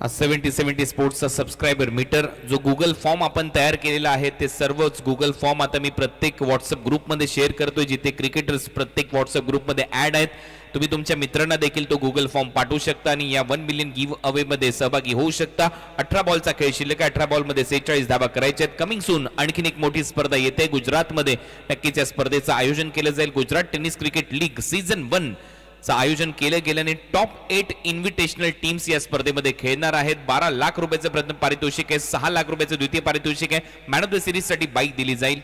70 स्पोर्ट्सचा सबस्क्रायबर मीटर जो गुगल फॉर्म आपण तयार केलेला आहे ते सर्वच गुगल फॉर्म आता मी प्रत्येक व्हॉट्सअप ग्रुपमध्ये शेअर करतोय जिथे क्रिकेटर्स प्रत्येक व्हॉट्सअप ग्रुपमध्ये ऍड आहेत. तुम्ही तुमच्या मित्रांना देखील तो गुगल फॉर्म पाठवू शकता आणि या 1 मिलियन गिव्ह अवे मध्ये सहभागी होऊ शकता. 18 बॉलचा खेळ शिल्लक आहे. 18 बॉलमध्ये 46 धावा करायच्या आहेत. कमिंग सून आणखीन एक मोठी स्पर्धा येते गुजरातमध्ये. नक्कीच या स्पर्धेचं आयोजन केलं जाईल. Gujarat tennis cricket league season 1 चं आयोजन केलं गेल्याने टॉप 8 इन्व्हिटेशनल टीम्स या स्पर्धेमध्ये खेळणार आहेत. 12 लाख रुपयाचं प्रथम पारितोषिक आहे. 6 लाख रुपयाचं द्वितीय पारितोषिक आहे. मॅन ऑफ द सिरीज साठी बाईक दिली जाईल.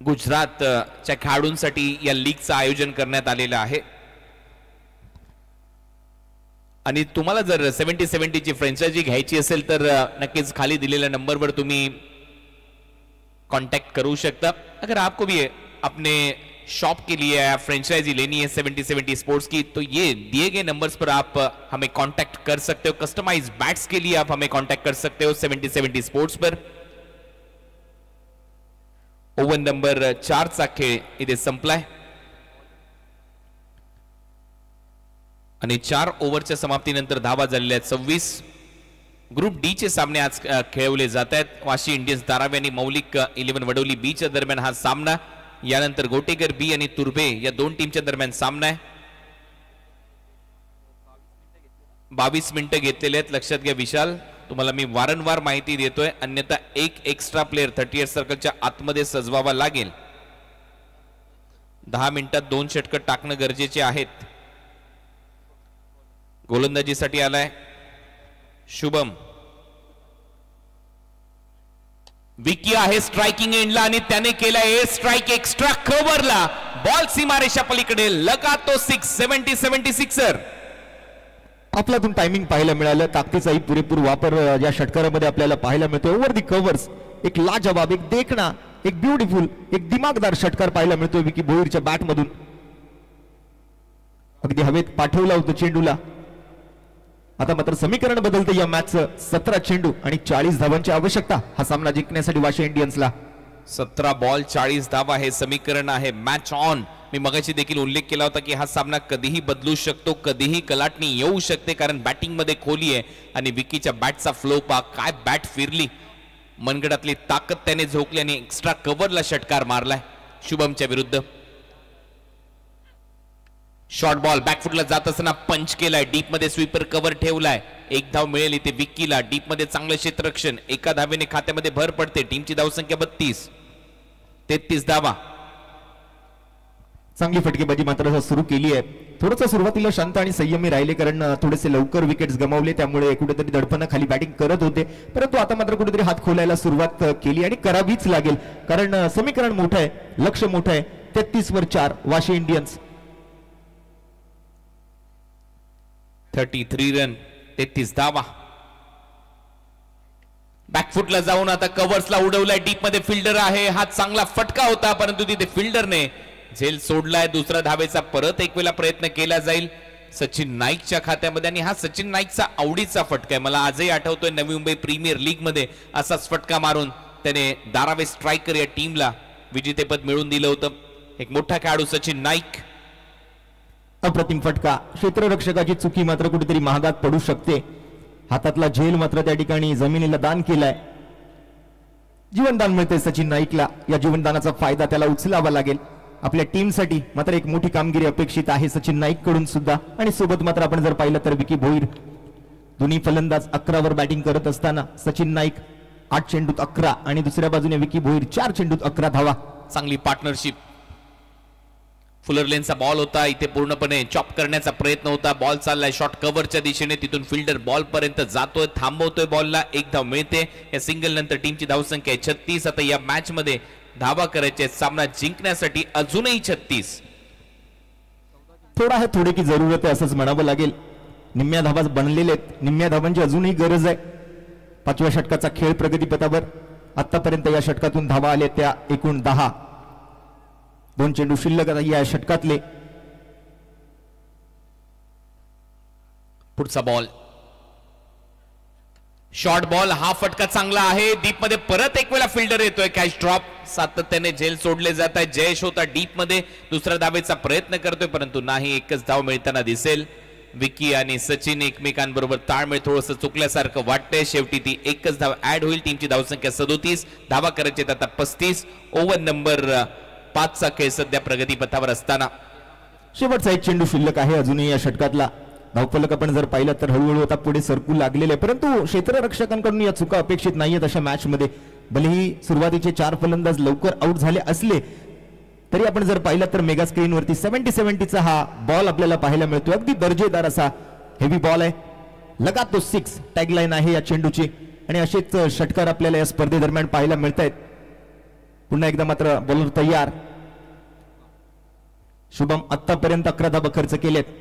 गुजरातच्या खेळाडूंसाठी या लीगचं आयोजन करण्यात आलेलं आहे. आणि तुम्हाला जर 70 ची फ्रँचायझी घ्यायची असेल तर नक्कीच खाली दिलेल्या नंबरवर तुम्ही कांटेक्ट करू सकता. अगर आपको भी अपने शॉप के लिए फ्रेंचाइजी लेनी है 70 स्पोर्ट्स की तो ये दिए गए नंबर्स पर आप हमें कांटेक्ट कर सकते हो. कस्टमाइज बैट्स के लिए आप हमें कांटेक्ट कर सकते हो 70 स्पोर्ट्स पर. ओव्हर नंबर 4 चा खेळ इथे संपलाय आणि 4 ओव्हरच्या समाप्तीनंतर धावा झालेल्या आहेत 26. ग्रुप डी चे सामने आज खेळवले जात आहेत. वाशी इंडियन्स धारावी आणि मौलिक 11 वडोली बी च्या दरम्यान हा सामना. यानंतर गोटेकर बी आणि तुर्भे या 2 टीमच्या दरम्यान सामना आहे. 22 मिनिटं घेतलेले आहेत. लक्षात घ्या विशाल, तुम्हाला मी वारंवार माहिती देतोय, अन्यथा एक एक्स्ट्रा प्लेयर 38 सर्कलच्या आतमध्ये सजवावा लागेल. 10 मिनिटात 2 षटकं टाकणं गरजेचे आहेत. गोलंदाजीसाठी आलाय शुभम. विकी आहे स्ट्रायकिंग एंडला आणि त्याने केलाय ए स्ट्राइक एक्स्ट्रा कव्हरला. बॉल सीमारेषा पलीकडे लगातो 6. 76 आपल्यातून टायमिंग पाहायला मिळालं. ताकदीचाही पुरेपूर वापर या षटकारामध्ये आपल्याला पाहायला मिळतो. ओव्हर दी कव्हर्स एक लाजवाब, एक देखणा, एक ब्युटिफुल, एक दिमागदार षटकार पाहायला मिळतोय विकी भोईरच्या बॅट मधून. अगदी हवेत पाठवला होतं चेंडूला. आता मात्र समीकरण बदलते या मॅचचं. 17 चेंडू आणि 40 धावांची आवश्यकता हा सामना जिंकण्यासाठी वाशी इंडियन्सला. 17 बॉल 40 धावा हे समीकरण आहे. Match on. मी मगाशी देखील उल्लेख केला होता की हा सामना कधीही बदलू शकतो, कधीही कलाटणी येऊ शकते, कारण बॅटिंग मध्ये खोली आहे आणि विकीच्या बॅटचा फ्लो पा काय बॅट फिरली, मनगडातली ताकद त्याने झोकली आणि एक्स्ट्रा कव्हरला षटकार मारलाय शुभमच्या विरुद्ध. शॉर्ट बॉल बॅकफुटला जात असताना पंच केलाय. डीप मध्ये स्वीपर कव्हर ठेवलाय. 1 धाव मिळेल इथे विक्कीला. डीप मध्ये चांगलं क्षेत्ररक्षण. एका धावेने खात्यामध्ये भर पडते. टीमची धावसंख्या 32. 33 धावा. चांगली फटकेबाजी मात्र सुरू केली आहे. थोडंसं सुरुवातीला शांत आणि संयमी राहिले, कारण थोडेसे लवकर विकेट्स गमावले, त्यामुळे कुठेतरी दडपण खाली बॅटिंग करत होते. परंतु आता मात्र कुठेतरी हात खोलायला सुरुवात केली आणि करावीच लागेल, कारण समीकरण मोठं आहे, लक्ष मोठं आहे. 33 वाशी इंडियन्स. 33 रन 33 धावा. बॅकफुटला जाऊन आता कव्हर्सला उडवलाय. डीप मध्ये फिल्डर आहे. हा चांगला फटका होता, परंतु तिथे फिल्डरने झेल सोडलाय. दुसऱ्या धावेचा परत एक वेळा प्रयत्न केला जाईल सचिन नाईकच्या खात्यामध्ये आणि हा सचिन नाईकचा आवडीचा फटका आहे. मला आजही आठवतोय नवी मुंबई प्रीमियर लीग मध्ये असाच फटका मारून त्याने धारावी स्ट्रायकर या टीमला विजेतेपद मिळवून दिलं होतं. एक मोठा खेळाडू सचिन नाईक. अप्रतिम फटका. क्षेत्ररक्षकाची चुकी मात्र कुठेतरी महागात पडू शकते. हातातला झेल मात्र त्या ठिकाणी जमिनीला दान केलाय. जीवनदान मिळते सचिन नाईकला. या जीवनदानाचा फायदा त्याला उचलावा लागेल. आपल्या टीमसाठी मात्र एक मोठी कामगिरी अपेक्षित आहे सचिन नाईक कडून सुद्धा. आणि सोबत मात्र आपण जर पाहिलं तर विकी भोईर. दोन्ही फलंदाज 11 वर बॅटिंग करत असताना सचिन नाईक 8 चेंडूत 11 आणि दुसऱ्या बाजूने विकी भोईर 4 चेंडूत 11 धावा. चांगली पार्टनरशिप. फुलर लेनचा बॉल होता. इथे पूर्णपणे चॉप करण्याचा प्रयत्न होता. बॉल चाललाय शॉर्ट कव्हरच्या दिशेने. तिथून फिल्डर बॉल पर्यंत जातोय, थांबवतोय बॉलला. 1 धाव मिळते. या सिंगल नंतर टीमची धावसंख्या आहे 36. आता या मॅच मध्ये धावा करायचे, सामना जिंकण्यासाठी अजूनही 36. थोडा है थोडे की जरूरत आहे असंच म्हणावं लागेल. निम्म्या धावा बनलेले आहेत. निम्म्या धावांची अजूनही गरज आहे. 5व्या षटकाचा खेळ प्रगतीपथावर. आतापर्यंत या षटकातून धावा आल्या त्या एकूण 10. 2 चेंडू शिल्लक आता या षटकातले. पुढचा बॉल शॉर्ट बॉल, हा फटका चांगला आहे. डीप मध्ये परत एक वेळा फिल्डर येतोय. कॅच ड्रॉप, सातत्याने झेल सोडले जात आहे. जयेश होता डीप मध्ये, दुसऱ्या धावेचा प्रयत्न करतोय परंतु नाही. एकच धाव मिळताना दिसेल. विकी आणि सचिन एकमेकांबरोबर ताळमेळ थोडंसं चुकल्यासारखं वाटतंय. शेवटी ती एकच धाव ऍड होईल. टीमची धावसंख्या 37, धावा करायची आता 35. ओव्हर नंबर 5 चा खेळ सध्या प्रगतीपथावर असताना शेवटचा एक चेंडू शिल्लक आहे अजूनही या षटकातला. धावफलक आपण जर पाहिलं तर हळूहळू आता पुढे सरकू लागलेले, परंतु क्षेत्ररक्षकांकडून या चुका अपेक्षित नाहीयेत अशा मॅच मध्ये. भलेही सुरुवातीचे 4 फलंदाज लवकर आउट झाले असले तरी आपण जर पाहिलं तर मेगा स्क्रीनवरती 70-70चा हा बॉल आपल्याला पाहायला मिळतोय. अगदी दर्जेदार असा हेवी बॉल आहे. लगातो 6 टॅगलाईन आहे या चेंडूची आणि असेच षटकार आपल्याला या स्पर्धेदरम्यान पाहायला मिळत आहेत. पुन्हा एकदा मात्र बॉलर तयार. शुभम आतापर्यंत 11 धावा खर्च केलेत.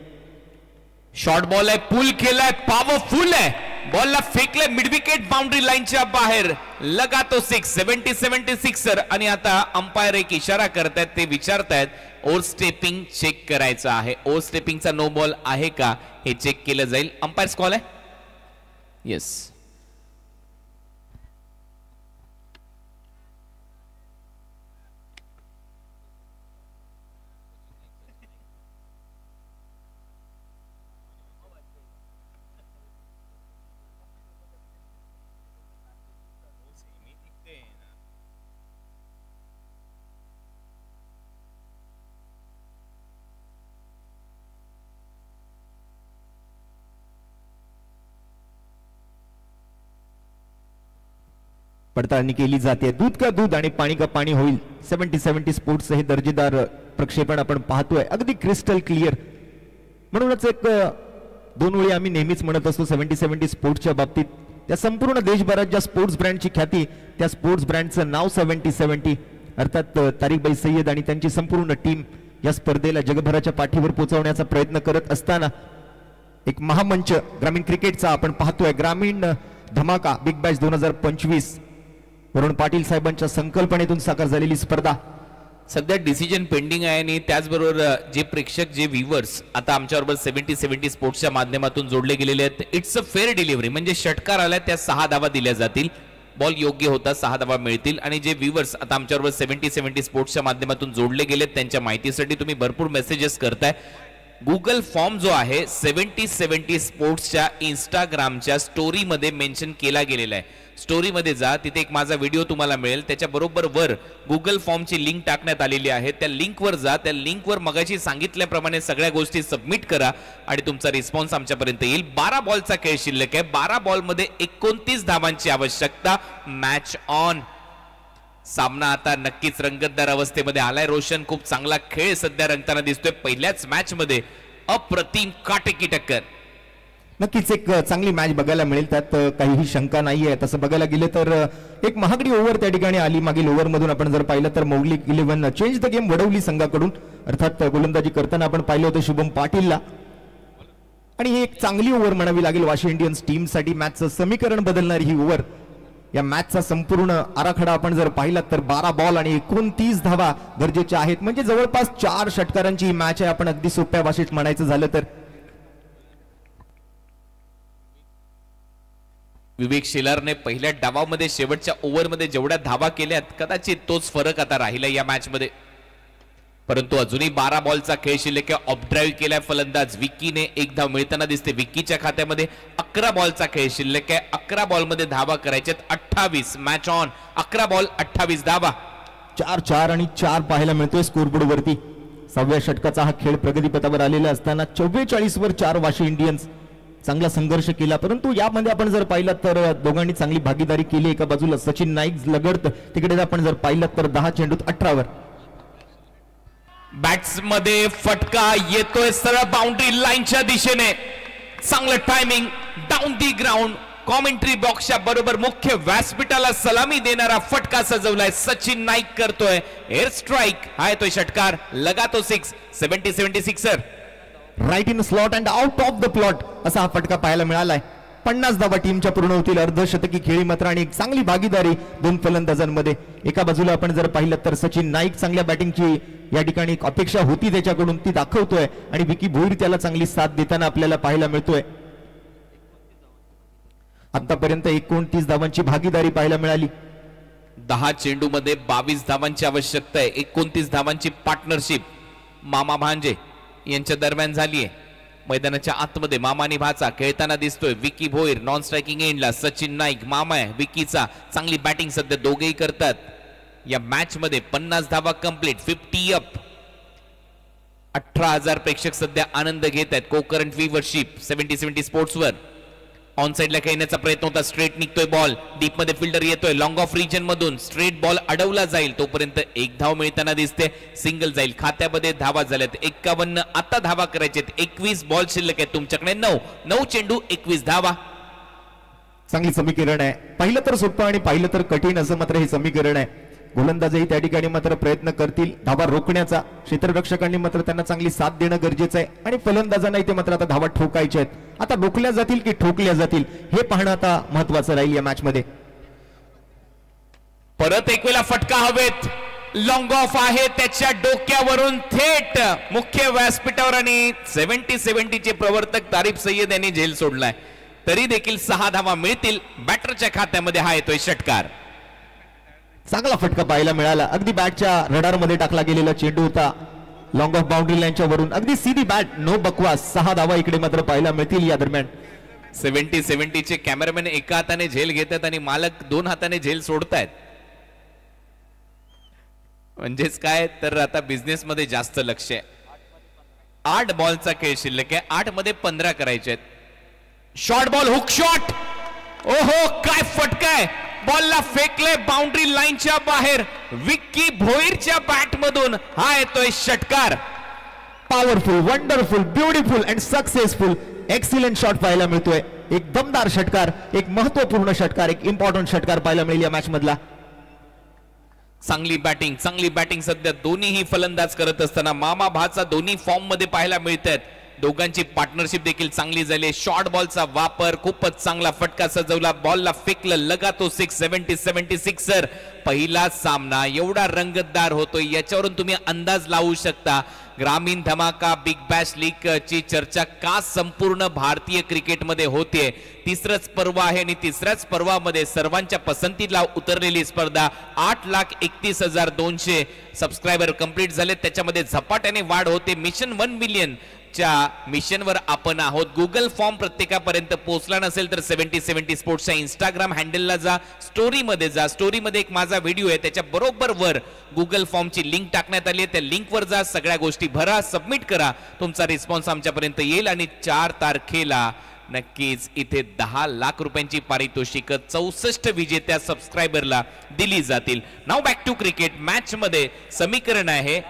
शॉर्ट बॉल आहे, पुल केलाय, पॉवरफुल आहे. बॉलला फेकले मिड विकेट बाउंड्री लाईनच्या बाहेर. लगातो 6, 70-76 आणि आता अंपायर एक इशारा करतायत. ते विचारतायत ओव्हर स्टेपिंग चेक करायचं आहे. ओव्हर स्टेपिंगचा नो बॉल आहे का हे चेक केलं जाईल. अंपायर्स कॉल आहे. येस, पडताळणी केली जाते. दूध का दूध आणि पाणी का पाणी होईल. 70-70 स्पोर्ट्स हे दर्जेदार प्रक्षेपण आपण पाहतोय, अगदी क्रिस्टल क्लिअर. म्हणूनच एक 2 वेळी आम्ही नेहमीच म्हणत असतो 70-70 स्पोर्ट्सच्या बाबतीत त्या संपूर्ण देशभरात ज्या स्पोर्ट्स ब्रँडची ख्याती, त्या स्पोर्ट्स ब्रँडचं नाव 70-70. अर्थात तारिकबाई सय्यद आणि त्यांची संपूर्ण टीम या स्पर्धेला जगभराच्या पाठीवर पोहोचवण्याचा प्रयत्न करत असताना एक महामंच ग्रामीण क्रिकेटचा आपण पाहतोय. ग्रामीण धमाका बिग बॅश 2025 वरुण पाटील साहेबांच्या संकल्पनेतून साकार झालेली स्पर्धा. सध्या डिसिजन पेंडिंग आहे आणि त्याचबरोबर जे प्रेक्षक, जे व्ह्युअर्स आता आमच्याबरोबर 70-70 स्पोर्ट्सच्या माध्यमातून जोडले गेलेले आहेत, इट्स अ फेअर डिलिव्हरी. म्हणजे षटकार आला त्या 6 धावा दिल्या जातील. बॉल योग्य होता, 6 धावा मिळतील. आणि जे व्ह्युअर्स आता आमच्याबरोबर 70-70 स्पोर्ट्सच्या माध्यमातून जोडले गेलेत त्यांच्या माहितीसाठी तुम्ही भरपूर मेसेजेस करताय. गुगल फॉर्म जो आहे 70-70 स्पोर्ट्सच्या इंस्टाग्रामच्या स्टोरीमध्ये मेन्शन केला गेलेला आहे. स्टोरीमध्ये जा, तिथे एक माझा व्हिडिओ तुम्हाला मिळेल. त्याच्या बरोबर वर गुगल फॉर्मची लिंक टाकण्यात आलेली आहे. त्या लिंकवर जा, त्या लिंकवर मगाशी सांगितल्याप्रमाणे सगळ्या गोष्टी सबमिट करा आणि तुमचा रिस्पॉन्स आमच्यापर्यंत येईल. 12 बॉलचा खेळ शिल्लक आहे. 12 बॉलमध्ये 29 धावांची आवश्यकता. Match on. सामना आता नक्कीच रंगतदार अवस्थेमध्ये आलाय. रोशन खूप चांगला खेळ सध्या रंगताना दिसतोय. पहिल्याच मॅच मध्ये अप्रतिम काटेकी टक्कर. नक्कीच एक चांगली मॅच बघायला मिळेल, त्यात काहीही शंका नाहीये. तसं बघायला गेलं तर एक महागडी ओव्हर त्या ठिकाणी आली. मागील ओव्हर मधून आपण जर पाहिलं तर Mowgli 11 change the game Wadavali संघाकडून. अर्थात गोलंदाजी करताना आपण पाहिलं होतं शुभम पाटीलला. आणि ही एक चांगली ओव्हर म्हणावी लागेल वाशी इंडियन्स टीमसाठी. मॅचचं समीकरण बदलणारी ही ओव्हर. या मॅचचा संपूर्ण आराखडा आपण जर पाहिला तर 12 बॉल आणि 29 धावा गरजेच्या आहेत. म्हणजे जवळपास 4 षटकारांची ही मॅच आहे. आपण अगदी सोप्या भाषेत म्हणायचं झालं तर. विवेक शेलारने पहिल्या डावामध्ये शेवटच्या ओव्हरमध्ये जेवढ्या धावा केल्यात कदाचित तोच फरक आता राहिला या मॅच मध्ये. परंतु अजूनही 12 बॉलचा खेळ शिल्लक आहे. ऑफ ड्राईव्ह केलाय फलंदाज विकीने. 1 धाव मिळताना दिसते. विकीच्या खात्यामध्ये 11 बॉलचा खेळ शिल्लक आहे. 11 बॉलमध्ये धावा करायच्यात 28. Match on. 11 बॉल 28 धावा. 4-4 आणि 4 पाहायला मिळतोय स्कोरबोर्ड वरती. 6व्या षटकाचा हा खेळ प्रगतीपथावर आलेला असताना 44 वर 4 वाशी इंडियन्स. चांगला संघर्ष केला, परंतु यामध्ये आपण जर पाहिलं तर दोघांनी चांगली भागीदारी केली. एका बाजूला सचिन नाईक लगडत, तिकडे आपण जर पाहिलं तर 10 चेंडूत 18 वर. बॅट्स मध्ये फटका येतोय सरळ बाउंड्री लाईनच्या दिशेने. चांगलं timing. Down the ground. Commentary बॉक्सच्या बरोबर मुख्य व्यासपीठाला सलामी देणारा फटका सजवलाय. सचिन नाईक करतोय एअर स्ट्राईक. हा येतोय षटकार. लगातो 6. 70-76 right in slot and out of the plot असा हा फटका पाहायला मिळालाय. 50 धावा टीमच्या पूर्ण होतील. अर्धशतकी खेळी मात्र आणि एक चांगली भागीदारी दोन फलंदाजांमध्ये. एका बाजूला आपण जर पाहिलं तर सचिन नाईक चांगल्या बॅटिंगची या ठिकाणी एक अपेक्षा होती त्याच्याकडून, ती दाखवतोय आणि विकी भोईर त्याला चांगली साथ देताना आपल्याला पाहायला मिळतोय. आतापर्यंत 29 धावांची भागीदारी पाहायला मिळाली. 10 चेंडूमध्ये 22 धावांची आवश्यकता आहे. 29 धावांची पार्टनरशिप मामा भांजे यांच्या दरम्यान झाली आहे. मैदानाच्या आतमध्ये मामा आणि भाचा खेळताना दिसतोय. विकी भोईर नॉन स्ट्रायकिंग एंडला, सचिन नाईक मामा आहे विकीचा. चांगली बॅटिंग सध्या दोघेही करतात. या मॅच मध्ये 50 धावा कंप्लीट, 50 अप. 18,000 प्रेक्षक सध्या आनंद घेत आहेत. को करंट व्ह्यूवरशिप 70 स्पोर्ट्स वर. ऑन साइडला खेळण्याचा प्रयत्न होता. स्ट्रेट निघतोय बॉल, डीप मध्ये फिल्डर येतोय. लॉंग ऑफ रिजन मधून स्ट्रेट बॉल अडवला जाईल, तोपर्यंत एक धाव मिळताना दिसते. सिंगल जाईल. खात्यामध्ये धावा झाल्यात 51. आता धावा करायच्यात. 21 बॉल शिल्लक आहेत तुमच्याकडे. 9 चेंडू 21 धावा. चांगली समीकरण आहे. पाहिलं तर सोपं आणि पाहिलं तर कठीण असं मात्र हे समीकरण आहे. गोलंदाजही त्या ठिकाणी मात्र प्रयत्न करतील धावा रोखण्याचा. क्षेत्ररक्षकांनी मात्र त्यांना चांगली साथ देणं गरजेचं आहे आणि फलंदाजांना इथे मात्र आता धावा ठोकायच्या आहेत. आता रोखल्या जातील की ठोकल्या जातील हे पाहणं आता महत्वाचं राहील या मॅच मध्ये. परत एक वेळा फटका हवेत. लॉंग ऑफ आहे त्याच्या डोक्यावरून थेट मुख्य व्यासपीठावर आणि 70 चे प्रवर्तक तारिफ सय्यद यांनी झेल सोडलाय. तरी देखील 6 धावा मिळतील. बॅटरच्या खात्यामध्ये हा येतोय षटकार. चांगला फटका पाहायला मिळाला. अगदी बॅटच्या रडारमध्ये टाकला गेलेला चेंडू होता. लॉंग ऑफ बाउंड्री लाईनच्या वरून अगदी सीधी बॅट, नो बकवास. 6 धावा इकडे मात्र पाहायला मिळतील या दरम्यान. 70 चे कॅमेरामॅन एका हाताने झेल घेतात आणि मालक 2 हाताने झेल सोडतायत. म्हणजेच काय तर आता बिझनेस मध्ये जास्त लक्ष आहे. 8 बॉलचा खेळ शिल्लक आहे. 8 मध्ये 15 करायचे आहेत. Short ball, hook shot. ओहो काय फटका आहे. बॉलला फेकले बाउंड्री लाईनच्या बाहेर. विक्की भोईरच्या बॅट मधून हा येतोय षटकार. Powerful, wonderful, beautiful and successful excellent shot पाहायला मिळतोय. एक दमदार षटकार, एक महत्वपूर्ण षटकार, एक इम्पॉर्टंट षटकार पाहायला मिळेल या मॅच मधला. चांगली बॅटिंग सध्या दोन्हीही फलंदाज करत असताना मामा भाचा दोन्ही फॉर्म मध्ये पाहायला मिळतात. दोघांची पार्टनरशिप देखील चांगली झाली. शॉर्ट बॉलचा वापर, खूपच चांगला फटका सजवला. बॉलला फेकलं, लगा तो 76 पहिला सामना एवढा रंगतदार होतोय याच्यावरून तुम्ही अंदाज लावू शकता ग्रामीण धमाका बिग बॅश लीग ची चर्चा का संपूर्ण भारतीय क्रिकेटमध्ये होते. तिसरंच पर्व आहे आणि तिसऱ्याच पर्वामध्ये सर्वांच्या पसंतीला उतरलेली स्पर्धा. 8,31,200 सबस्क्रायबर कंप्लीट झाले. त्याच्यामध्ये झपाट्याने वाढ होते. मिशन 1 मिलियन मिशनवर आपण आहोत. गुगल फॉर्म प्रत्येकापर्यंत पोहोचला नसेल तर 70 स्पोर्ट्सच्या इंस्टाग्राम हँडलला जा, स्टोरीमध्ये जा. स्टोरीमध्ये एक माझा व्हिडिओ आहे, त्याच्या बरोबर वर गुगल फॉर्मची लिंक टाकण्यात आली आहे. त्या लिंकवर जा, सगळ्या गोष्टी भरा, सबमिट करा. तुमचा रिस्पॉन्स आमच्यापर्यंत येईल आणि 4 तारखेला नक्कीच इथे 10 लाख रुपयांची पारितोषिक 64 विजेत्या सबस्क्रायबरला दिली जातील. नाव बॅक टू क्रिकेट. मॅच मध्ये समीकरण आहे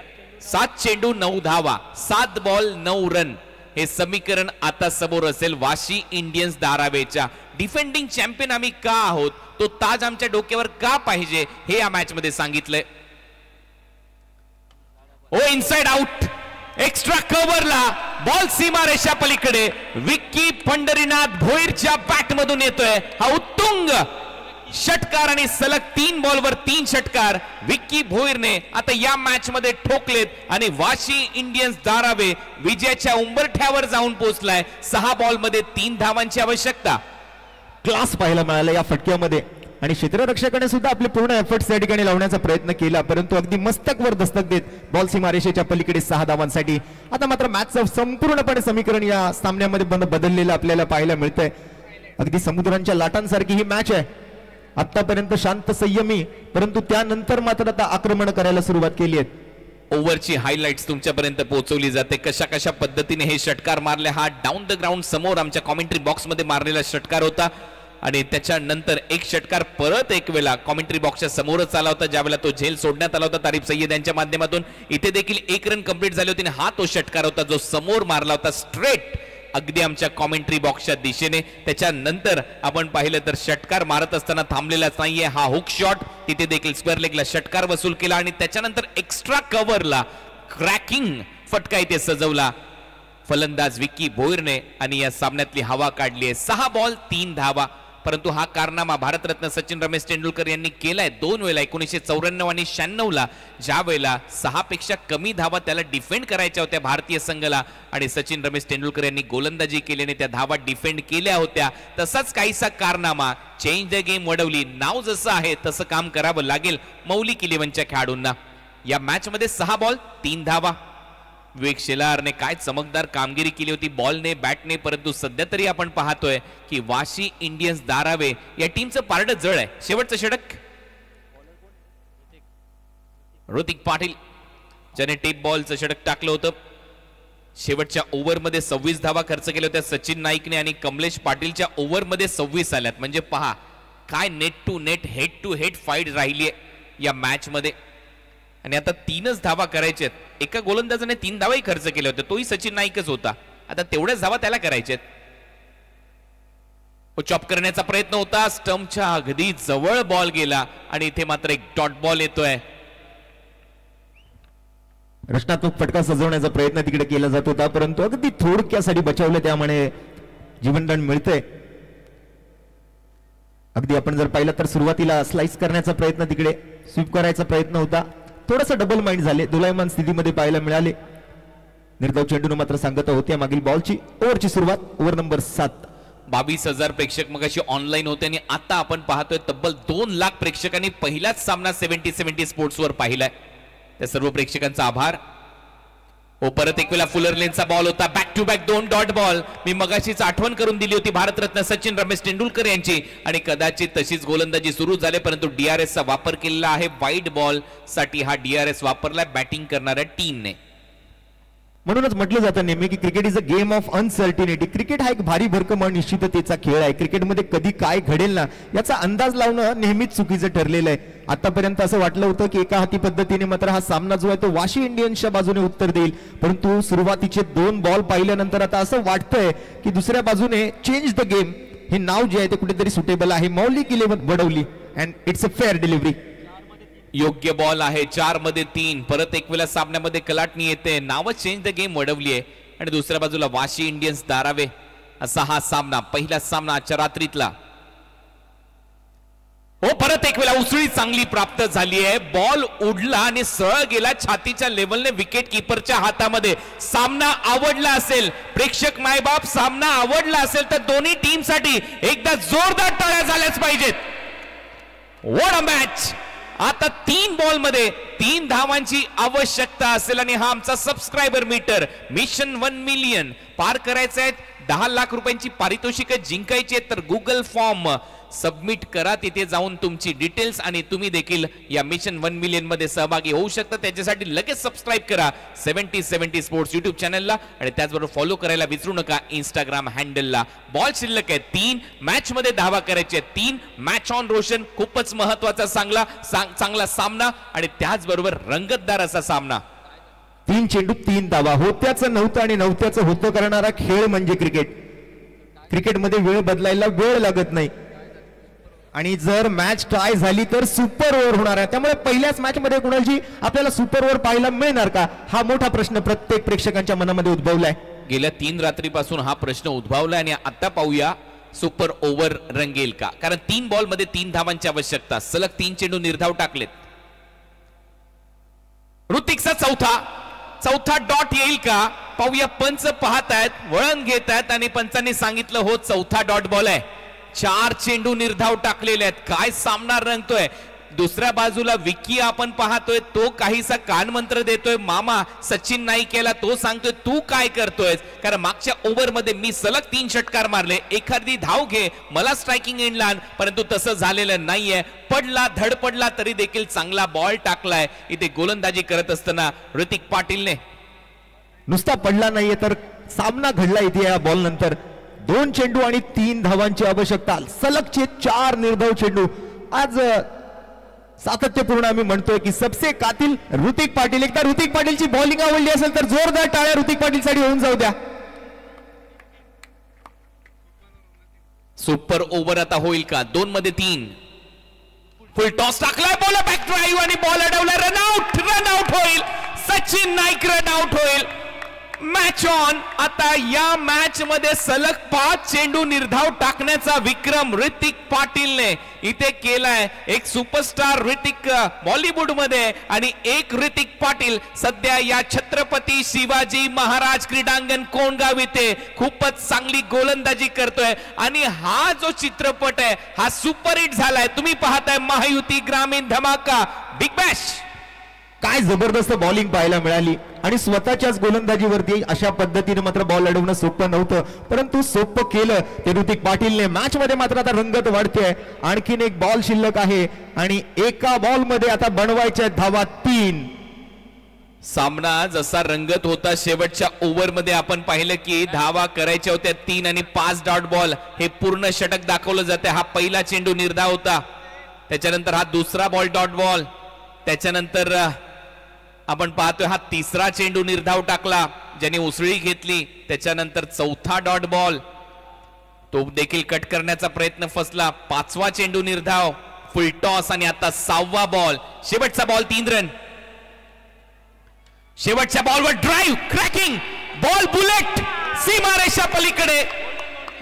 7 चेंडू 9 धावा, 7 बॉल 9 रन. हे समीकरण आता समोर असेल वाशी इंडियन्स धारावेच्या. डिफेंडिंग चॅम्पियन आम्ही का आहोत, तो ताज आमच्या डोक्यावर का पाहिजे हे या मॅच मध्ये सांगितलंय. ओ इनसाइड आउट, एक्स्ट्रा कव्हरला बॉल सीमारेषा पलीकडे. विक्की पंढरीनाथ भोईरच्या बॅट मधून येतोय हा उत्तुंग षटकार आणि सलग 3 बॉलवर 3 षटकार विक्की भोईरने आता या मॅच मध्ये ठोकलेत आणि वाशी इंडियन्स धारावे विजयाच्या उंबरठ्यावर जाऊन पोहोचलाय. 6 बॉल मध्ये 3 धावांची आवश्यकता. क्लास पाहायला मिळाला या फटक्यामध्ये आणि क्षेत्ररक्षकाने सुद्धा आपले पूर्ण एफर्ट्स त्या ठिकाणी लावण्याचा प्रयत्न केला, परंतु अगदी मस्तकवर दस्तक देत बॉल सीमारेषेच्या पलीकडे 6 धावांसाठी. आता मात्र मॅचचं संपूर्णपणे समीकरण या सामन्यामध्ये बदललेलं आपल्याला पाहायला मिळतंय. अगदी समुद्रांच्या लाटांसारखी ही मॅच आहे. आतापर्यंत शांत संयमी, परंतु त्यानंतर मात्र आता आक्रमण करायला सुरुवात केली आहे. ओव्हरची हायलाइट्स तुमच्यापर्यंत पोहोचवली जाते. कशा कशा पद्धतीने हे षटकार मारले. हा डाऊन द ग्राउंड समोर आमच्या कॉमेंट्री बॉक्स मध्ये मारलेला षटकार होता आणि त्याच्यानंतर एक षटकार परत एक वेळा कॉमेंट्री बॉक्सच्या समोरच आला होता, ज्यावेळेला तो झेल सोडण्यात आला होता तारिफ सय्यद यांच्या माध्यमातून. इथे देखील 1 रन कंप्लीट झाले होते. हा तो षटकार होता जो समोर मारला होता स्ट्रेट अगदी आमच्या कॉमेंट्री बॉक्सच्या दिशेने. त्याच्यानंतर आपण पाहिलं तर षटकार मारत असताना थांबलेलाच नाहीये. हा हुक शॉट, तिथे देखील स्क्वेअर लेगला षटकार वसूल केला आणि त्याच्यानंतर एक्स्ट्रा कव्हरला क्रॅकिंग फटका इथे सजवला. फलंदाज विक्की भोईरने आणि या सामन्यातली हवा काढली आहे. 6 बॉल 3 धावा. परंतु हा कारनामा भारतरत्न सचिन रमेश तेंडुलकर यांनी केलाय 2 वेळेला 1994 आणि 96ला, ज्या वेळेला 6 पेक्षा कमी धावा त्याला डिफेंड करायच्या होत्या भारतीय संघाला आणि सचिन रमेश तेंडुलकर यांनी गोलंदाजी केल्याने त्या धावा डिफेंड केल्या होत्या. तसाच काहीसा कारनामा चेंज द गेम वडवली. नाव जसं आहे तसं काम करावं लागेल मौलिक 11च्या खेळाडूंना. या मॅच मध्ये 6 बॉल 3 धावा. विवेक शेलारने काय चमकदार कामगिरी केली होती बॉलने बॅटने. परंतु सध्या तरी आपण पाहतोय की वाशी इंडियन्स धारावे या टीमचं पारड जळ आहे. शेवटचं षटक ऋतिक पाटील ज्याने टेप बॉलचं षटक टाकलं होतं. शेवटच्या ओव्हरमध्ये 26 धावा खर्च केल्या होत्या सचिन नाईकने आणि कमलेश पाटीलच्या ओव्हरमध्ये 26 आल्यात. म्हणजे पहा काय net to net head to head fight राहिली आहे या मॅच मध्ये. आणि आता 3च धावा करायच्यात. एका गोलंदाजाने 3 धावाही खर्च केले होते, तोही सचिन नाईकच होता. आता तेवढ्याच धावा त्याला करायच्यात. चॉप करण्याचा प्रयत्न होता, स्टंपच्या अगदी जवळ बॉल गेला आणि इथे मात्र एक डॉट बॉल येतोय. रचनात्मक फटका सजवण्याचा प्रयत्न तिकडे केला जात होता, परंतु अगदी थोडक्यासाठी बचावलं, त्यामुळे जीवनदान मिळतंय. अगदी आपण जर पाहिलं तर सुरुवातीला स्लाइस करण्याचा प्रयत्न, तिकडे स्वीप करायचा प्रयत्न होता, थोडासा डबल माइंड झाले, दोलायमान स्थितीमध्ये पाहायला मिळाले. निर्धाव चेंडून मात्र सांगत होत्या मागील बॉलची ओव्हरची सुरुवात. Over number 7. 22,000 प्रेक्षक मगाशी ऑनलाईन होते आणि आता आपण पाहतोय तब्बल 2 लाख प्रेक्षकांनी पहिलाच सामना 70-70 स्पोर्ट्स वर पाहिलाय. त्या सर्व प्रेक्षकांचा आभार. परत एक वेळा फुलर लेनचा बॉल होता, back to back 2 dot ball. मी मगाशीच आठवण करून दिली होती भारतरत्न सचिन रमेश तेंडुलकर यांची आणि कदाचित तशीच गोलंदाजी सुरू झाली, परंतु DRS चा वापर केलेला आहे. वाईड बॉल साठी हा DRS वापरलाय बॅटिंग करणाऱ्या टीमने. म्हणूनच म्हटलं जातं नेहमी की cricket is a game of uncertainty. Cricket हा एक भारी भरकम अनिश्चिततेचा खेळ आहे. क्रिकेटमध्ये कधी काय घडेल ना याचा अंदाज लावणं नेहमीच चुकीचं ठरलेलं आहे. आतापर्यंत असं वाटलं होतं की एका हाती पद्धतीने मात्र हा सामना जो आहे तो वाशी इंडियन्सच्या बाजूने उत्तर देईल, परंतु सुरुवातीचे 2 बॉल पाहिल्यानंतर आता असं वाटतंय की दुसऱ्या बाजूने चेंज द गेम हे नाव जे आहे ते कुठेतरी सुटेबल आहे. मौलिक 11 Wadavali and it's a fair delivery. योग्य बॉल आहे. 4 मध्ये 3. परत एक वेळा सामन्यामध्ये कलाटणी येते. नावच चेंज द गेम वडवली आहे आणि दुसऱ्या बाजूला वाशी इंडियन्स धारावे असा हा सामना, पहिला सामना आजच्या रात्रीतला. परत एक वेळा उसळी चांगली प्राप्त झाली आहे. बॉल उडला आणि सरळ गेला छातीच्या लेवलने विकेट कीपरच्या हातामध्ये. सामना आवडला असेल, प्रेक्षक मायबाप सामना आवडला असेल तर दोन्ही टीमसाठी एकदा जोरदार टाळ्या झाल्याच पाहिजेत. What a match. आता 3 बॉल मध्ये 3 धावांची आवश्यकता असेल आणि हा आमचा सबस्क्रायबर मीटर मिशन 1 मिलियन पार करायचं आहे. 10 लाख रुपयांची पारितोषिक जिंकायची आहेत तर गुगल फॉर्म सबमिट करा. तिथे जाऊन तुमची डिटेल्स आणि तुम्ही देखील या मिशन 1 मिलियन मध्ये सहभागी होऊ शकता. त्याच्यासाठी लगेच सबस्क्राईब करा 70-70 स्पोर्ट्स युट्यूब चॅनलला आणि त्याचबरोबर फॉलो करायला विसरू नका इंस्टाग्राम हँडलला. बॉल शिल्लक आहे 3. मॅच मध्ये धावा करायचे 3. Match on Roshan. खूपच महत्वाचा चांगला सामना आणि त्याचबरोबर रंगतदार असा सामना. 3 चेंडू 3 धावा. होत्याचं नव्हतं आणि नव्हत्याचं होतं करणारा खेळ म्हणजे क्रिकेट. क्रिकेटमध्ये वेळ बदलायला वेळ लागत नाही आणि जर मॅच टाय झाली तर सुपर ओव्हर होणार आहे. त्यामुळे पहिल्याच मॅच मध्ये कुणाची आपल्याला सुपर ओव्हर पाहायला मिळणार का हा मोठा प्रश्न प्रत्येक प्रेक्षकांच्या मनामध्ये उद्भवलाय. गेल्या 3 रात्रीपासून हा प्रश्न उद्भवलाय आणि आता पाहूया सुपर ओव्हर रंगेल का. कारण 3 बॉल मध्ये 3 धावांची आवश्यकता. सलग 3 चेंडू निर्धाव टाकलेत. ऋतिकचा चौथा डॉट येईल का पाहूया. पंच पाहतायत, वळण घेत आहेत आणि पंचांनी सांगितलं हो चौथा डॉट बॉल आहे. 4 चेंडू निर्धाव टाकलेले आहेत. काय सामना रंगतोय. दुसऱ्या बाजूला विक्की आपण पाहतोय तो काहीसा कानमंत्र देतोय. मामा सचिन नाईकला तो सांगतोय तू काय करतोय, कारण मागच्या ओव्हर मध्ये मी सलग 3 षटकार मारले, एखादी धाव घे, मला स्ट्रायकिंग एंड आण, परंतु तसं झालेलं नाहीये. धड पडला तरी देखील चांगला बॉल टाकलाय. इथे गोलंदाजी करत असताना ऋतिक पाटीलने नुसता पडला नाहीये तर सामना घडला इथे या बॉल नंतर. 2 चेंडू आणि 3 धावांची आवश्यकता. सलगचे 4 निर्धाव चेंडू. आज सातत्यपूर्ण आम्ही म्हणतोय की सबसे कातिल ऋतिक पाटील. एकदा ऋतिक पाटीलची बॉलिंग आवडली असेल तर जोरदार टाळ्या ऋतिक पाटील साठी होऊन जाऊ द्या. सुपर ओव्हर आता होईल का. 2 मध्ये 3. फुल टॉस टाकलाय, बॉल बॅक ड्राईव्ह आणि बॉल अडवलाय. रन आउट होईल. सचिन नाईक रन आउट होईल. Match on. आता या मॅच मध्ये सलग 5 चेंडू निर्धाव टाकण्याचा विक्रम ऋतिक पाटीलने इथे केलाय. एक सुपरस्टार ऋतिक बॉलिवूड मध्ये आणि एक ऋतिक पाटील सध्या या छत्रपती शिवाजी महाराज क्रीडांगण कोंडगाव इथे खूपच चांगली गोलंदाजी करतोय. आणि हा जो चित्रपट आहे हा सुपरहिट झालाय. तुम्ही पाहताय महायुती ग्रामीण धमाका बिग बॅश. काय जबरदस्त बॉलिंग पाहायला मिळाली आणि स्वतःच्याच गोलंदाजीवरती अशा पद्धतीने मात्र बॉल अडवणं सोपं नव्हतं, परंतु सोपं केलं ते ऋतिक पाटीलने. मॅच मध्ये मात्र आता रंगत वाढते. आणखीन एक बॉल शिल्लक आहे आणि एका बॉल मध्ये आता बनवायच्या धावा 3. सामना जसा रंगत होता शेवटच्या ओव्हर मध्ये आपण पाहिलं की धावा करायच्या होत्या 3 आणि 5 डॉट बॉल हे पूर्ण षटक दाखवलं जाते. हा पहिला चेंडू निर्धाव होता, त्याच्यानंतर हा दुसरा बॉल डॉट बॉल, त्याच्यानंतर आपण पाहतोय हा तिसरा चेंडू निर्धाव टाकला ज्याने उसळी घेतली, त्याच्यानंतर चौथा डॉट बॉल तो देखील कट करण्याचा प्रयत्न फसला. 5वा चेंडू निर्धाव, फुल टॉस आणि आता 6वा बॉल. शेवटचा बॉल 3 रन. शेवटच्या बॉलवर ड्राइव्ह क्रॅकिंग बॉल बुलेट सीमारेषा पलीकडे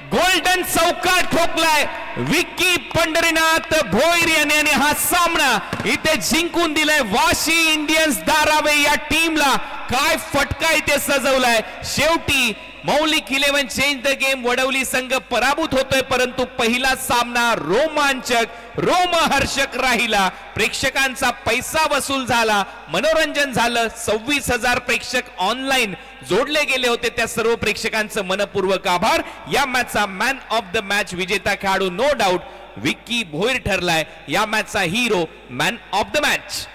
गोल्डन चौकार ठोकलाय विक्की पंढरीनाथ भोईर यांनी आणि हा सामना इथे जिंकून दिलाय वाशी इंडियन्स धारावे या टीमला. काय फटका इथे सजवलाय. शेवटी मौलिक 11 चेंज द गेम वडवली संघ पराभूत होतोय, परंतु पहिला सामना रोमांचक रोमहर्षक राहिला. प्रेक्षकांचा पैसा वसूल झाला, मनोरंजन झालं. 26,000 प्रेक्षक ऑनलाईन जोडले गेले होते. त्या सर्व प्रेक्षकांचं मनपूर्वक आभार. या मॅचचा मॅन ऑफ द मॅच विजेता खेळाडू नो डाऊट विक्की भोईर ठरलाय. या मॅचचा hero man of the match.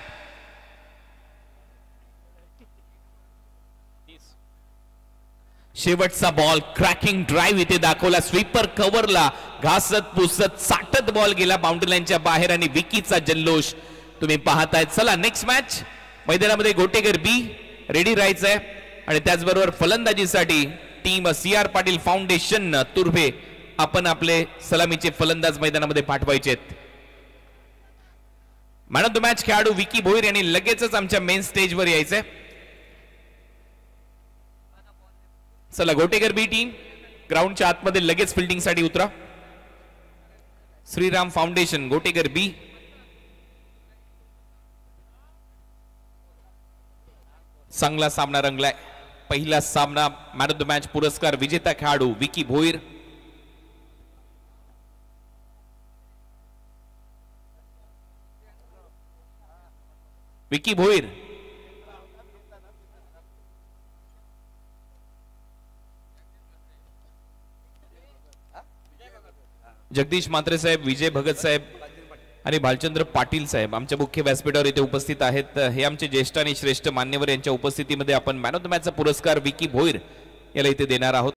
शेवटचा बॉल क्रॅकिंग ड्राइव्ह इथे दाखवला. स्वीपर कव्हरला घासत पुसत साठत बॉल गेला बाउंड्री लाईनच्या बाहेर आणि विकीचा जल्लोष तुम्ही पाहताय. चला नेक्स्ट मॅच. मैदानामध्ये गोटेकर बी रेडी राहायचंय आणि त्याचबरोबर फलंदाजीसाठी team CR Patil foundation Turbhe आपण आपले सलामीचे फलंदाज मैदानामध्ये पाठवायचे. मॅन ऑफ द मॅच खेळाडू विकी भोईर यांनी लगेचच आमच्या मेन स्टेजवर यायचंय. चला गोटेकर बी टीम ग्राउंडच्या आतमध्ये लगेच फिल्डिंग साठी उतरा. श्रीराम फाउंडेशन गोटेकर बी. चांगला सामना रंगलाय. पहिला सामना मॅन ऑफ द मॅच पुरस्कार विजेता खेळाडू विकी भोईर. विकी भोईर जगदीश मात्रे साहेब, विजय भगत साहेब आणि भालचंद्र पाटील साहेब आमच्या मुख्य व्यासपीठावर इथे उपस्थित आहेत. हे आमचे ज्येष्ठ आणि श्रेष्ठ मान्यवर यांच्या उपस्थितीमध्ये आपण मॅन ऑफ द मॅचचा पुरस्कार विकी भोईर याला इथे देणार आहोत.